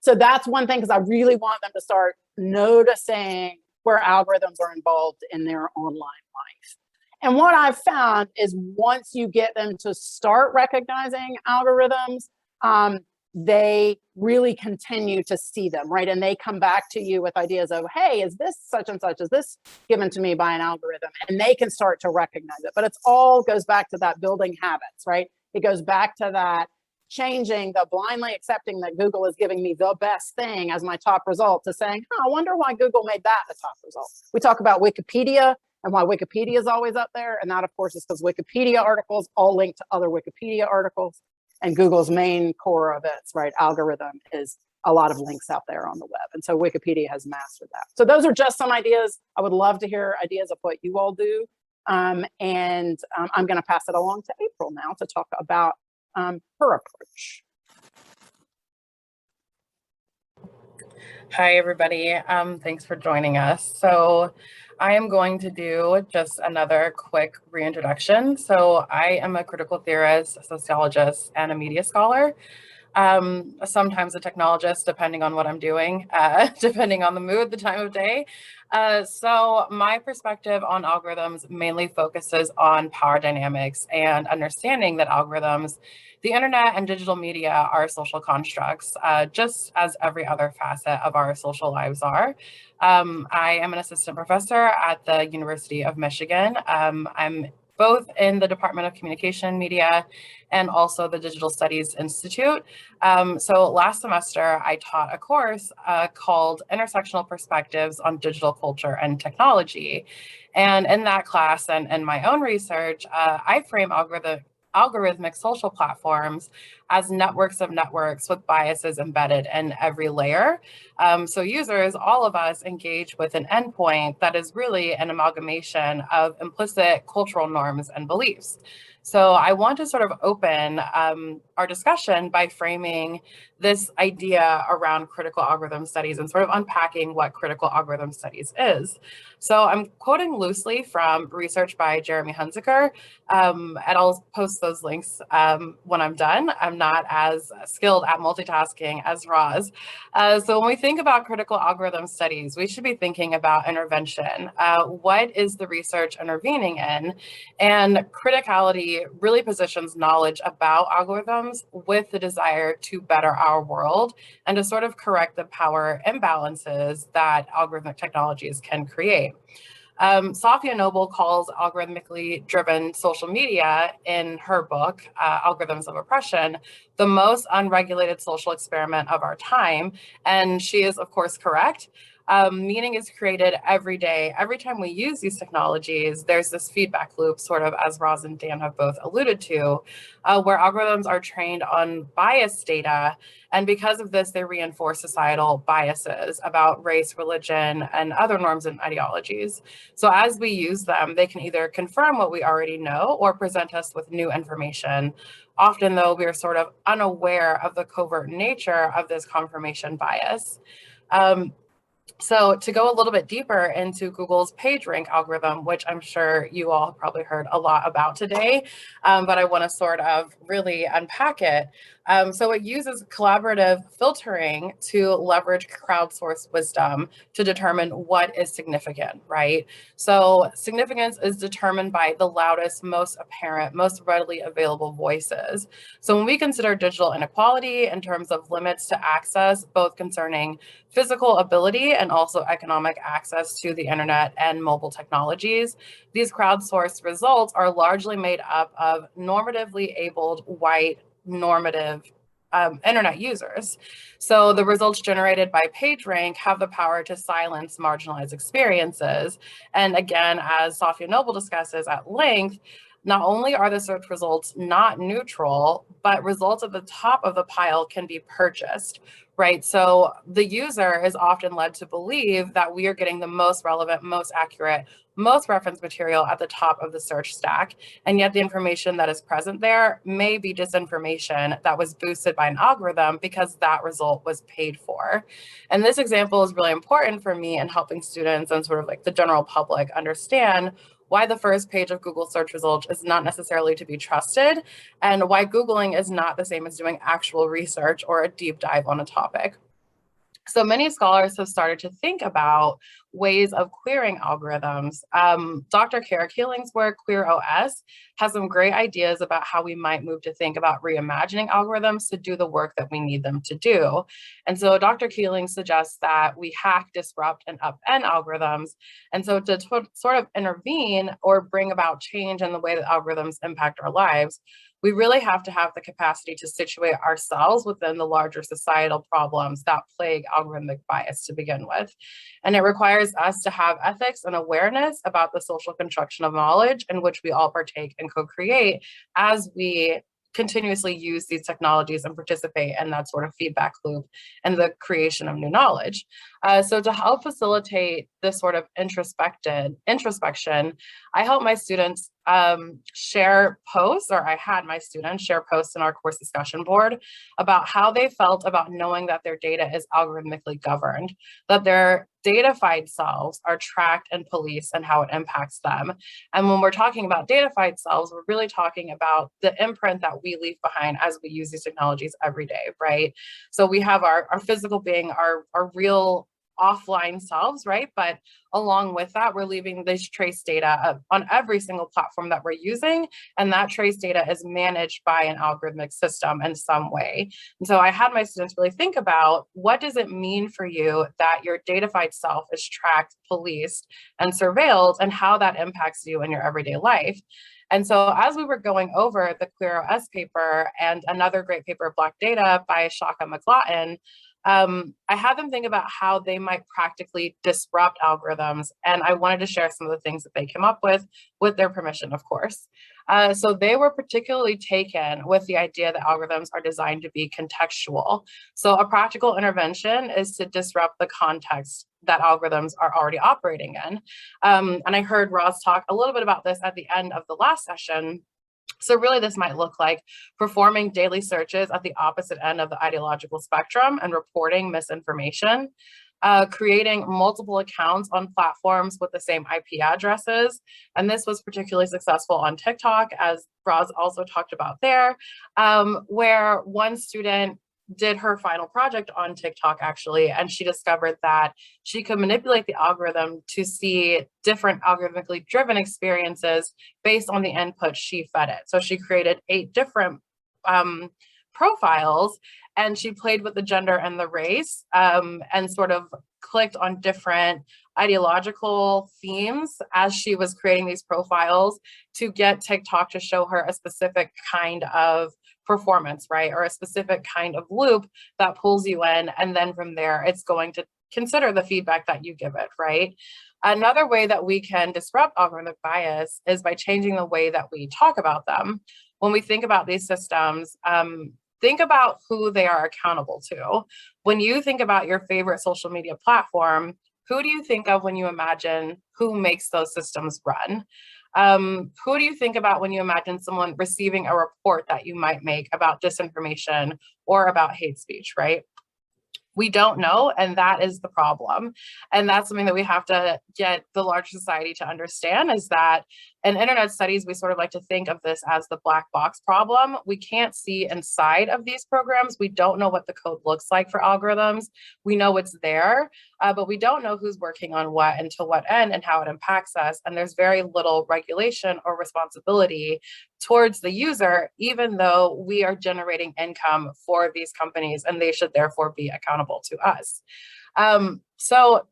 So that's one thing, because I really want them to start noticing where algorithms are involved in their online life. And what I've found is once you get them to start recognizing algorithms, they really continue to see them, right? And they come back to you with ideas of, hey, is this such and such? Is this given to me by an algorithm? And they can start to recognize it. But it's all goes back to that building habits, right? It goes back to that changing the blindly accepting that Google is giving me the best thing as my top result to saying, I wonder why Google made that the top result. We talk about Wikipedia and why Wikipedia is always up there. And that, of course, is because Wikipedia articles all link to other Wikipedia articles. And Google's main core of its algorithm is a lot of links out there on the web. And so Wikipedia has mastered that. So those are just some ideas. I would love to hear ideas of what you all do. I'm going to pass it along to April now to talk about her approach. Hi, everybody. Thanks for joining us. So I am going to do just another quick reintroduction. So I am a critical theorist, a sociologist, and a media scholar. Sometimes a technologist, depending on what I'm doing, depending on the mood, the time of day. So my perspective on algorithms mainly focuses on power dynamics and understanding that algorithms, the internet and digital media are social constructs, just as every other facet of our social lives are. I am an assistant professor at the University of Michigan. I'm both in the Department of Communication Media and also the Digital Studies Institute. So last semester, I taught a course called Intersectional Perspectives on Digital Culture and Technology. And in that class and in my own research, I frame algorithmic social platforms as networks of networks with biases embedded in every layer. So users, all of us, engage with an endpoint that is really an amalgamation of implicit cultural norms and beliefs. So I want to sort of open our discussion by framing this idea around critical algorithm studies and sort of unpacking what critical algorithm studies is. So I'm quoting loosely from research by Jeremy Hunziker, and I'll post those links when I'm done. I'm not as skilled at multitasking as Roz. So when we think about critical algorithm studies, we should be thinking about intervention. What is the research intervening in? And criticality really positions knowledge about algorithms with the desire to better our world and to sort of correct the power imbalances that algorithmic technologies can create. Safia Noble calls algorithmically driven social media in her book, Algorithms of Oppression, the most unregulated social experiment of our time. And she is, of course, correct. Meaning is created every day. Every time we use these technologies, there's this feedback loop, sort of as Roz and Dan have both alluded to, where algorithms are trained on biased data. And because of this, they reinforce societal biases about race, religion, and other norms and ideologies. So as we use them, they can either confirm what we already know or present us with new information. Often, though, we are sort of unaware of the covert nature of this confirmation bias. So to go a little bit deeper into Google's PageRank algorithm, which I'm sure you all have probably heard a lot about today, but I want to sort of really unpack it. So it uses collaborative filtering to leverage crowdsourced wisdom to determine what is significant, right? So significance is determined by the loudest, most apparent, most readily available voices. So when we consider digital inequality in terms of limits to access, both concerning physical ability and also economic access to the internet and mobile technologies, these crowdsourced results are largely made up of normatively abled, white, normative internet users. So the results generated by PageRank have the power to silence marginalized experiences. And again, as Safia Noble discusses at length, not only are the search results not neutral, but results at the top of the pile can be purchased, right? So the user is often led to believe that we are getting the most relevant, most accurate, most reference material at the top of the search stack. And yet the information that is present there may be disinformation that was boosted by an algorithm because that result was paid for. And this example is really important for me in helping students and sort of like the general public understand why the first page of Google search results is not necessarily to be trusted, and why Googling is not the same as doing actual research or a deep dive on a topic. So many scholars have started to think about ways of querying algorithms. Dr. Kara Keeling's work, Queer OS, has some great ideas about how we might move to think about reimagining algorithms to do the work that we need them to do. And so Dr. Keeling suggests that we hack, disrupt, and upend algorithms. And so to sort of intervene or bring about change in the way that algorithms impact our lives, we really have to have the capacity to situate ourselves within the larger societal problems that plague algorithmic bias to begin with. And it requires us to have ethics and awareness about the social construction of knowledge in which we all partake and co-create as we continuously use these technologies and participate in that sort of feedback loop and the creation of new knowledge. So to help facilitate this sort of introspection, I help my students share posts, or I had my students share posts in our course discussion board about how they felt about knowing that their data is algorithmically governed, that their datafied selves are tracked and policed and how it impacts them. And when we're talking about datafied selves, we're really talking about the imprint that we leave behind as we use these technologies every day, right? So we have our physical being, our real offline selves, right? But along with that, we're leaving this trace data on every single platform that we're using. And that trace data is managed by an algorithmic system in some way. And so I had my students really think about, what does it mean for you that your datafied self is tracked, policed, and surveilled, and how that impacts you in your everyday life? And so as we were going over the Queer OS paper and another great paper, Black Data by Shaka McLaughlin, I had them think about how they might practically disrupt algorithms. And I wanted to share some of the things that they came up with their permission, of course. So they were particularly taken with the idea that algorithms are designed to be contextual. So a practical intervention is to disrupt the context that algorithms are already operating in. And I heard Roz talk a little bit about this at the end of the last session. So really this might look like performing daily searches at the opposite end of the ideological spectrum and reporting misinformation, creating multiple accounts on platforms with the same IP addresses. And this was particularly successful on TikTok, as Roz also talked about there, where one student did her final project on TikTok actually, and she discovered that she could manipulate the algorithm to see different algorithmically driven experiences based on the input she fed it. So she created 8 different profiles, and she played with the gender and the race, and sort of clicked on different ideological themes as she was creating these profiles to get TikTok to show her a specific kind of performance, right? Or a specific kind of loop that pulls you in. And then from there, it's going to consider the feedback that you give it, right? Another way that we can disrupt algorithmic bias is by changing the way that we talk about them. When we think about these systems, think about who they are accountable to. When you think about your favorite social media platform, who do you think of when you imagine who makes those systems run? Who do you think about when you imagine someone receiving a report that you might make about disinformation or about hate speech, right? We don't know, and that is the problem. And that's something that we have to get the larger society to understand, is that in internet studies, we sort of like to think of this as the black box problem. We can't see inside of these programs. We don't know what the code looks like for algorithms. We know it's there, but we don't know who's working on what and to what end and how it impacts us. And there's very little regulation or responsibility towards the user, even though we are generating income for these companies, and they should therefore be accountable to us. So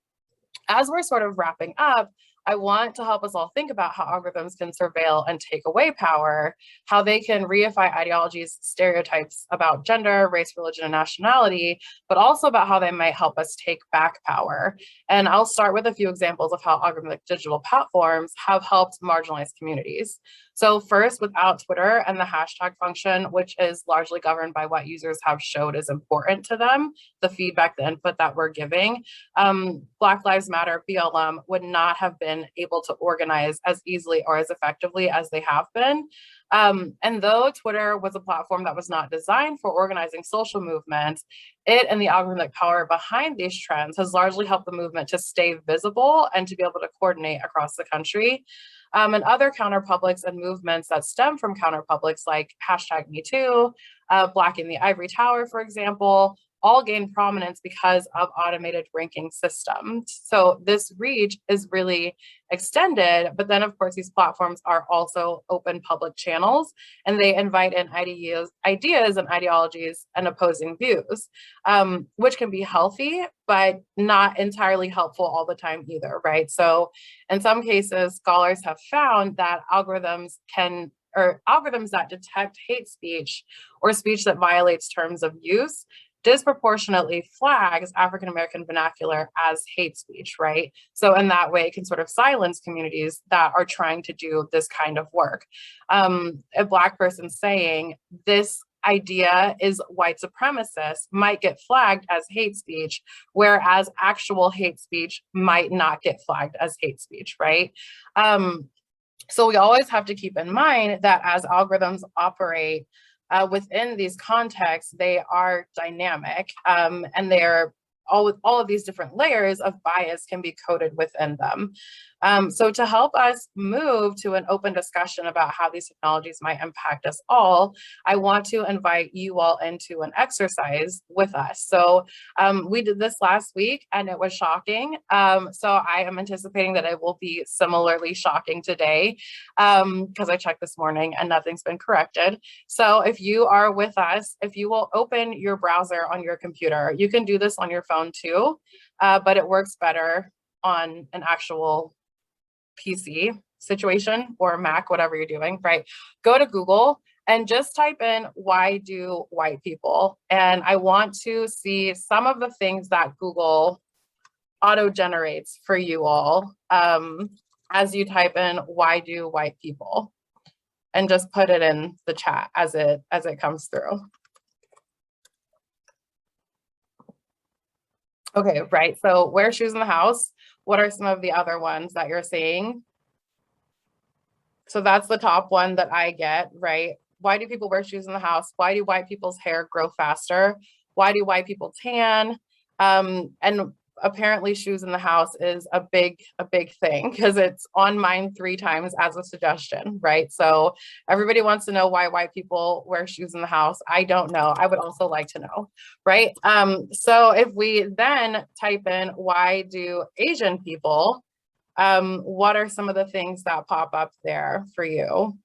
as we're sort of wrapping up, I want to help us all think about how algorithms can surveil and take away power, how they can reify ideologies, stereotypes about gender, race, religion, and nationality, but also about how they might help us take back power. And I'll start with a few examples of how algorithmic digital platforms have helped marginalized communities. So first, without Twitter and the hashtag function, which is largely governed by what users have showed is important to them, the feedback, the input that we're giving, Black Lives Matter, BLM would not have been able to organize as easily or as effectively as they have been. And though Twitter was a platform that was not designed for organizing social movements, it and the algorithmic power behind these trends has largely helped the movement to stay visible and to be able to coordinate across the country. And other counterpublics and movements that stem from counterpublics like hashtag #MeToo, Black in the Ivory Tower, for example, all gain prominence because of automated ranking systems. So this reach is really extended, but then of course these platforms are also open public channels, and they invite in ideas and ideologies and opposing views, which can be healthy, but not entirely helpful all the time either, right? So in some cases, scholars have found that algorithms that detect hate speech or speech that violates terms of use disproportionately flags African-American vernacular as hate speech, right? So in that way, it can sort of silence communities that are trying to do this kind of work. A Black person saying this idea is white supremacist might get flagged as hate speech, whereas actual hate speech might not get flagged as hate speech, right? So we always have to keep in mind that as algorithms operate within these contexts, they are dynamic, and they're all of these different layers of bias can be coded within them. So to help us move to an open discussion about how these technologies might impact us all, I want to invite you all into an exercise with us. So we did this last week and it was shocking. So I am anticipating that it will be similarly shocking today, because I checked this morning and nothing's been corrected. So if you are with us, if you will open your browser on your computer, you can do this on your phone too, but it works better on an actual PC situation or Mac, whatever you're doing, right? Go to Google and just type in, why do white people? And I want to see some of the things that Google auto generates for you all as you type in, why do white people? And just put it in the chat as it comes through. Okay, right, so wear shoes in the house. What are some of the other ones that you're seeing? So that's the top one that I get, right? Why do people wear shoes in the house? Why do white people's hair grow faster? Why do white people tan? And apparently shoes in the house is a big thing because it's on mine 3 times as a suggestion, right? So everybody wants to know why white people wear shoes in the house. I don't know. I would also like to know, right? So if we then type in, why do Asian people, what are some of the things that pop up there for you?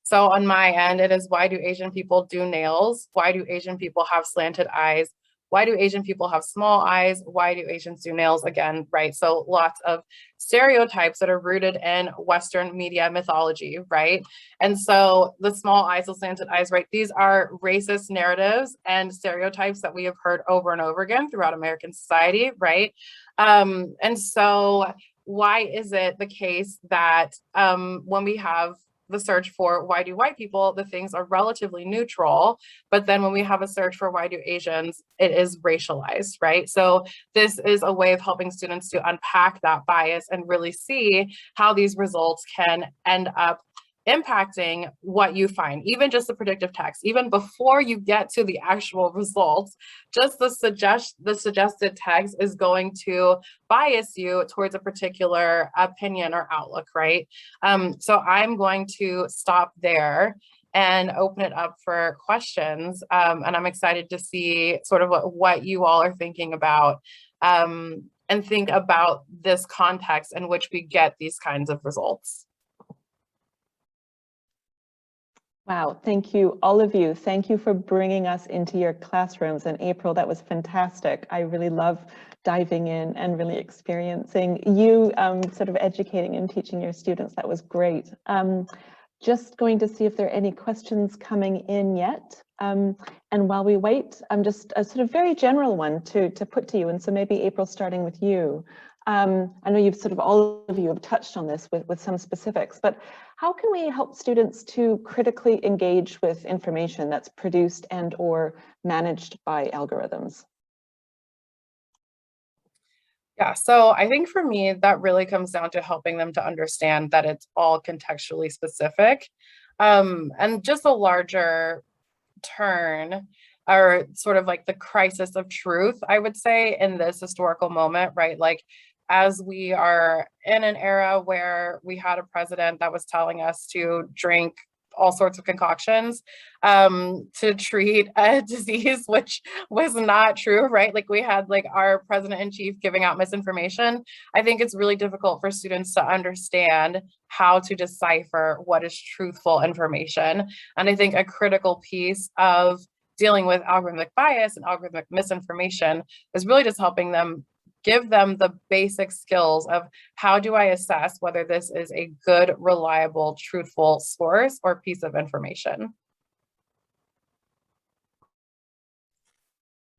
So on my end, it is, why do Asian people do nails? Why do Asian people have slanted eyes? Why do Asian people have small eyes? Why do Asians do nails? Again, right? So lots of stereotypes that are rooted in Western media mythology, right? And so the small eyes, the slanted eyes, right? These are racist narratives and stereotypes that we have heard over and over again throughout American society, right? And so why is it the case that when we have the search for why do white people, the things are relatively neutral, but then when we have a search for why do Asians, it is racialized, right? So this is a way of helping students to unpack that bias and really see how these results can end up impacting what you find, even just the predictive text, even before you get to the actual results, just the suggested text is going to bias you towards a particular opinion or outlook, right? So I'm going to stop there and open it up for questions. And I'm excited to see sort of what you all are thinking about, and think about this context in which we get these kinds of results. Wow, thank you, all of you. Thank you for bringing us into your classrooms. And April, that was fantastic. I really love diving in and really experiencing you sort of educating and teaching your students. That was great. Just going to see if there are any questions coming in yet. And while we wait, just a sort of very general one to put to you. And so maybe April, starting with you. I know you've sort of, all of you have touched on this with some specifics, but how can we help students to critically engage with information that's produced and or managed by algorithms? Yeah, so I think for me, that really comes down to helping them to understand that it's all contextually specific. And just a larger turn, or sort of like the crisis of truth, I would say, in this historical moment, right? Like, as we are in an era where we had a president that was telling us to drink all sorts of concoctions to treat a disease, which was not true, right? Like, we had like our president in chief giving out misinformation. I think it's really difficult for students to understand how to decipher what is truthful information. And I think a critical piece of dealing with algorithmic bias and algorithmic misinformation is really just helping them, give them the basic skills of how do I assess whether this is a good, reliable, truthful source or piece of information.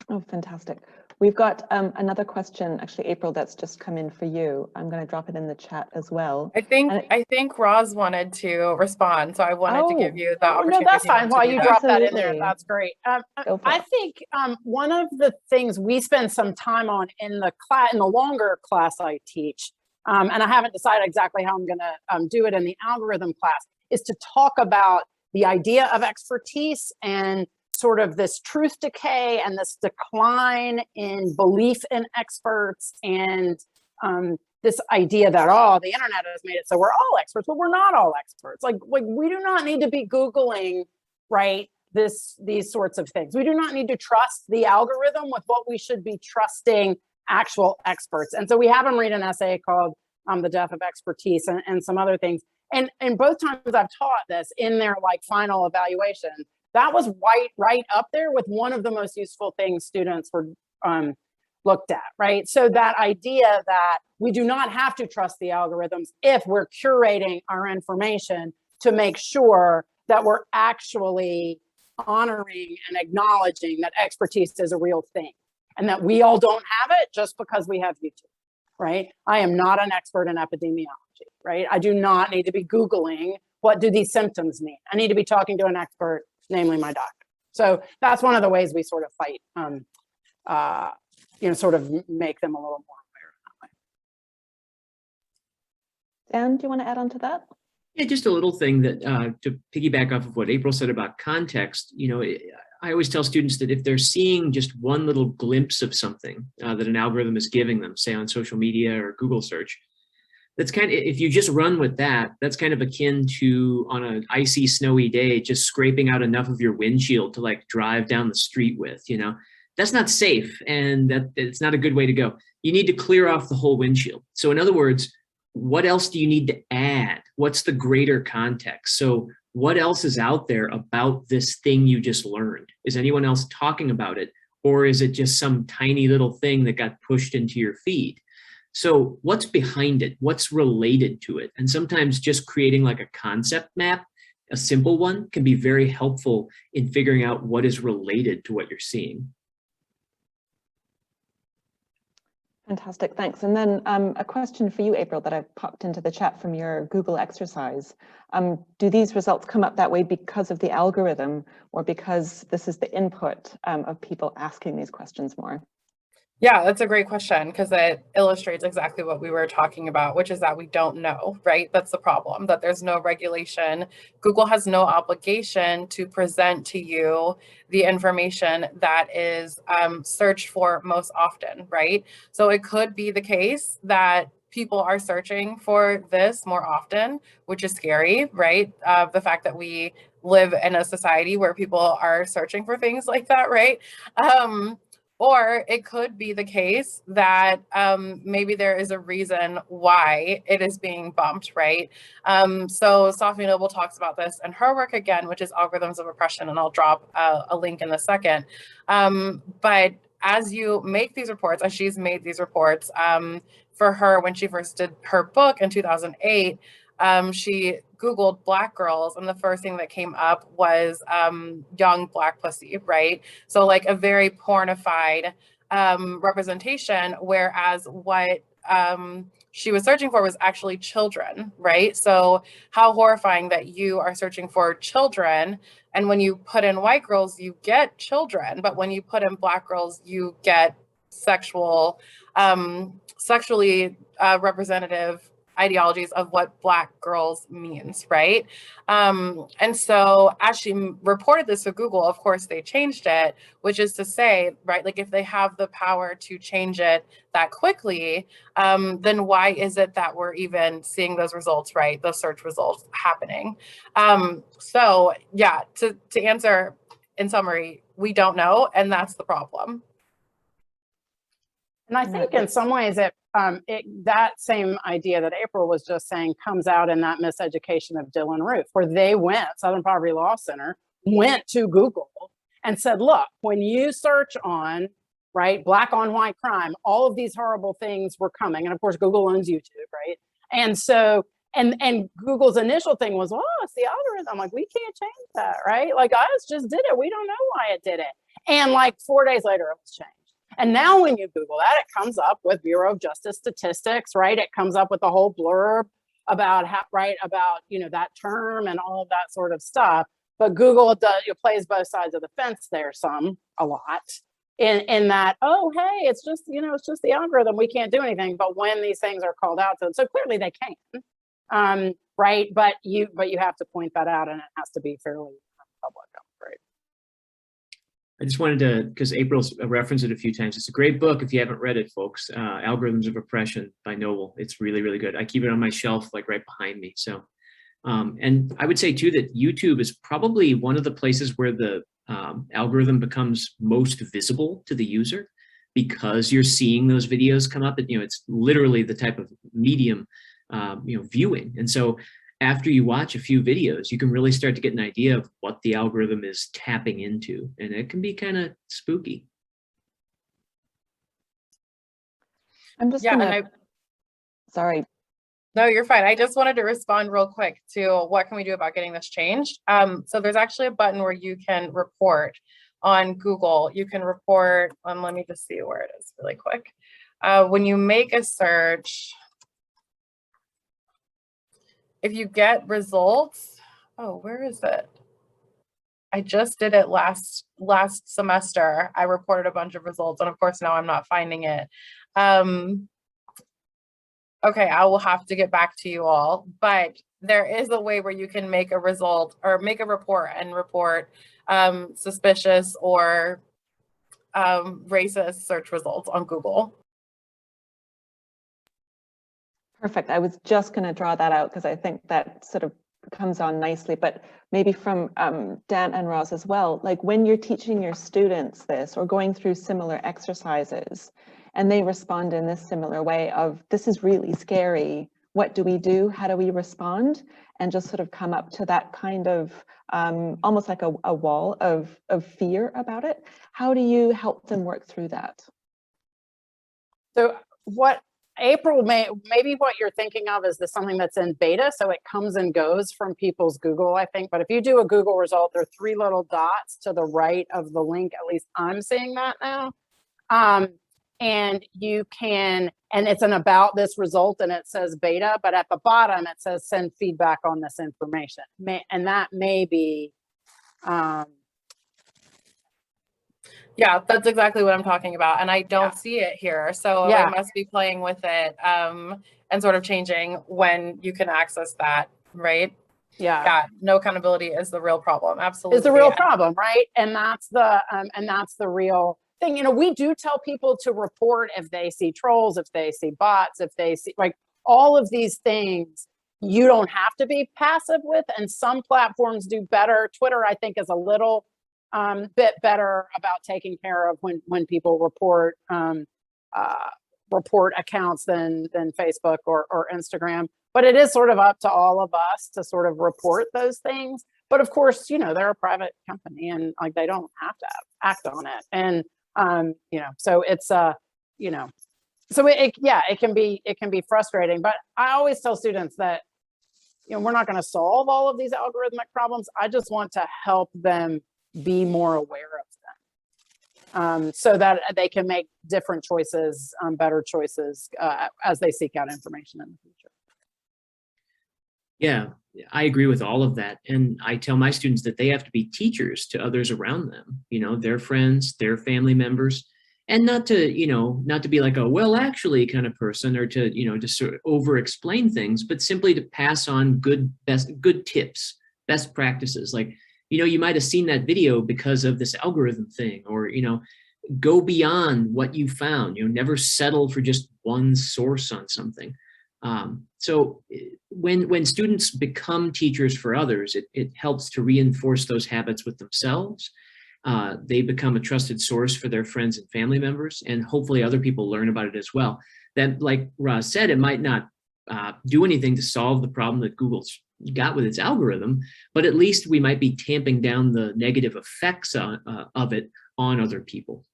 Oh, fantastic. We've got another question, actually, April, that's just come in for you. I'm going to drop it in the chat as well. I think Roz wanted to respond, so I wanted to give you the opportunity. No, that's fine. While you drop that in there, Absolutely. that's great. I think one of the things we spend some time on in the class, in the longer class I teach, and I haven't decided exactly how I'm going to do it in the algorithm class, is to talk about the idea of expertise and sort of this truth decay and this decline in belief in experts, and this idea that, oh, the internet has made it so we're all experts, but we're not all experts. Like we do not need to be Googling, right, these sorts of things. We do not need to trust the algorithm with what we should be trusting actual experts. And so we have them read an essay called The Death of Expertise and some other things. And both times I've taught this in their like final evaluation, that was right up there with one of the most useful things students were looked at, right? So that idea that we do not have to trust the algorithms if we're curating our information to make sure that we're actually honoring and acknowledging that expertise is a real thing and that we all don't have it just because we have YouTube, right? I am not an expert in epidemiology, right? I do not need to be Googling, what do these symptoms mean? I need to be talking to an expert, namely my doctor. So that's one of the ways we sort of fight, sort of make them a little more aware that way. Dan, do you want to add on to that? Yeah, just a little thing that to piggyback off of what April said about context, I always tell students that if they're seeing just one little glimpse of something that an algorithm is giving them, say on social media or Google search, that's kind of, if you just run with that, that's kind of akin to on an icy, snowy day, just scraping out enough of your windshield to like drive down the street with, that's not safe, and it's not a good way to go. You need to clear off the whole windshield. So in other words, what else do you need to add? What's the greater context? So what else is out there about this thing you just learned? Is anyone else talking about it? Or is it just some tiny little thing that got pushed into your feed? So what's behind it? What's related to it? And sometimes just creating like a concept map, a simple one, can be very helpful in figuring out what is related to what you're seeing. Fantastic, thanks. And then a question for you, April, that I've popped into the chat from your Google exercise. Do these results come up that way because of the algorithm or because this is the input of people asking these questions more? Yeah, that's a great question because it illustrates exactly what we were talking about, which is that we don't know, right? That's the problem, that there's no regulation. Google has no obligation to present to you the information that is searched for most often, right? So it could be the case that people are searching for this more often, which is scary, right? The fact that we live in a society where people are searching for things like that, right? Or it could be the case that maybe there is a reason why it is being bumped, right? So Sophie Noble talks about this in her work again, which is Algorithms of Oppression, and I'll drop a link in a second. But as you make these reports, as she's made these reports, for her, when she first did her book in 2008, she Googled Black girls, and the first thing that came up was young Black pussy, right? So like a very pornified representation, whereas what she was searching for was actually children, right? So how horrifying that you are searching for children, and when you put in white girls, you get children, but when you put in Black girls, you get sexually representative ideologies of what Black girls means, right? And so as she reported this to Google, of course, they changed it, which is to say, right, like if they have the power to change it that quickly, then why is it that we're even seeing those results, right? Those search results happening. So yeah, to answer in summary, we don't know, and that's the problem. And I think in some ways that same idea that April was just saying comes out in that miseducation of Dylan Roof, where they went, Southern Poverty Law Center, went to Google and said, look, when you search on, right, Black on white crime, all of these horrible things were coming. And of course, Google owns YouTube, right? And so, and Google's initial thing was, oh, it's the algorithm. I'm like, we can't change that, right? Like, us just did it. We don't know why it did it. And like 4 days later, it was changed. And now when you Google that, it comes up with Bureau of Justice statistics, right? It comes up with a whole blurb about how, right, about, you know, that term and all of that sort of stuff. But Google plays both sides of the fence there a lot in that, oh, hey, it's just, you know, it's just the algorithm. We can't do anything. But when these things are called out to them, so clearly they can, right? But you have to point that out, and it has to be fairly public, I'm afraid. I just wanted to, because April's referenced it a few times. It's a great book if you haven't read it, folks. Algorithms of Oppression by Noble. It's really, really good. I keep it on my shelf, like right behind me. So, and I would say too that YouTube is probably one of the places where the algorithm becomes most visible to the user, because you're seeing those videos come up. And, you know, it's literally the type of medium, you know, viewing. And so after you watch a few videos, you can really start to get an idea of what the algorithm is tapping into, and it can be kind of spooky. I'm just sorry. No, you're fine. I just wanted to respond real quick to what can we do about getting this changed. So there's actually a button where you can report on Google. You can report on, let me just see where it is really quick. When you make a search, if you get results, oh, where is it? I just did it last semester. I reported a bunch of results, and of course now I'm not finding it. Okay, I will have to get back to you all, but there is a way where you can make a result or make a report and report suspicious or racist search results on Google. Perfect. I was just going to draw that out because I think that sort of comes on nicely, but maybe from Dan and Roz as well, like when you're teaching your students this or going through similar exercises and they respond in this similar way of, this is really scary, what do we do? How do we respond? And just sort of come up to that kind of almost like a wall of fear about it. How do you help them work through that? So what April, maybe what you're thinking of is something that's in beta, so it comes and goes from people's Google, I think. But if you do a Google result, there are 3 little dots to the right of the link. At least I'm seeing that now. And you can, and it's an about this result, and it says beta, but at the bottom it says send feedback on this information. And that may be. Yeah, that's exactly what I'm talking about. And I don't see it here. So I must be playing with it and sort of changing when you can access that, right? Yeah, no accountability is the real problem. Absolutely. Is the real problem, right? And that's the real thing. You know, we do tell people to report if they see trolls, if they see bots, if they see like all of these things. You don't have to be passive with, and some platforms do better. Twitter, I think, is a little bit better about taking care of when people report report accounts than Facebook or Instagram. But it is sort of up to all of us to sort of report those things. But of course, you know, they're a private company and like they don't have to act on it. And you know, so it's you know, so it can be frustrating. But I always tell students that, you know, we're not going to solve all of these algorithmic problems. I just want to help them be more aware of them, so that they can make different choices, better choices as they seek out information in the future. Yeah, I agree with all of that. And I tell my students that they have to be teachers to others around them, you know, their friends, their family members, and not to, you know, not to be like a, well, actually kind of person, or to, you know, just sort of over explain things, but simply to pass on good tips, best practices. Like, you know, you might have seen that video because of this algorithm thing, or, you know, go beyond what you found, you know, never settle for just one source on something. So when students become teachers for others, it helps to reinforce those habits with themselves. They become a trusted source for their friends and family members, and hopefully other people learn about it as well. That, like Roz said, it might not do anything to solve the problem that Google's got with its algorithm, but at least we might be tamping down the negative effects of it on other people.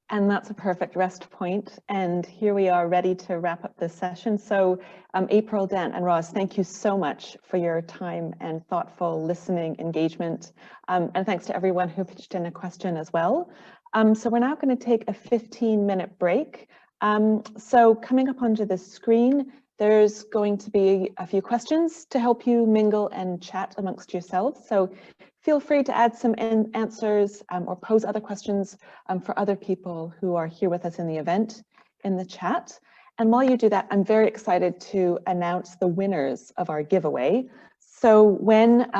And that's a perfect rest point. And here we are ready to wrap up this session. So April, Dan, and Roz, thank you so much for your time and thoughtful listening engagement. And thanks to everyone who pitched in a question as well. So we're now going to take a 15-minute break. So coming up onto the screen, there's going to be a few questions to help you mingle and chat amongst yourselves. So feel free to add some answers or pose other questions for other people who are here with us in the event in the chat. And while you do that, I'm very excited to announce the winners of our giveaway. So when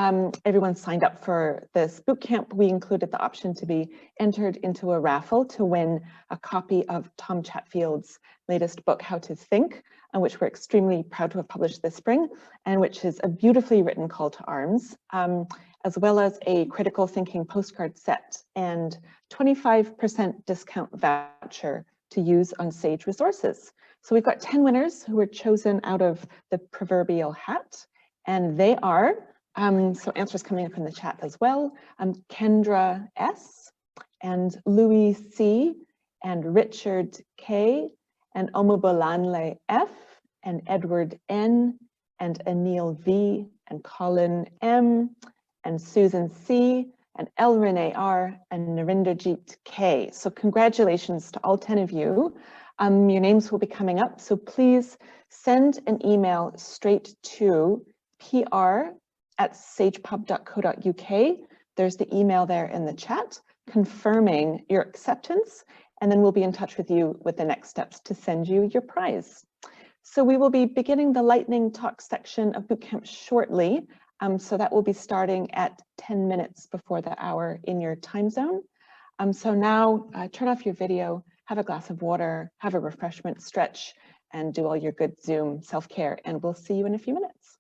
everyone signed up for this bootcamp, we included the option to be entered into a raffle to win a copy of Tom Chatfield's latest book, How to Think, which we're extremely proud to have published this spring, and which is a beautifully written call to arms, as well as a critical thinking postcard set and 25% discount voucher to use on Sage resources. So we've got 10 winners who were chosen out of the proverbial hat, and they are, so answers coming up in the chat as well, Kendra S, and Louis C, and Richard K, and Omobolanle F, and Edward N, and Anil V, and Colin M, and Susan C, and El Rene R, and Narinderjeet K. So congratulations to all 10 of you. Your names will be coming up, so please send an email straight to pr@sagepub.co.uk. There's the email there in the chat confirming your acceptance, and then we'll be in touch with you with the next steps to send you your prize. So we will be beginning the lightning talk section of bootcamp shortly. So that will be starting at 10 minutes before the hour in your time zone. So now turn off your video, have a glass of water, have a refreshment, stretch, and do all your good Zoom self-care, and we'll see you in a few minutes.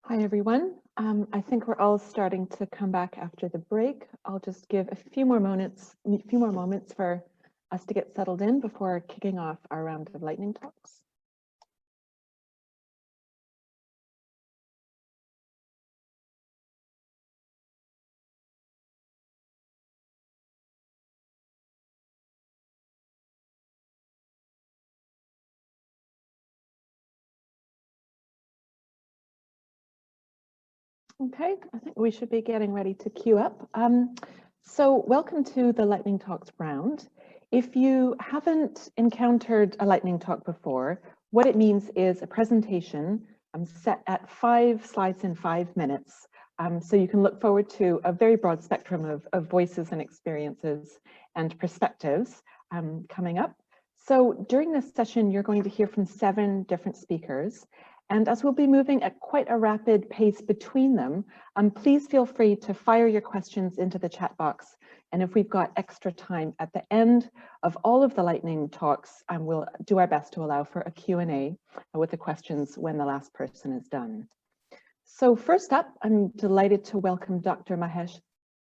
Hi, everyone. I think we're all starting to come back after the break. I'll just give a few more moments for us to get settled in before kicking off our round of lightning talks. Okay, I think we should be getting ready to queue up. So welcome to the Lightning Talks round. If you haven't encountered a Lightning Talk before, what it means is a presentation set at 5 slides in 5 minutes. So you can look forward to a very broad spectrum of voices and experiences and perspectives coming up. So during this session, you're going to hear from 7 different speakers. And as we'll be moving at quite a rapid pace between them, please feel free to fire your questions into the chat box. And if we've got extra time at the end of all of the lightning talks, we'll do our best to allow for a Q&A with the questions when the last person is done. So first up, I'm delighted to welcome Dr. Mahesh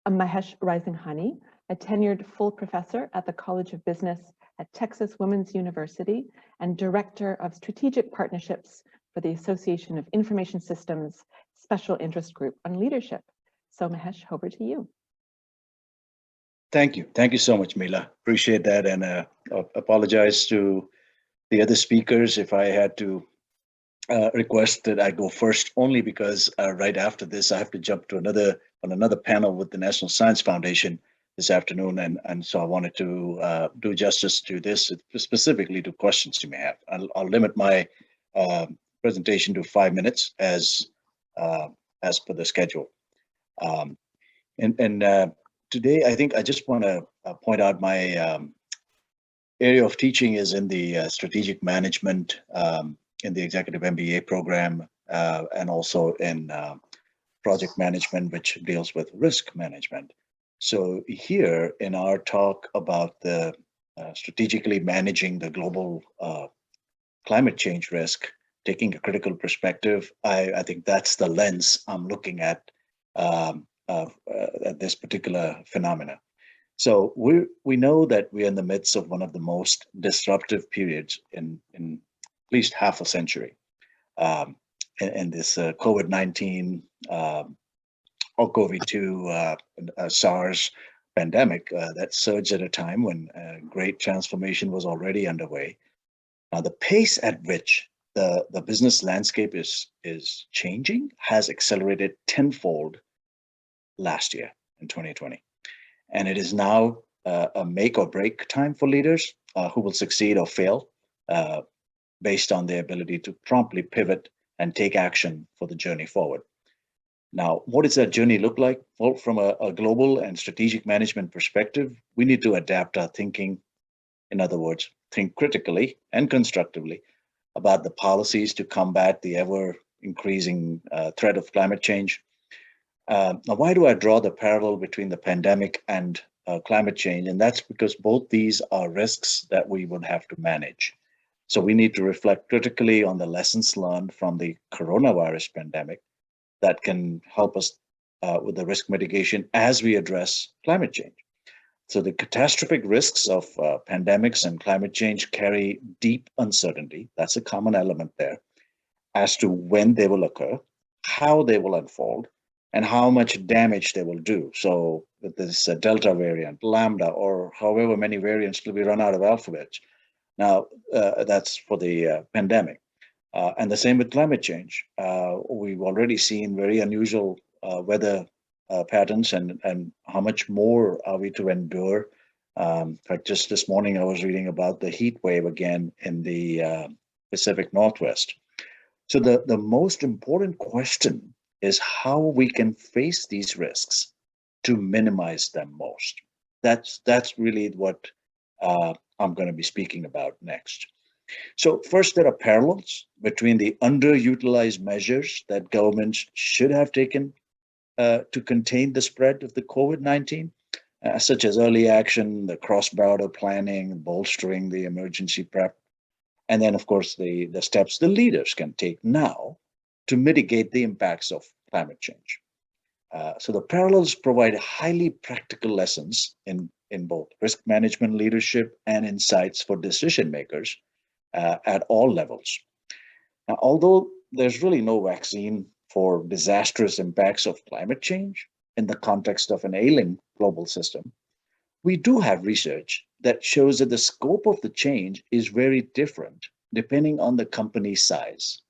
Risinghani, a tenured full professor at the College of Business at Texas Women's University and Director of Strategic Partnerships for the Association of Information Systems Special Interest Group on Leadership. So Mahesh, over to you. Thank you. Thank you so much, Mila. Appreciate that. And apologize to the other speakers if I had to request that I go first, only because right after this, I have to jump to another panel with the National Science Foundation this afternoon. And so I wanted to do justice to this, specifically to questions you may have. I'll limit my presentation to 5 minutes as per the schedule. Today, I think I just want to point out my area of teaching is in the strategic management in the executive MBA program and also in project management, which deals with risk management. So here in our talk about the strategically managing the global climate change risk, taking a critical perspective, I think that's the lens I'm looking at this particular phenomena. So we know that we're in the midst of one of the most disruptive periods in at least half a century. And this COVID-19 or COVID-2 SARS pandemic that surged at a time when great transformation was already underway. Now, the pace at which the business landscape is changing has accelerated tenfold last year in 2020. And it is now a make or break time for leaders who will succeed or fail based on their ability to promptly pivot and take action for the journey forward. Now, what does that journey look like? Well, from a global and strategic management perspective, we need to adapt our thinking. In other words, think critically and constructively about the policies to combat the ever increasing threat of climate change. Now, why do I draw the parallel between the pandemic and climate change? And that's because both these are risks that we would have to manage. So we need to reflect critically on the lessons learned from the coronavirus pandemic that can help us with the risk mitigation as we address climate change. So the catastrophic risks of pandemics and climate change carry deep uncertainty. That's a common element there as to when they will occur, how they will unfold, and how much damage they will do. So with this Delta variant, Lambda, or however many variants till we run out of alphabets. Now, that's for the pandemic. And the same with climate change. We've already seen very unusual weather patterns and how much more are we to endure. In fact, just this morning, I was reading about the heat wave again in the Pacific Northwest. So the most important question is how we can face these risks to minimize them most. That's really what I'm going to be speaking about next. So first, there are parallels between the underutilized measures that governments should have taken to contain the spread of the COVID-19, such as early action, the cross-border planning, bolstering the emergency prep, and then, of course, the steps the leaders can take now to mitigate the impacts of climate change. So the parallels provide highly practical lessons in both risk management leadership and insights for decision makers at all levels. Now, although there's really no vaccine for disastrous impacts of climate change in the context of an ailing global system, we do have research that shows that the scope of the change is very different depending on the company's size.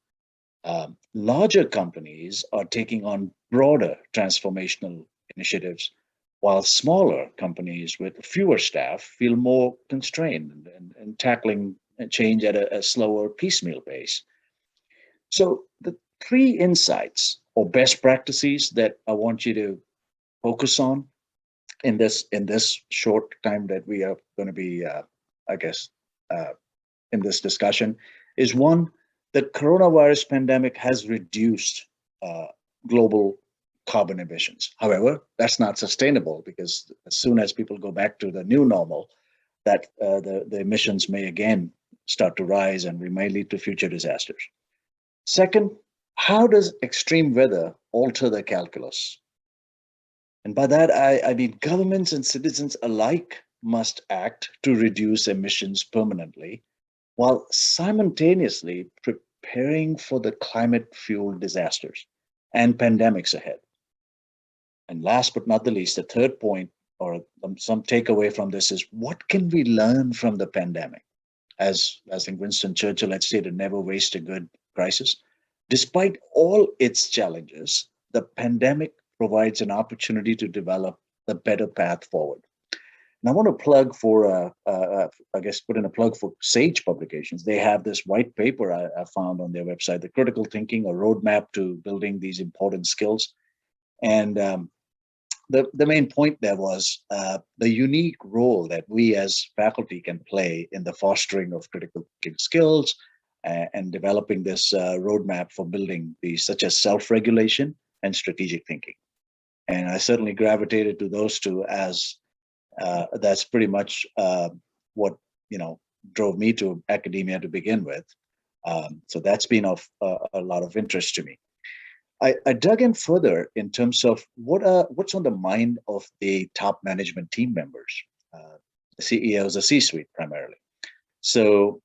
Larger companies are taking on broader transformational initiatives, while smaller companies with fewer staff feel more constrained and tackling change at a slower piecemeal pace. So the three insights or best practices that I want you to focus on in this short time that we are going to be, in this discussion is one, the coronavirus pandemic has reduced global carbon emissions. However, that's not sustainable because as soon as people go back to the new normal, that the emissions may again start to rise and we may lead to future disasters. Second, how does extreme weather alter the calculus? And by that, I mean governments and citizens alike must act to reduce emissions permanently, while simultaneously preparing for the climate-fueled disasters and pandemics ahead. And last but not the least, the third point or some takeaway from this is what can we learn from the pandemic? As I think Winston Churchill had stated, never waste a good crisis. Despite all its challenges, the pandemic provides an opportunity to develop a better path forward. And I want to plug for, put in a plug for Sage Publications. They have this white paper I found on their website, The Critical Thinking, a roadmap to building these important skills. And the main point there was the unique role that we as faculty can play in the fostering of critical thinking skills and developing this roadmap for building these, such as self-regulation and strategic thinking. And I certainly gravitated to those two as that's pretty much what drove me to academia to begin with. So that's been of a lot of interest to me. I dug in further in terms of what's on the mind of the top management team members, the CEOs, the C-suite primarily. So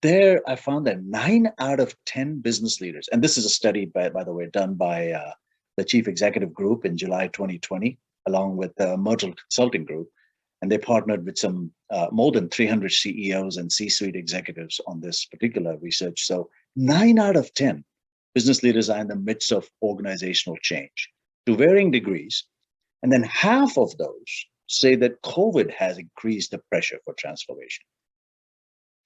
there I found that 9 out of 10 business leaders, and this is a study, by the way, done by the Chief Executive Group in July 2020, along with the Myrtle Consulting Group, and they partnered with some more than 300 CEOs and C-suite executives on this particular research. So 9 out of 10 business leaders are in the midst of organizational change to varying degrees. And then half of those say that COVID has increased the pressure for transformation.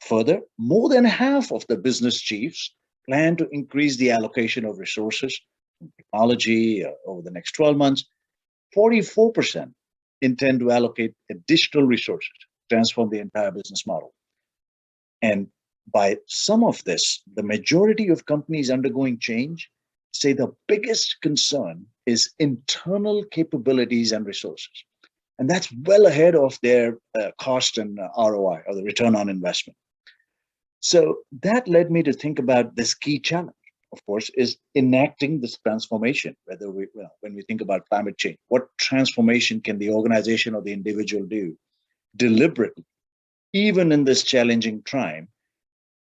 Further, more than half of the business chiefs plan to increase the allocation of resources and technology over the next 12 months. 44% intend to allocate additional resources to transform the entire business model. And by some of this, the majority of companies undergoing change say the biggest concern is internal capabilities and resources. And that's well ahead of their cost and ROI, or the return on investment. So that led me to think about this key challenge, of course, is enacting this transformation. When we think about climate change, what transformation can the organization or the individual do deliberately, even in this challenging time,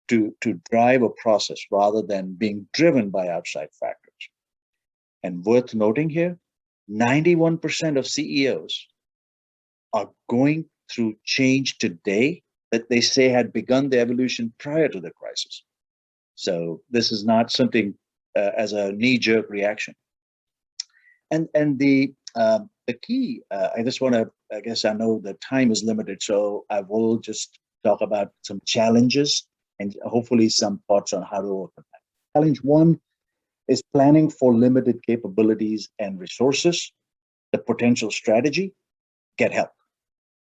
to drive a process rather than being driven by outside factors. And worth noting here, 91% of CEOs are going through change today that they say had begun the evolution prior to the crisis. So this is not something as a knee-jerk reaction. And the key, I just want to, I guess I know the time is limited, so I will just talk about some challenges and hopefully some thoughts on how to overcome that. Challenge one is planning for limited capabilities and resources. The potential strategy, get help.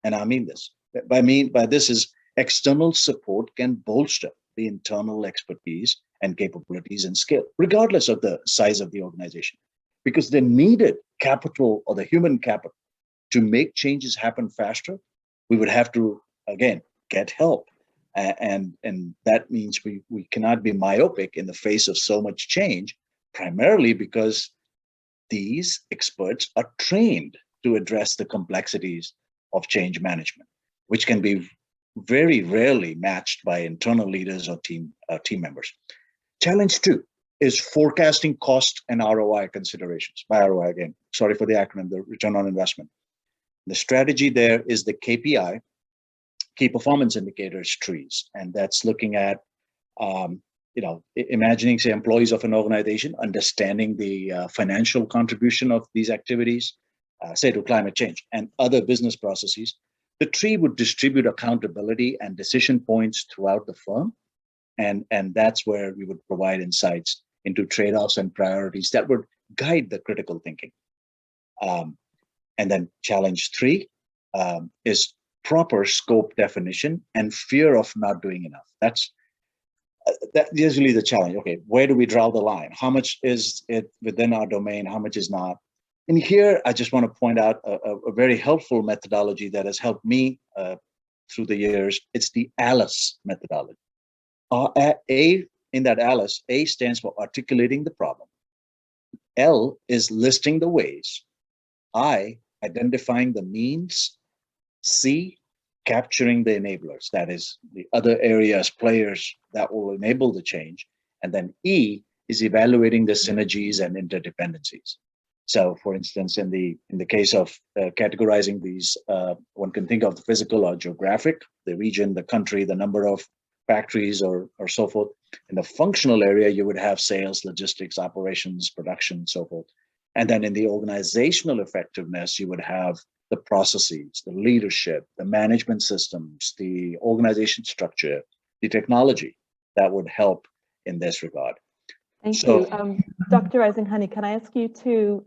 And I mean this. By this is external support can bolster the internal expertise and capabilities and skill, regardless of the size of the organization, because the needed capital or the human capital to make changes happen faster, we would have to, again, get help. And that means we cannot be myopic in the face of so much change primarily because these experts are trained to address the complexities of change management, which can be very rarely matched by internal leaders or team members. Challenge 2 is forecasting cost and ROI considerations. By ROI again, sorry for the acronym, the return on investment. The strategy there is the KPI, key performance indicators trees, and that's looking at imagining, say, employees of an organization, understanding the financial contribution of these activities, say to climate change and other business processes. The tree would distribute accountability and decision points throughout the firm. And that's where we would provide insights into trade-offs and priorities that would guide the critical thinking. And then challenge 3 is proper scope definition and fear of not doing enough. That's usually the challenge. Okay, where do we draw the line? How much is it within our domain? How much is not? And here, I just want to point out a very helpful methodology that has helped me through the years. It's the ALICE methodology. In that ALICE, A stands for articulating the problem. L is listing the ways. I, identifying the means. C, capturing the enablers. That is the other areas, players that will enable the change. And then E is evaluating the synergies and interdependencies. So for instance, in the case of categorizing these, one can think of the physical or geographic, the region, the country, the number of factories or so forth. In the functional area, you would have sales, logistics, operations, production, so forth. And then in the organizational effectiveness, you would have the processes, the leadership, the management systems, the organization structure, the technology that would help in this regard. Thank you. Dr. Rising-Honey, can I ask you to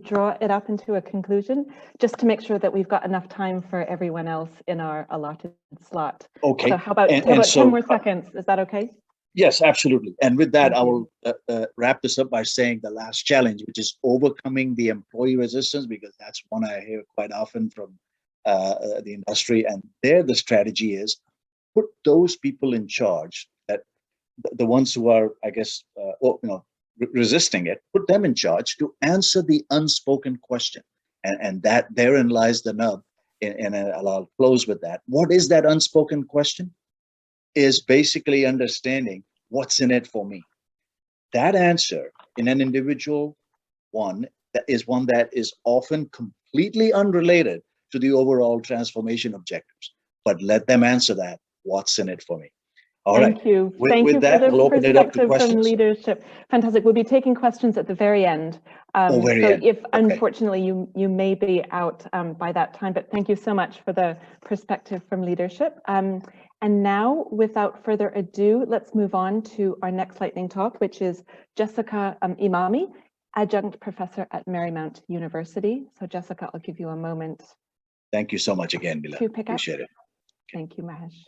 draw it up into a conclusion, just to make sure that we've got enough time for everyone else in our allotted slot? Okay. So how about 10 more seconds? Is that okay? Yes, absolutely. And with that, I will wrap this up by saying the last challenge, which is overcoming the employee resistance, because that's one I hear quite often from the industry. And there, the strategy is put those people in charge, that the ones who are, I guess, resisting it, put them in charge to answer the unspoken question. And that therein lies the nub. And I'll close with that. What is that unspoken question? Is basically understanding what's in it for me. That answer in an individual one that is often completely unrelated to the overall transformation objectives. But let them answer that, what's in it for me. All right. Thank you. Thank you for the perspective from leadership. Fantastic. We'll be taking questions at the very end. If unfortunately you may be out by that time, but thank you so much for the perspective from leadership. And now, without further ado, let's move on to our next lightning talk, which is Jessica Imami, adjunct professor at Marymount University. So Jessica, I'll give you a moment. Thank you so much again, Mila. Appreciate it. Thank you, Mahesh.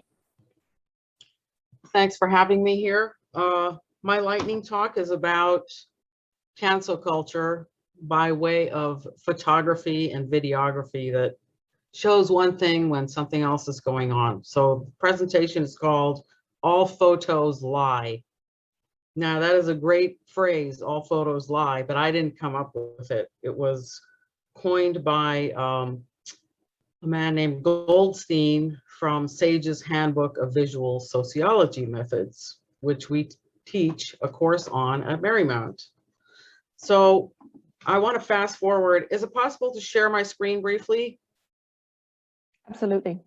Thanks for having me here. My lightning talk is about cancel culture by way of photography and videography that shows one thing when something else is going on. So the presentation is called All Photos Lie. Now that is a great phrase, all photos lie, but I didn't come up with it. It was coined by a man named Goldstein from Sage's Handbook of Visual Sociology Methods, which we teach a course on at Marymount. So I want to fast forward. Is it possible to share my screen briefly? Absolutely.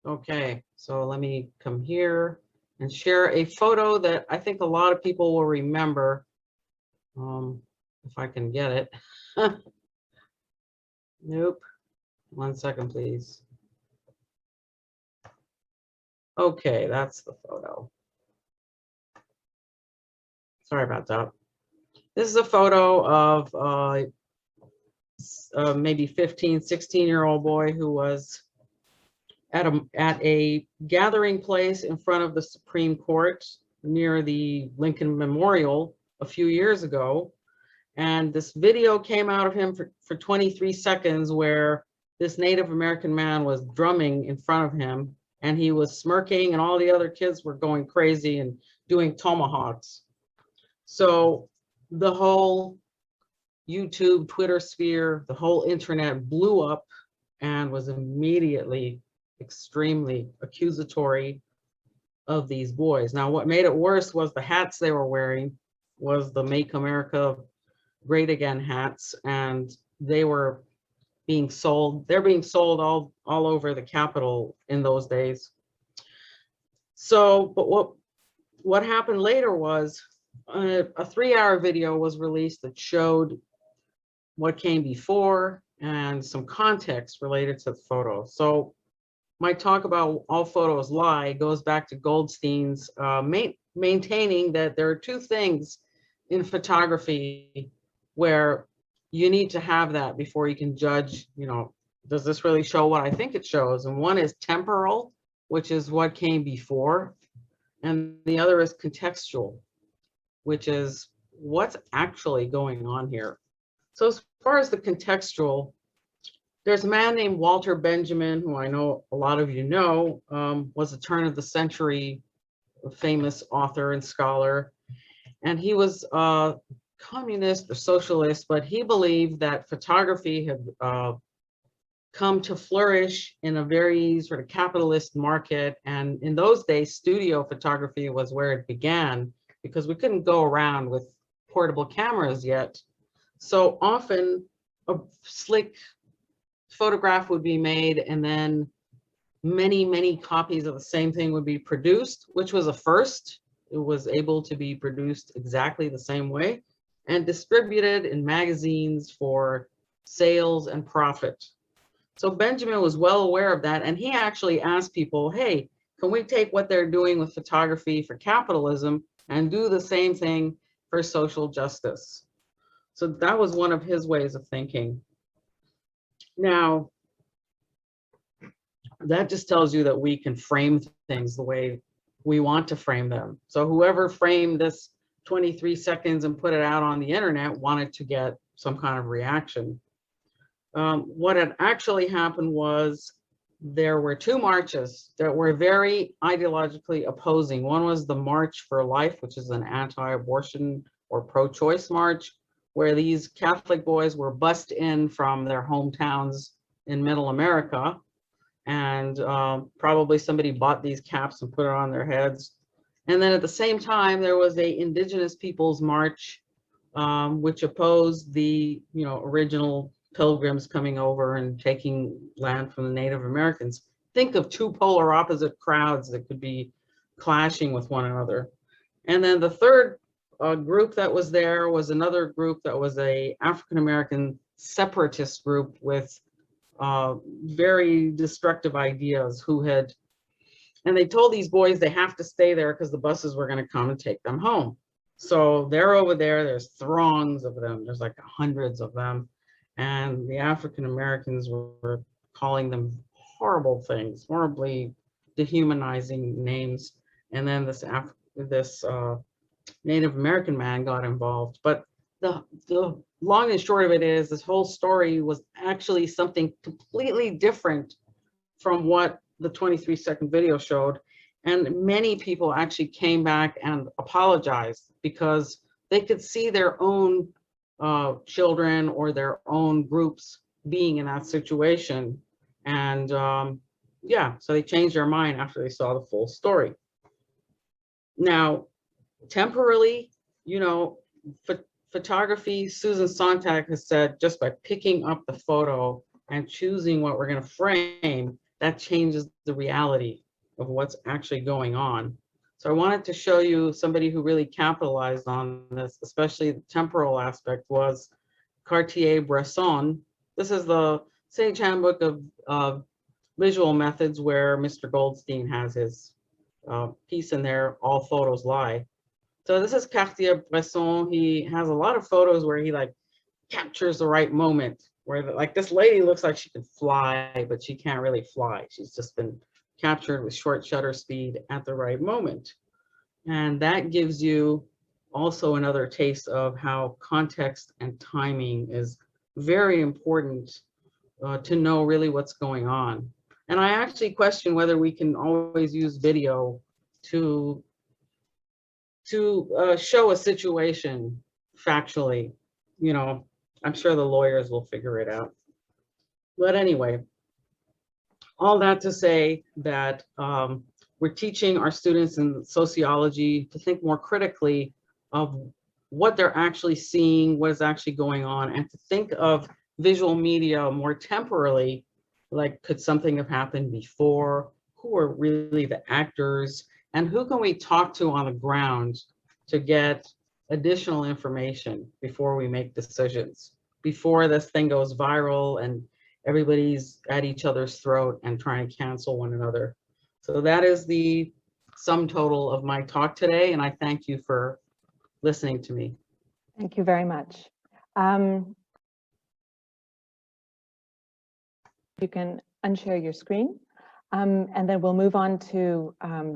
Okay, so let me come here and share a photo that I think a lot of people will remember. If I can get it. Nope. 1 second, please. Okay, that's the photo. Sorry about that. This is a photo of maybe 15, 16-year-old boy who was at a gathering place in front of the Supreme Court near the Lincoln Memorial a few years ago. And this video came out of him for 23 seconds where this Native American man was drumming in front of him, and he was smirking, and all the other kids were going crazy and doing tomahawks. So the whole YouTube, Twitter sphere, the whole internet blew up and was immediately extremely accusatory of these boys. Now, what made it worse was the hats they were wearing was the Make America Great Again hats, and they were being sold. They're being sold all over the Capitol in those days. So, but what happened later was a 3-hour video was released that showed what came before and some context related to the photo. So my talk about all photos lie goes back to Goldstein's maintaining that there are two things in photography where you need to have that before you can judge, you know, does this really show what I think it shows? And one is temporal, which is what came before, and the other is contextual, which is what's actually going on here. So as far as the contextual, there's a man named Walter Benjamin, who I know a lot of you know, was a turn of the century famous author and scholar. And he was a communist or socialist, but he believed that photography had come to flourish in a very sort of capitalist market. And in those days, studio photography was where it began, because we couldn't go around with portable cameras yet. So often a slick photograph would be made, and then many copies of the same thing would be produced, which was a first. It was able to be produced exactly the same way and distributed in magazines for sales and profit. So Benjamin was well aware of that, and he actually asked people, hey, can we take what they're doing with photography for capitalism and do the same thing for social justice? So that was one of his ways of thinking. Now, that just tells you that we can frame things the way we want to frame them. So whoever framed this 23 seconds and put it out on the internet wanted to get some kind of reaction. What had actually happened was there were two marches that were very ideologically opposing. One was the March for Life, which is an anti-abortion or pro-choice march, where these Catholic boys were bussed in from their hometowns in middle America. And probably somebody bought these caps and put it on their heads. And then at the same time, there was a Indigenous Peoples March, which opposed the original pilgrims coming over and taking land from the Native Americans. Think of two polar opposite crowds that could be clashing with one another. And then the third group that was there was another group that was a African-American separatist group with very destructive ideas and they told these boys they have to stay there because the buses were going to come and take them home. So they're over there, there's throngs of them, there's like hundreds of them. And the African Americans were calling them horrible things, horribly dehumanizing names. And then this Native American man got involved. But the long and short of it is this whole story was actually something completely different from what the 23-second video showed. And many people actually came back and apologized because they could see their own children or their own groups being in that situation. And yeah, so they changed their mind after they saw the full story. Now, temporarily, photography, Susan Sontag has said, just by picking up the photo and choosing what we're going to frame, that changes the reality of what's actually going on. So I wanted to show you somebody who really capitalized on this, especially the temporal aspect, was Cartier-Bresson. This is the Sage Handbook of Visual Methods, where Mr. Goldstein has his piece in there, All Photos Lie. So this is Cartier-Bresson. He has a lot of photos where he captures the right moment, where this lady looks like she can fly, but she can't really fly. She's just been captured with short shutter speed at the right moment. And that gives you also another taste of how context and timing is very important to know really what's going on. And I actually question whether we can always use video to show a situation factually. You know, I'm sure the lawyers will figure it out. But anyway, all that to say that we're teaching our students in sociology to think more critically of what they're actually seeing, what is actually going on, and to think of visual media more temporally, like could something have happened before? Who are really the actors? And who can we talk to on the ground to get additional information before we make decisions, before this thing goes viral and everybody's at each other's throat and trying to cancel one another. So that is the sum total of my talk today, and I thank you for listening to me. Thank you very much. You can unshare your screen, and then we'll move on to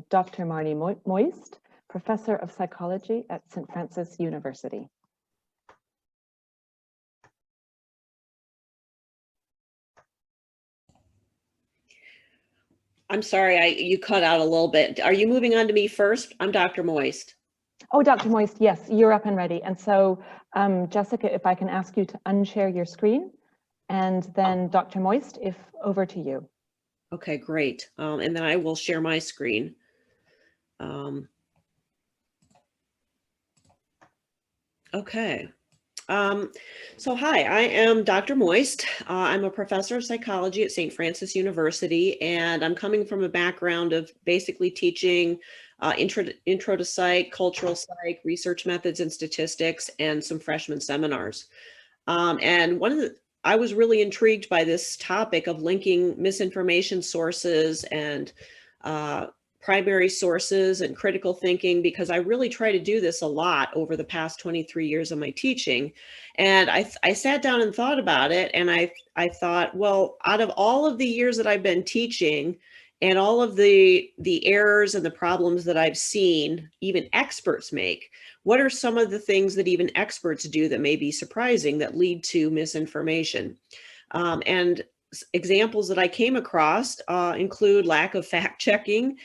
Dr. Marnie Moist, Professor of Psychology at St. Francis University. I'm sorry, you cut out a little bit. Are you moving on to me first? I'm Dr. Moist. Oh, Dr. Moist, yes, you're up and ready. And so, Jessica, if I can ask you to unshare your screen, and then Dr. Moist, if over to you. Okay, great. And then I will share my screen. Okay. So hi, I am Dr. Moist. I'm a professor of psychology at St. Francis University, and I'm coming from a background of basically teaching intro to psych, cultural psych, research methods and statistics, and some freshman seminars. And I was really intrigued by this topic of linking misinformation sources and primary sources and critical thinking, because I really try to do this a lot over the past 23 years of my teaching. And I sat down and thought about it, and I thought, well, out of all of the years that I've been teaching and all of the errors and the problems that I've seen even experts make, what are some of the things that even experts do that may be surprising that lead to misinformation? And examples that I came across include lack of fact checking,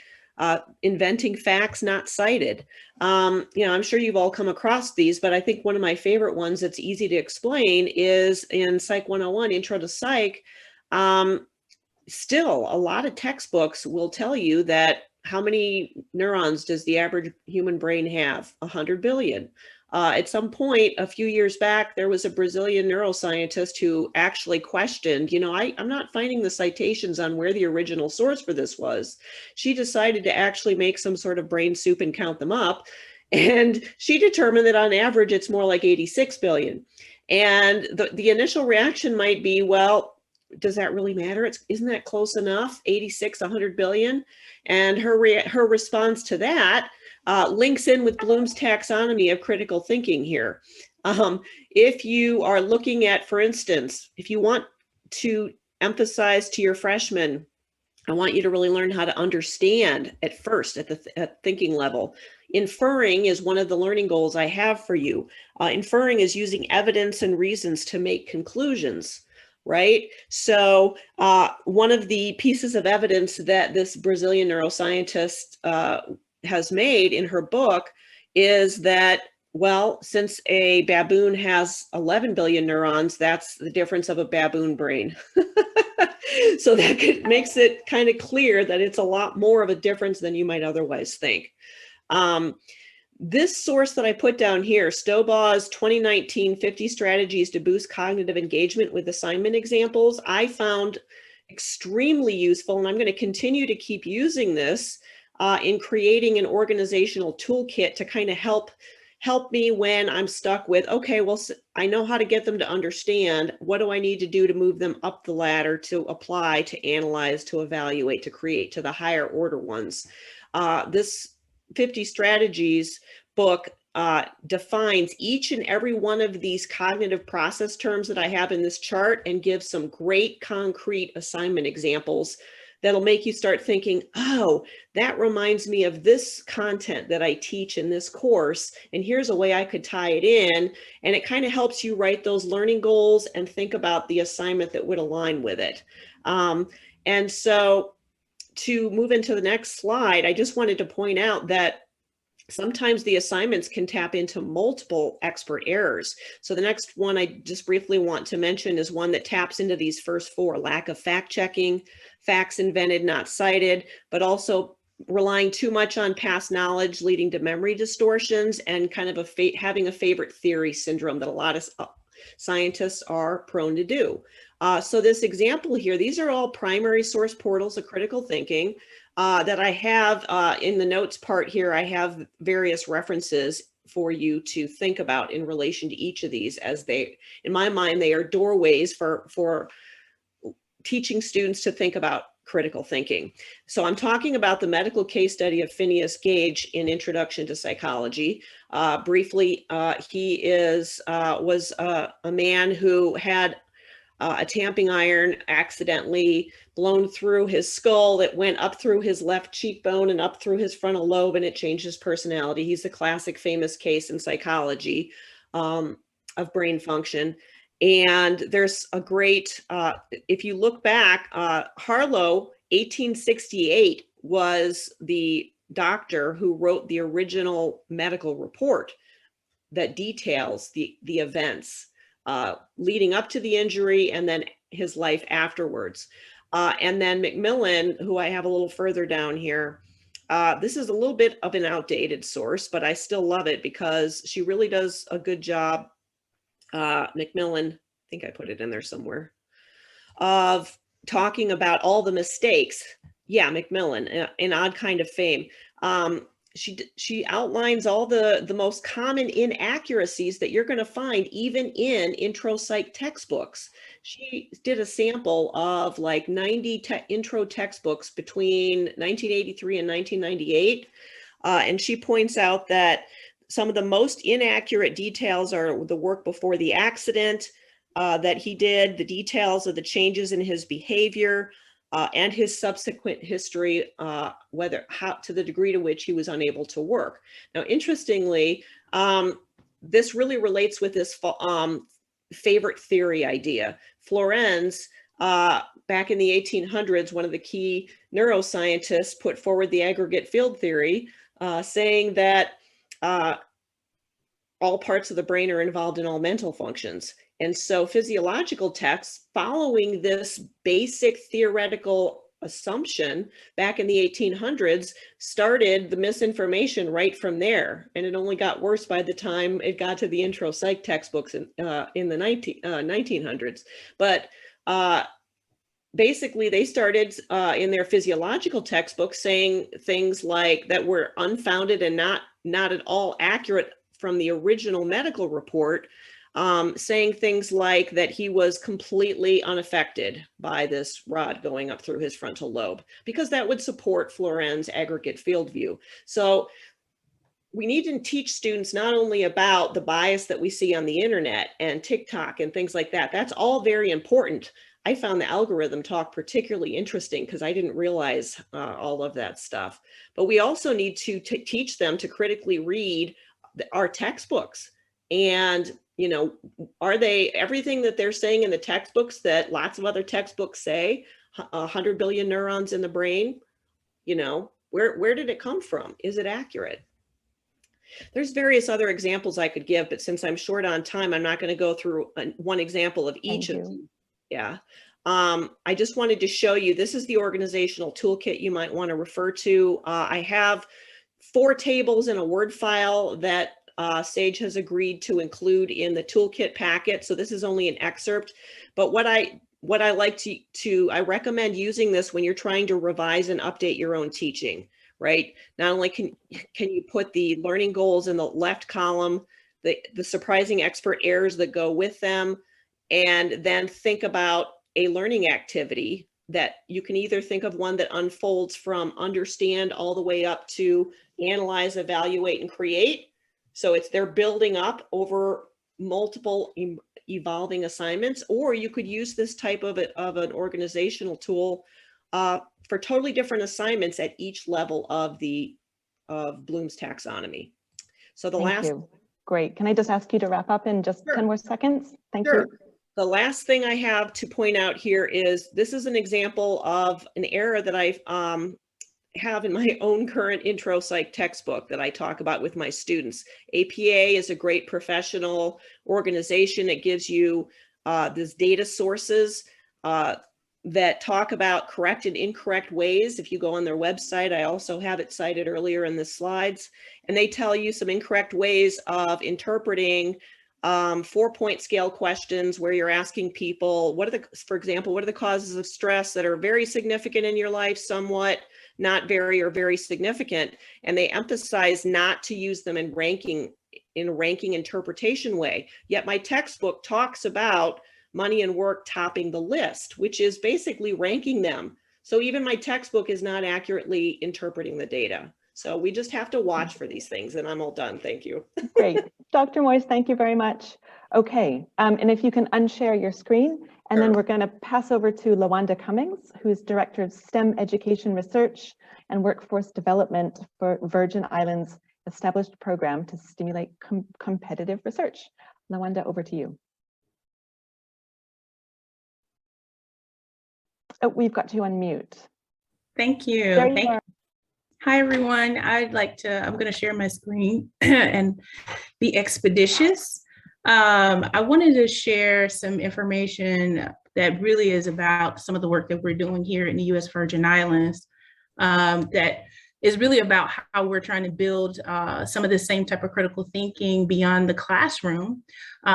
inventing facts not cited. I'm sure you've all come across these, but I think one of my favorite ones that's easy to explain is in Psych 101, Intro to Psych. Still, a lot of textbooks will tell you that how many neurons does the average human brain have? 100 billion. At some point, a few years back, there was a Brazilian neuroscientist who actually questioned, I'm not finding the citations on where the original source for this was. She decided to actually make some sort of brain soup and count them up. And she determined that on average, it's more like 86 billion. And the initial reaction might be, well, does that really matter? Isn't that close enough? 86, 100 billion. And her response to that links in with Bloom's taxonomy of critical thinking here. If you are looking at, for instance, if you want to emphasize to your freshmen, I want you to really learn how to understand at first at the thinking level. Inferring is one of the learning goals I have for you. Inferring is using evidence and reasons to make conclusions. Right? So one of the pieces of evidence that this Brazilian neuroscientist has made in her book is that, well, since a baboon has 11 billion neurons, that's the difference of a baboon brain. So that makes it kind of clear that it's a lot more of a difference than you might otherwise think. This source that I put down here, Stobaugh's 2019 50 Strategies to Boost Cognitive Engagement with Assignment Examples, I found extremely useful, and I'm going to continue to keep using this in creating an organizational toolkit to kind of help me when I'm stuck with, okay, well, I know how to get them to understand. What do I need to do to move them up the ladder, to apply, to analyze, to evaluate, to create, to the higher order ones? This 50 Strategies book defines each and every one of these cognitive process terms that I have in this chart and gives some great concrete assignment examples that'll make you start thinking, oh, that reminds me of this content that I teach in this course, and here's a way I could tie it in. And it kind of helps you write those learning goals and think about the assignment that would align with it. And so to move into the next slide, I just wanted to point out that sometimes the assignments can tap into multiple expert errors. So the next one I just briefly want to mention is one that taps into these first four: lack of fact checking, facts invented, not cited, but also relying too much on past knowledge, leading to memory distortions, and kind of having a favorite theory syndrome that a lot of scientists are prone to do. So this example here, these are all primary source portals of critical thinking that I have in the notes part here. I have various references for you to think about in relation to each of these, as they, in my mind, they are doorways for teaching students to think about critical thinking. So I'm talking about the medical case study of Phineas Gage in Introduction to Psychology. Briefly, he was a man who had a tamping iron accidentally blown through his skull that went up through his left cheekbone and up through his frontal lobe, and it changed his personality. He's a classic famous case in psychology of brain function. And there's a great, if you look back, Harlow, 1868, was the doctor who wrote the original medical report that details the events leading up to the injury and then his life afterwards. And then Macmillan, who I have a little further down here, this is a little bit of an outdated source, but I still love it because she really does a good job. Macmillan, I think I put it in there somewhere, of talking about all the mistakes. Yeah, Macmillan, an odd kind of fame. She outlines all the most common inaccuracies that you're going to find even in intro psych textbooks. She did a sample of like 90 intro textbooks between 1983 and 1998. And she points out that some of the most inaccurate details are the work before the accident that he did, the details of the changes in his behavior, and his subsequent history, to the degree to which he was unable to work. Now, interestingly, this really relates with this favorite theory idea. Florenz, back in the 1800s, one of the key neuroscientists put forward the aggregate field theory, saying that all parts of the brain are involved in all mental functions. And so physiological texts following this basic theoretical assumption back in the 1800s started the misinformation right from there. And it only got worse by the time it got to the intro psych textbooks in the 1900s. But basically they started in their physiological textbooks saying things like that were unfounded and not at all accurate from the original medical report, saying things like that he was completely unaffected by this rod going up through his frontal lobe, because that would support Florenz's aggregate field view. So we need to teach students not only about the bias that we see on the internet and TikTok and things like that. That's all very important. I found the algorithm talk particularly interesting because I didn't realize all of that stuff. But we also need to teach them to critically read our textbooks. And, you know, are they everything that they're saying in the textbooks that lots of other textbooks say, 100 billion neurons in the brain? You know, where did it come from? Is it accurate? There's various other examples I could give, but since I'm short on time, I'm not going to go through one example of each of them. Yeah. I just wanted to show you, this is the organizational toolkit you might want to refer to. I have 4 tables in a Word file that Sage has agreed to include in the toolkit packet. So this is only an excerpt, but what I like to I recommend using this when you're trying to revise and update your own teaching, right? Not only can you put the learning goals in the left column, the surprising expert errors that go with them, and then think about a learning activity that you can either think of one that unfolds from understand all the way up to analyze, evaluate, and create. So they're building up over multiple evolving assignments, or you could use this type of an organizational tool for totally different assignments at each level of Bloom's taxonomy. So Thank you. Great. Can I just ask you to wrap up in just 10 more seconds? Thank you. The last thing I have to point out here is this is an example of an error that have in my own current intro psych textbook that I talk about with my students. APA is a great professional organization. It gives you these data sources that talk about correct and incorrect ways. If you go on their website, I also have it cited earlier in the slides, and they tell you some incorrect ways of interpreting 4-point scale questions where you're asking people, for example, what are the causes of stress that are very significant in your life, somewhat not very or very significant, and they emphasize not to use them in a ranking interpretation way. Yet my textbook talks about money and work topping the list, which is basically ranking them. So even my textbook is not accurately interpreting the data. So we just have to watch for these things, and I'm all done. Thank you. Great. Dr. Moyes, thank you very much. Okay, and if you can unshare your screen, and then we're going to pass over to Lawanda Cummings, who's Director of STEM Education Research and Workforce Development for Virgin Islands' established program to stimulate competitive research. Lawanda, over to you. Oh, we've got you on mute. Thank you. There you are. Hi, everyone. I'm going to share my screen and be expeditious. I wanted to share some information that really is about some of the work that we're doing here in the U.S. Virgin Islands that is really about how we're trying to build some of the same type of critical thinking beyond the classroom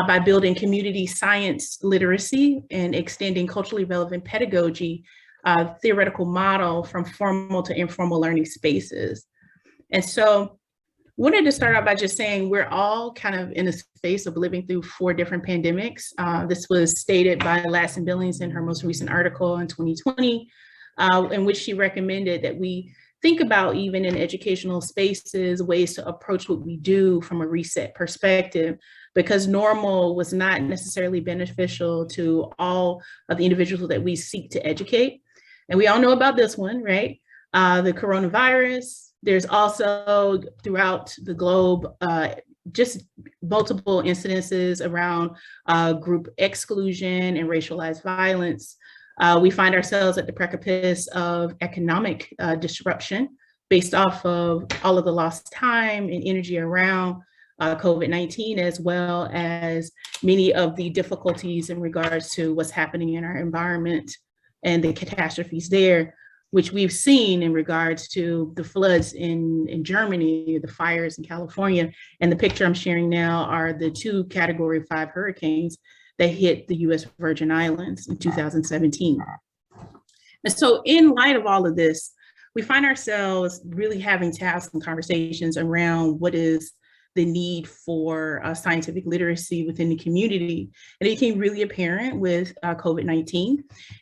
by building community science literacy and extending culturally relevant pedagogy theoretical model from formal to informal learning spaces. And so wanted to start out by just saying we're all kind of in a space of living through 4 different pandemics. This was stated by Lassen Billings in her most recent article in 2020, in which she recommended that we think about, even in educational spaces, ways to approach what we do from a reset perspective, because normal was not necessarily beneficial to all of the individuals that we seek to educate. And we all know about this one, right? The coronavirus. There's also throughout the globe, just multiple incidences around group exclusion and racialized violence. We find ourselves at the precipice of economic disruption based off of all of the lost time and energy around COVID-19, as well as many of the difficulties in regards to what's happening in our environment and the catastrophes there, which we've seen in regards to the floods in Germany, the fires in California. And the picture I'm sharing now are the 2 Category 5 hurricanes that hit the U.S. Virgin Islands in 2017. And so in light of all of this, we find ourselves really having to have some conversations around what is the need for scientific literacy within the community. And it became really apparent with COVID-19.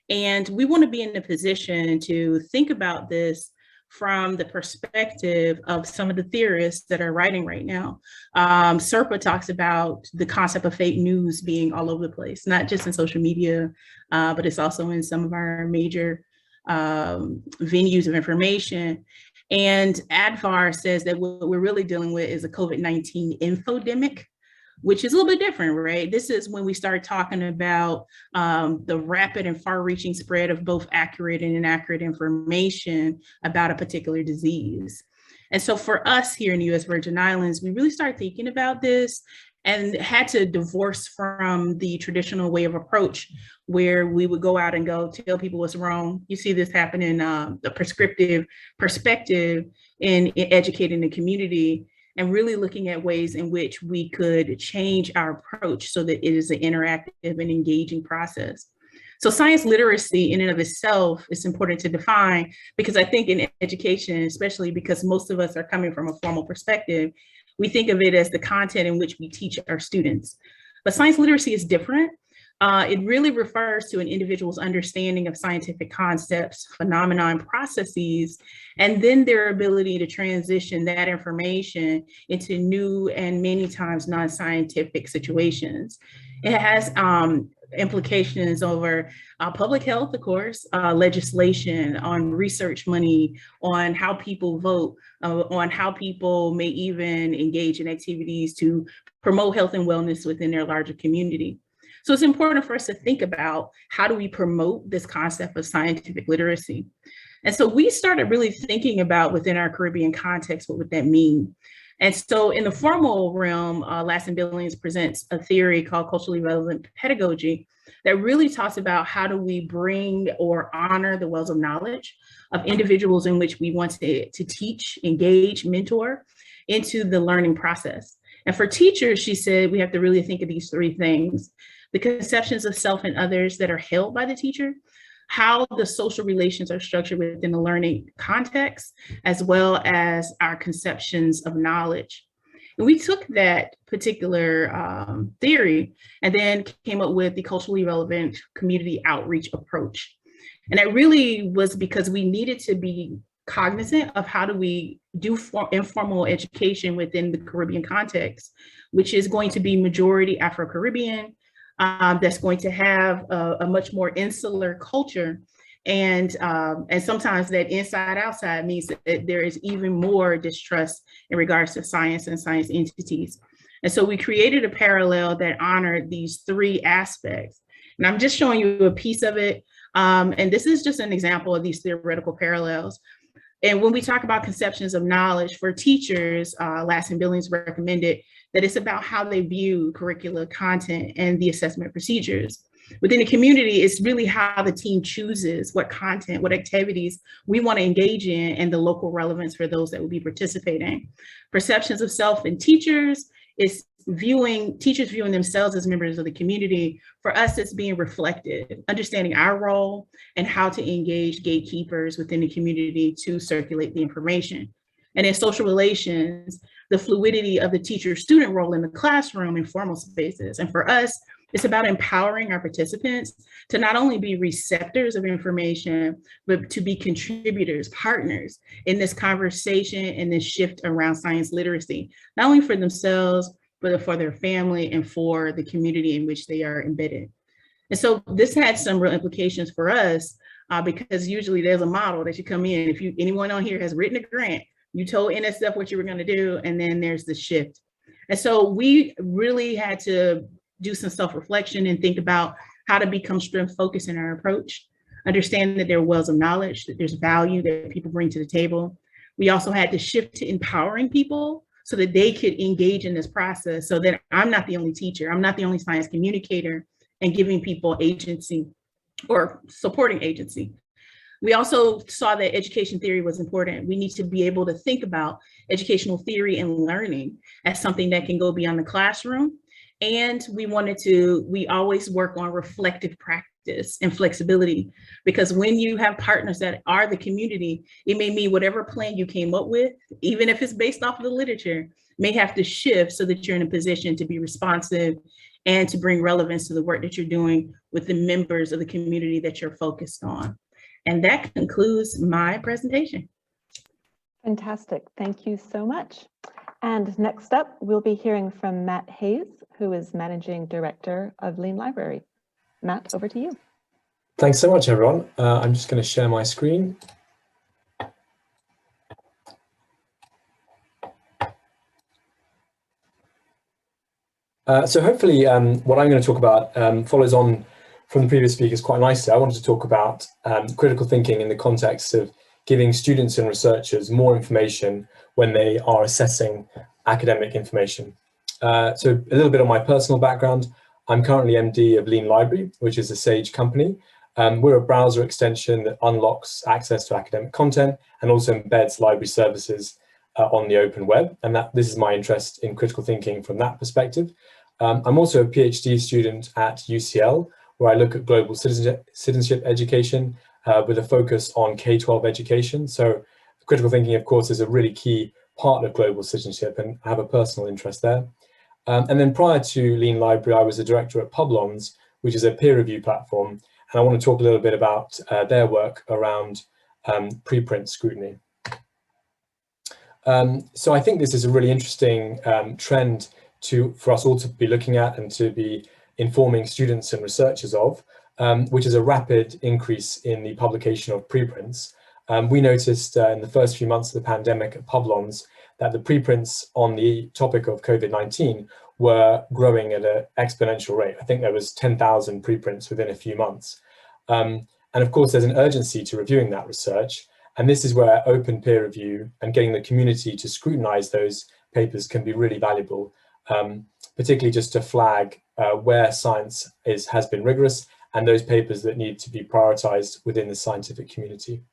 And we want to be in a position to think about this from the perspective of some of the theorists that are writing right now. Serpa talks about the concept of fake news being all over the place, not just in social media, but it's also in some of our major venues of information. And ADVAR says that what we're really dealing with is a COVID-19 infodemic, which is a little bit different, right? This is when we start talking about the rapid and far-reaching spread of both accurate and inaccurate information about a particular disease. And so for us here in the U.S. Virgin Islands, we really started thinking about this and had to divorce from the traditional way of approach where we would go out and go tell people what's wrong. You see this happen in the prescriptive perspective in educating the community and really looking at ways in which we could change our approach so that it is an interactive and engaging process. So science literacy in and of itself is important to define because I think in education, especially because most of us are coming from a formal perspective, we think of it as the content in which we teach our students. But science literacy is different. It really refers to an individual's understanding of scientific concepts, phenomena, and processes, and then their ability to transition that information into new and many times non-scientific situations. It has implications over public health, of course, legislation, on research money, on how people vote, on how people may even engage in activities to promote health and wellness within their larger community. So it's important for us to think about how do we promote this concept of scientific literacy. And so we started really thinking about within our Caribbean context, what would that mean? And so in the formal realm, Lasting Billions presents a theory called culturally relevant pedagogy that really talks about how do we bring or honor the wells of knowledge of individuals in which we want to teach, engage, mentor into the learning process. And for teachers, she said, we have to really think of these three things: the conceptions of self and others that are held by the teacher, how the social relations are structured within the learning context, as well as our conceptions of knowledge. And we took that particular theory and then came up with the culturally relevant community outreach approach. And that really was because we needed to be cognizant of how do we do informal education within the Caribbean context, which is going to be majority Afro-Caribbean, that's going to have a much more insular culture. And sometimes that inside outside means that there is even more distrust in regards to science and science entities. And so we created a parallel that honored these three aspects. And I'm just showing you a piece of it. And this is just an example of these theoretical parallels. And when we talk about conceptions of knowledge for teachers, Lasting Billions recommended that it's about how they view curricula content and the assessment procedures. Within the community, it's really how the team chooses what content, what activities we want to engage in, and the local relevance for those that will be participating. Perceptions of self in teachers is teachers viewing themselves as members of the community. For us, it's being reflected, understanding our role and how to engage gatekeepers within the community to circulate the information. And in social relations, the fluidity of the teacher-student role in the classroom in formal spaces. And for us, it's about empowering our participants to not only be receptors of information, but to be contributors, partners in this conversation and this shift around science literacy, not only for themselves, but for their family and for the community in which they are embedded. And so this had some real implications for us because usually there's a model that you come in. If anyone on here has written a grant, you told NSF what you were going to do, and then there's the shift. And so we really had to do some self-reflection and think about how to become strength-focused in our approach, understand that there are wells of knowledge, that there's value that people bring to the table. We also had to shift to empowering people so that they could engage in this process, so that I'm not the only teacher, I'm not the only science communicator, and giving people agency or supporting agency. We also saw that education theory was important. We need to be able to think about educational theory and learning as something that can go beyond the classroom. And we always work on reflective practice and flexibility, because when you have partners that are the community, it may mean whatever plan you came up with, even if it's based off of the literature, may have to shift so that you're in a position to be responsive and to bring relevance to the work that you're doing with the members of the community that you're focused on. And that concludes my presentation. Fantastic. Thank you so much. And next up, we'll be hearing from Matt Hayes, who is Managing Director of Lean Library. Matt, over to you. Thanks so much, everyone. I'm just going to share my screen. So hopefully what I'm going to talk about follows on from the previous speakers quite nicely. I wanted to talk about critical thinking in the context of giving students and researchers more information when they are assessing academic information. So a little bit on my personal background. I'm currently MD of Lean Library, which is a Sage company. We're a browser extension that unlocks access to academic content and also embeds library services on the open web. And this is my interest in critical thinking from that perspective. I'm also a PhD student at UCL, where I look at global citizenship education with a focus on K-12 education. So critical thinking, of course, is a really key part of global citizenship, and I have a personal interest there. And then prior to Lean Library, I was a director at Publons, which is a peer review platform. And I want to talk a little bit about their work around preprint scrutiny. So I think this is a really interesting trend for us all to be looking at and to be informing students and researchers of, which is a rapid increase in the publication of preprints. We noticed in the first few months of the pandemic at Publons that the preprints on the topic of COVID-19 were growing at an exponential rate. I think there was 10,000 preprints within a few months. And of course, there's an urgency to reviewing that research. And this is where open peer review and getting the community to scrutinize those papers can be really valuable, particularly just to flag where science has been rigorous and those papers that need to be prioritized within the scientific community.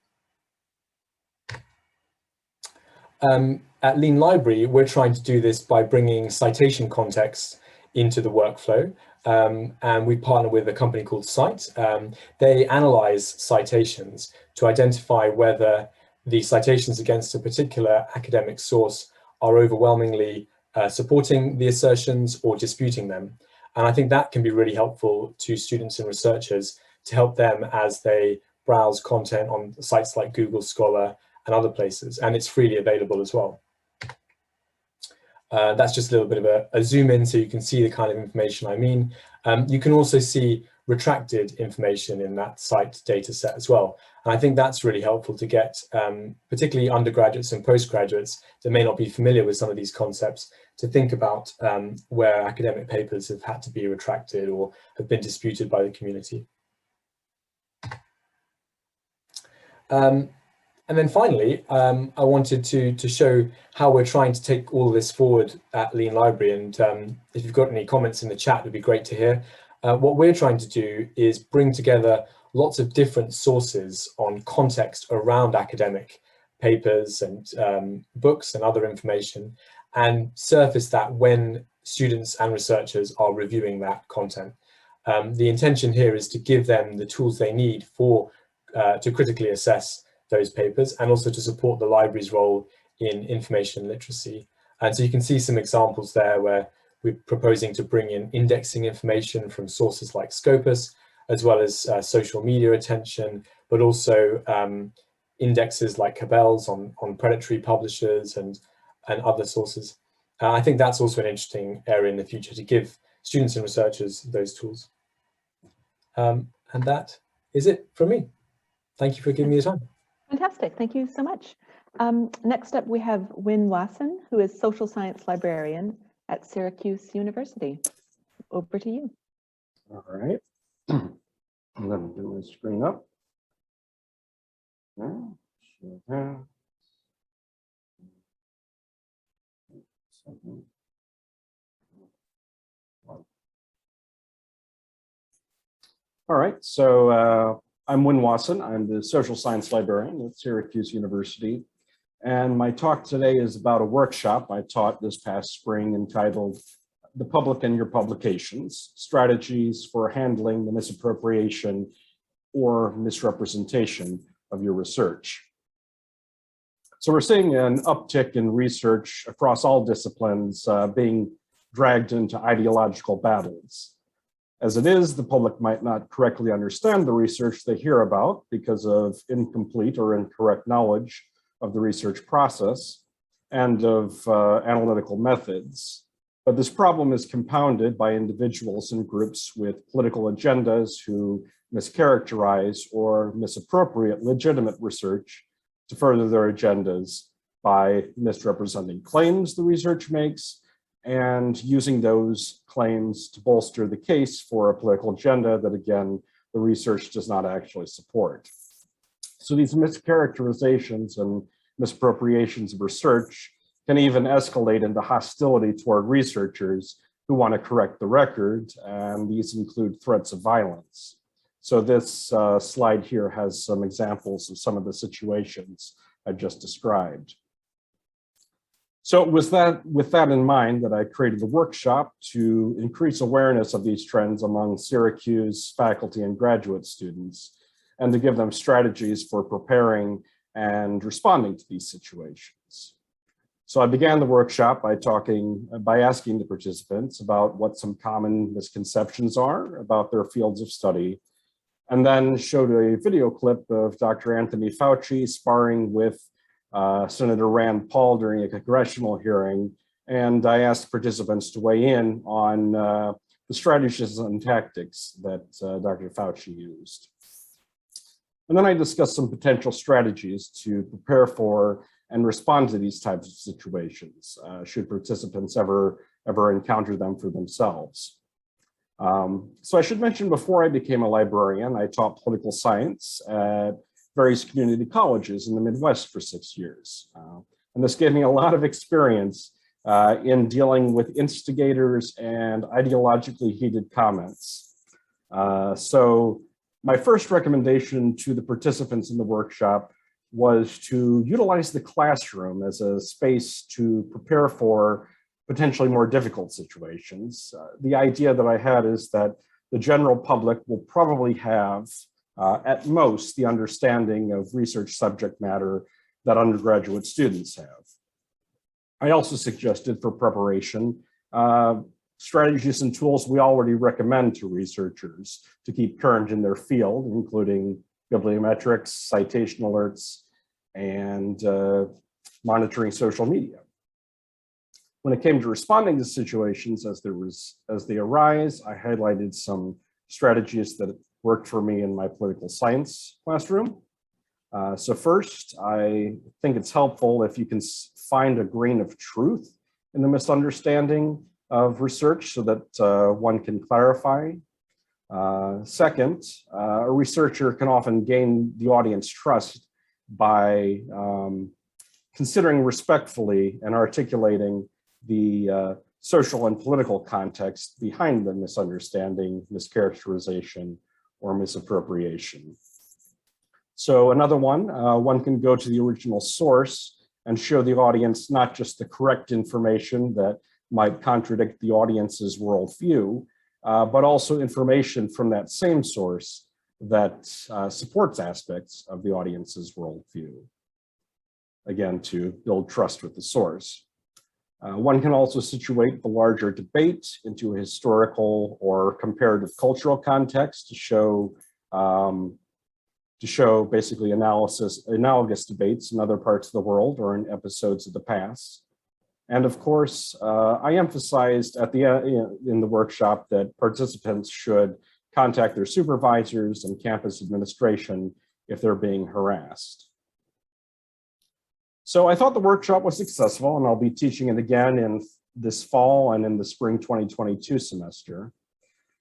At Lean Library, we're trying to do this by bringing citation context into the workflow. And we partner with a company called Cite. They analyze citations to identify whether the citations against a particular academic source are overwhelmingly supporting the assertions or disputing them. And I think that can be really helpful to students and researchers to help them as they browse content on sites like Google Scholar and other places, and it's freely available as well. That's just a little bit of a zoom in so you can see the kind of information I mean. You can also see retracted information in that site data set as well. And I think that's really helpful to get particularly undergraduates and postgraduates that may not be familiar with some of these concepts to think about where academic papers have had to be retracted or have been disputed by the community. And then finally, I wanted to show how we're trying to take all this forward at Lean Library. And if you've got any comments in the chat, it'd be great to hear. What we're trying to do is bring together lots of different sources on context around academic papers and books and other information, and surface that when students and researchers are reviewing that content. The intention here is to give them the tools they need to critically assess those papers, and also to support the library's role in information literacy. And so you can see some examples there where we're proposing to bring in indexing information from sources like Scopus, as well as social media attention, but also indexes like Cabell's on predatory publishers and other sources. I think that's also an interesting area in the future to give students and researchers those tools. And that is it from me. Thank you for giving me the time. Fantastic, thank you so much. Next up, we have Wynne Wasson, who is social science librarian at Syracuse University. Over to you. All right, I'm going to do my screen up. All right, so I'm Wynne Wasson. I'm the social science librarian at Syracuse University. And my talk today is about a workshop I taught this past spring entitled The Public and Your Publications, Strategies for Handling the Misappropriation or Misrepresentation of Your Research. So we're seeing an uptick in research across all disciplines being dragged into ideological battles. As it is, the public might not correctly understand the research they hear about because of incomplete or incorrect knowledge of the research process and of analytical methods. But this problem is compounded by individuals and groups with political agendas who mischaracterize or misappropriate legitimate research to further their agendas by misrepresenting claims the research makes and using those claims to bolster the case for a political agenda that, again, the research does not actually support. So these mischaracterizations and misappropriations of research can even escalate into hostility toward researchers who want to correct the record, and these include threats of violence. So this slide here has some examples of some of the situations I just described. So it was with that in mind that I created a workshop to increase awareness of these trends among Syracuse faculty and graduate students, and to give them strategies for preparing and responding to these situations. So I began the workshop by asking the participants about what some common misconceptions are about their fields of study, and then showed a video clip of Dr. Anthony Fauci sparring with Senator Rand Paul during a congressional hearing, and I asked participants to weigh in on the strategies and tactics that Dr. Fauci used. And then I discussed some potential strategies to prepare for and respond to these types of situations, should participants ever encounter them for themselves. So I should mention, before I became a librarian, I taught political science at various community colleges in the Midwest for 6 years. And this gave me a lot of experience in dealing with instigators and ideologically heated comments. So my first recommendation to the participants in the workshop was to utilize the classroom as a space to prepare for potentially more difficult situations. The idea that I had is that the general public will probably have, at most, the understanding of research subject matter that undergraduate students have. I also suggested for preparation strategies and tools we already recommend to researchers to keep current in their field, including bibliometrics, citation alerts, and monitoring social media. When it came to responding to situations as they arise, I highlighted some strategies that worked for me in my political science classroom. So first, I think it's helpful if you can find a grain of truth in the misunderstanding of research so that one can clarify. Second, a researcher can often gain the audience trust by considering respectfully and articulating the social and political context behind the misunderstanding, mischaracterization, or misappropriation. So another one, one can go to the original source and show the audience not just the correct information that might contradict the audience's worldview, but also information from that same source that supports aspects of the audience's worldview. Again, to build trust with the source. One can also situate the larger debate into a historical or comparative cultural context to show basically analogous debates in other parts of the world or in episodes of the past. And of course, I emphasized at the in the workshop that participants should contact their supervisors and campus administration if they're being harassed. So I thought the workshop was successful, and I'll be teaching it again in this fall and in the spring 2022 semester.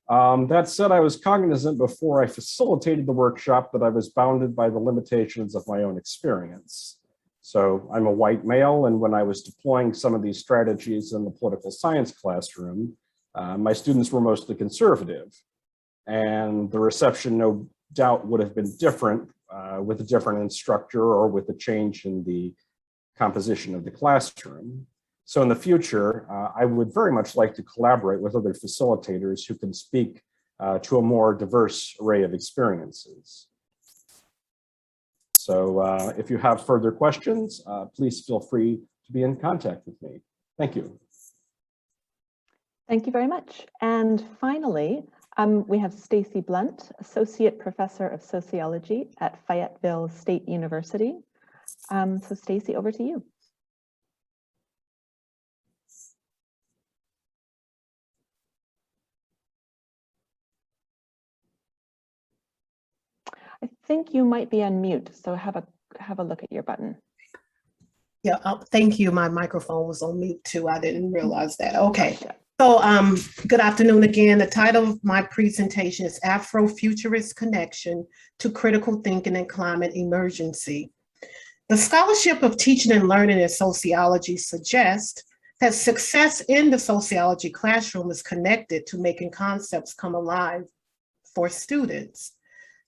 That said, I was cognizant before I facilitated the workshop that I was bounded by the limitations of my own experience. So I'm a white male, and when I was deploying some of these strategies in the political science classroom, my students were mostly conservative, and the reception no doubt would have been different with a different instructor or with a change in the composition of the classroom. So in the future, I would very much like to collaborate with other facilitators who can speak to a more diverse array of experiences. So if you have further questions, please feel free to be in contact with me. Thank you. Thank you very much. And finally, we have Stacy Blunt, Associate Professor of Sociology at Fayetteville State University. So Stacy, over to you. I think you might be on mute, so have a look at your button. Yeah, thank you. My microphone was on mute too. I didn't realize that. Okay. So good afternoon again. The title of my presentation is Afrofuturist Connection to Critical Thinking and Climate Emergency. The scholarship of teaching and learning in sociology suggests that success in the sociology classroom is connected to making concepts come alive for students.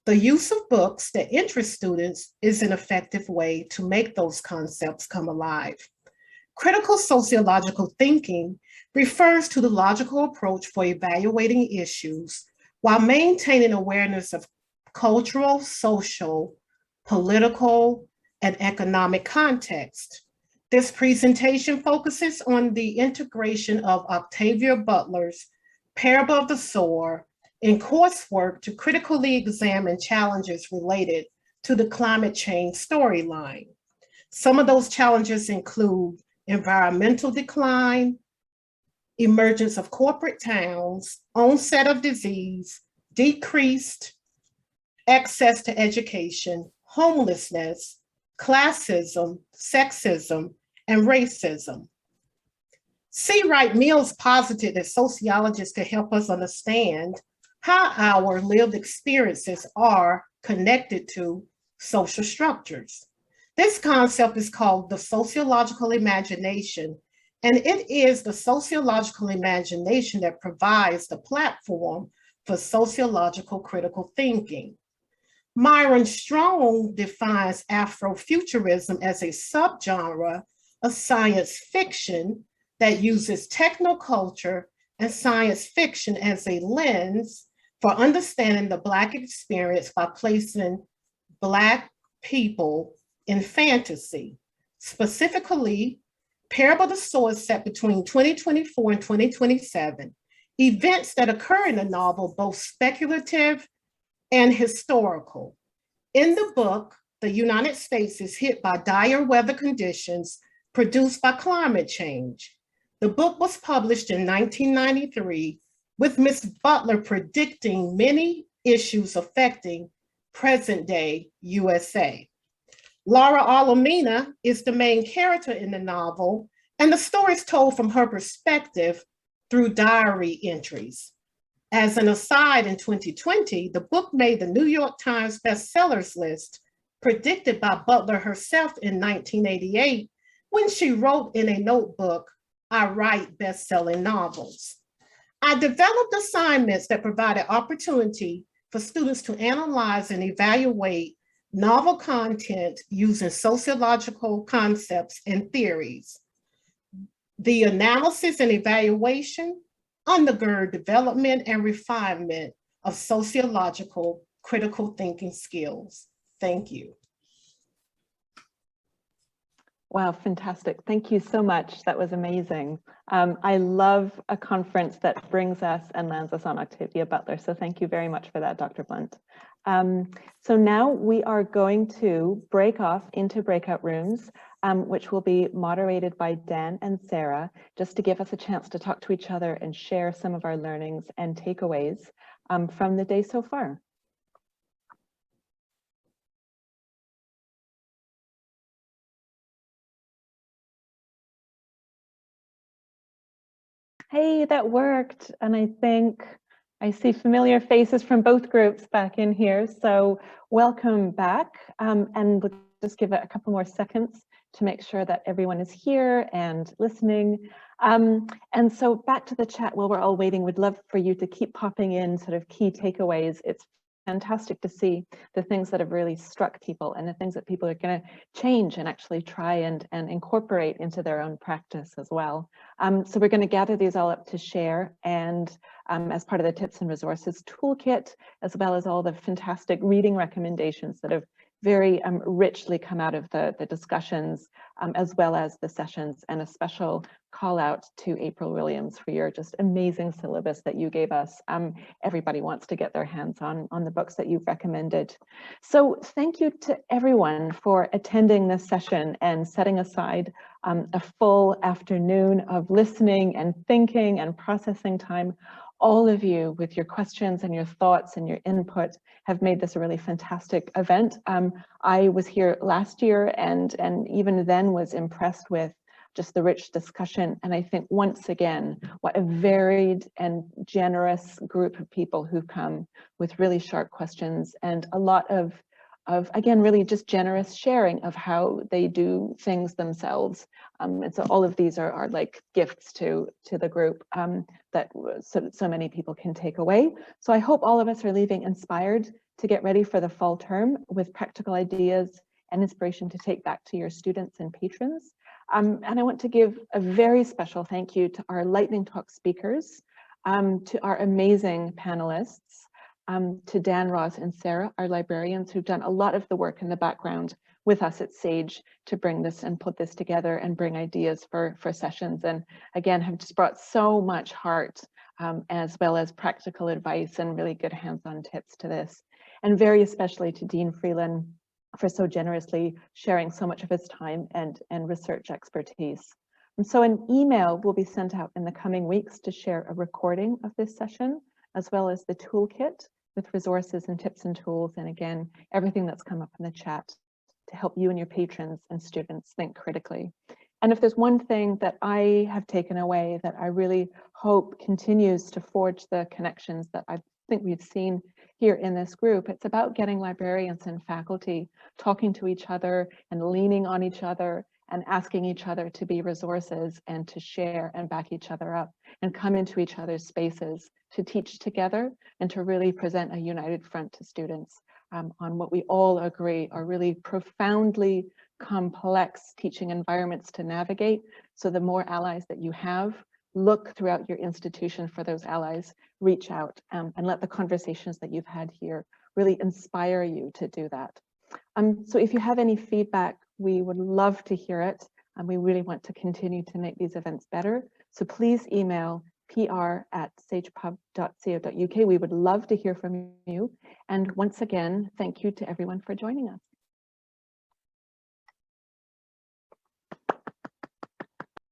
The use of books that interest students is an effective way to make those concepts come alive. Critical sociological thinking refers to the logical approach for evaluating issues while maintaining awareness of cultural, social, political, and economic context. This presentation focuses on the integration of Octavia Butler's Parable of the Sower in coursework to critically examine challenges related to the climate change storyline. Some of those challenges include environmental decline, emergence of corporate towns, onset of disease, decreased access to education, homelessness, classism, sexism, and racism. C. Wright Mills posited that sociologists could help us understand how our lived experiences are connected to social structures. This concept is called the sociological imagination, and it is the sociological imagination that provides the platform for sociological critical thinking. Myron Strong defines Afrofuturism as a subgenre of science fiction that uses technoculture and science fiction as a lens for understanding the Black experience by placing Black people in fantasy. Specifically, Parable the Sword set between 2024 and 2027, events that occur in the novel, both speculative and historical. In the book, the United States is hit by dire weather conditions produced by climate change. The book was published in 1993, with Ms. Butler predicting many issues affecting present-day USA. Laura Alamina is the main character in the novel, and the story is told from her perspective through diary entries. As an aside, in 2020, the book made the New York Times bestsellers list, predicted by Butler herself in 1988, when she wrote in a notebook, "I write best-selling novels." I developed assignments that provided opportunity for students to analyze and evaluate novel content using sociological concepts and theories. The analysis and evaluation undergird development and refinement of sociological critical thinking skills. Thank you. Wow, fantastic. Thank you so much. That was amazing. I love a conference that brings us and lands us on Octavia Butler. So thank you very much for that, Dr. Blunt. So now we are going to break off into breakout rooms, which will be moderated by Dan and Sarah, just to give us a chance to talk to each other and share some of our learnings and takeaways from the day so far. Hey, that worked. And I think I see familiar faces from both groups back in here. So welcome back. And we'll just give it a couple more seconds to make sure that everyone is here and listening. And so back to the chat while we're all waiting, we'd love for you to keep popping in sort of key takeaways. It's fantastic to see the things that have really struck people and the things that people are going to change and actually try and incorporate into their own practice as well. So we're going to gather these all up to share, and as part of the tips and resources toolkit, as well as all the fantastic reading recommendations that have very richly come out of the discussions, as well as the sessions, and a special call out to April Williams for your just amazing syllabus that you gave us. Everybody wants to get their hands on the books that you've recommended. So thank you to everyone for attending this session and setting aside a full afternoon of listening and thinking and processing time. All of you, with your questions and your thoughts and your input, have made this a really fantastic event. I was here last year and even then was impressed with just the rich discussion. And I think once again, what a varied and generous group of people who've come with really sharp questions and a lot of again, really just generous sharing of how they do things themselves. And so all of these are like gifts to the group that so many people can take away. So I hope all of us are leaving inspired to get ready for the fall term with practical ideas and inspiration to take back to your students and patrons. And I want to give a very special thank you to our lightning talk speakers, to our amazing panelists, to Dan, Ross, and Sarah, our librarians, who've done a lot of the work in the background with us at SAGE to bring this and put this together and bring ideas for sessions. And again, have just brought so much heart as well as practical advice and really good hands-on tips to this. And very especially to Dean Freeland for so generously sharing so much of his time and research expertise. And so an email will be sent out in the coming weeks to share a recording of this session, as well as the toolkit with resources and tips and tools, and again, everything that's come up in the chat to help you and your patrons and students think critically. And if there's one thing that I have taken away that I really hope continues to forge the connections that I think we've seen here in this group. It's about getting librarians and faculty talking to each other and leaning on each other and asking each other to be resources and to share and back each other up and come into each other's spaces to teach together and to really present a united front to students on what we all agree are really profoundly complex teaching environments to navigate. So the more allies that you have, look throughout your institution for those allies, reach out and let the conversations that you've had here really inspire you to do that. So if you have any feedback, we would love to hear it, and we really want to continue to make these events better. So please email pr@sagepub.co.uk. We would love to hear from you. And once again, thank you to everyone for joining us.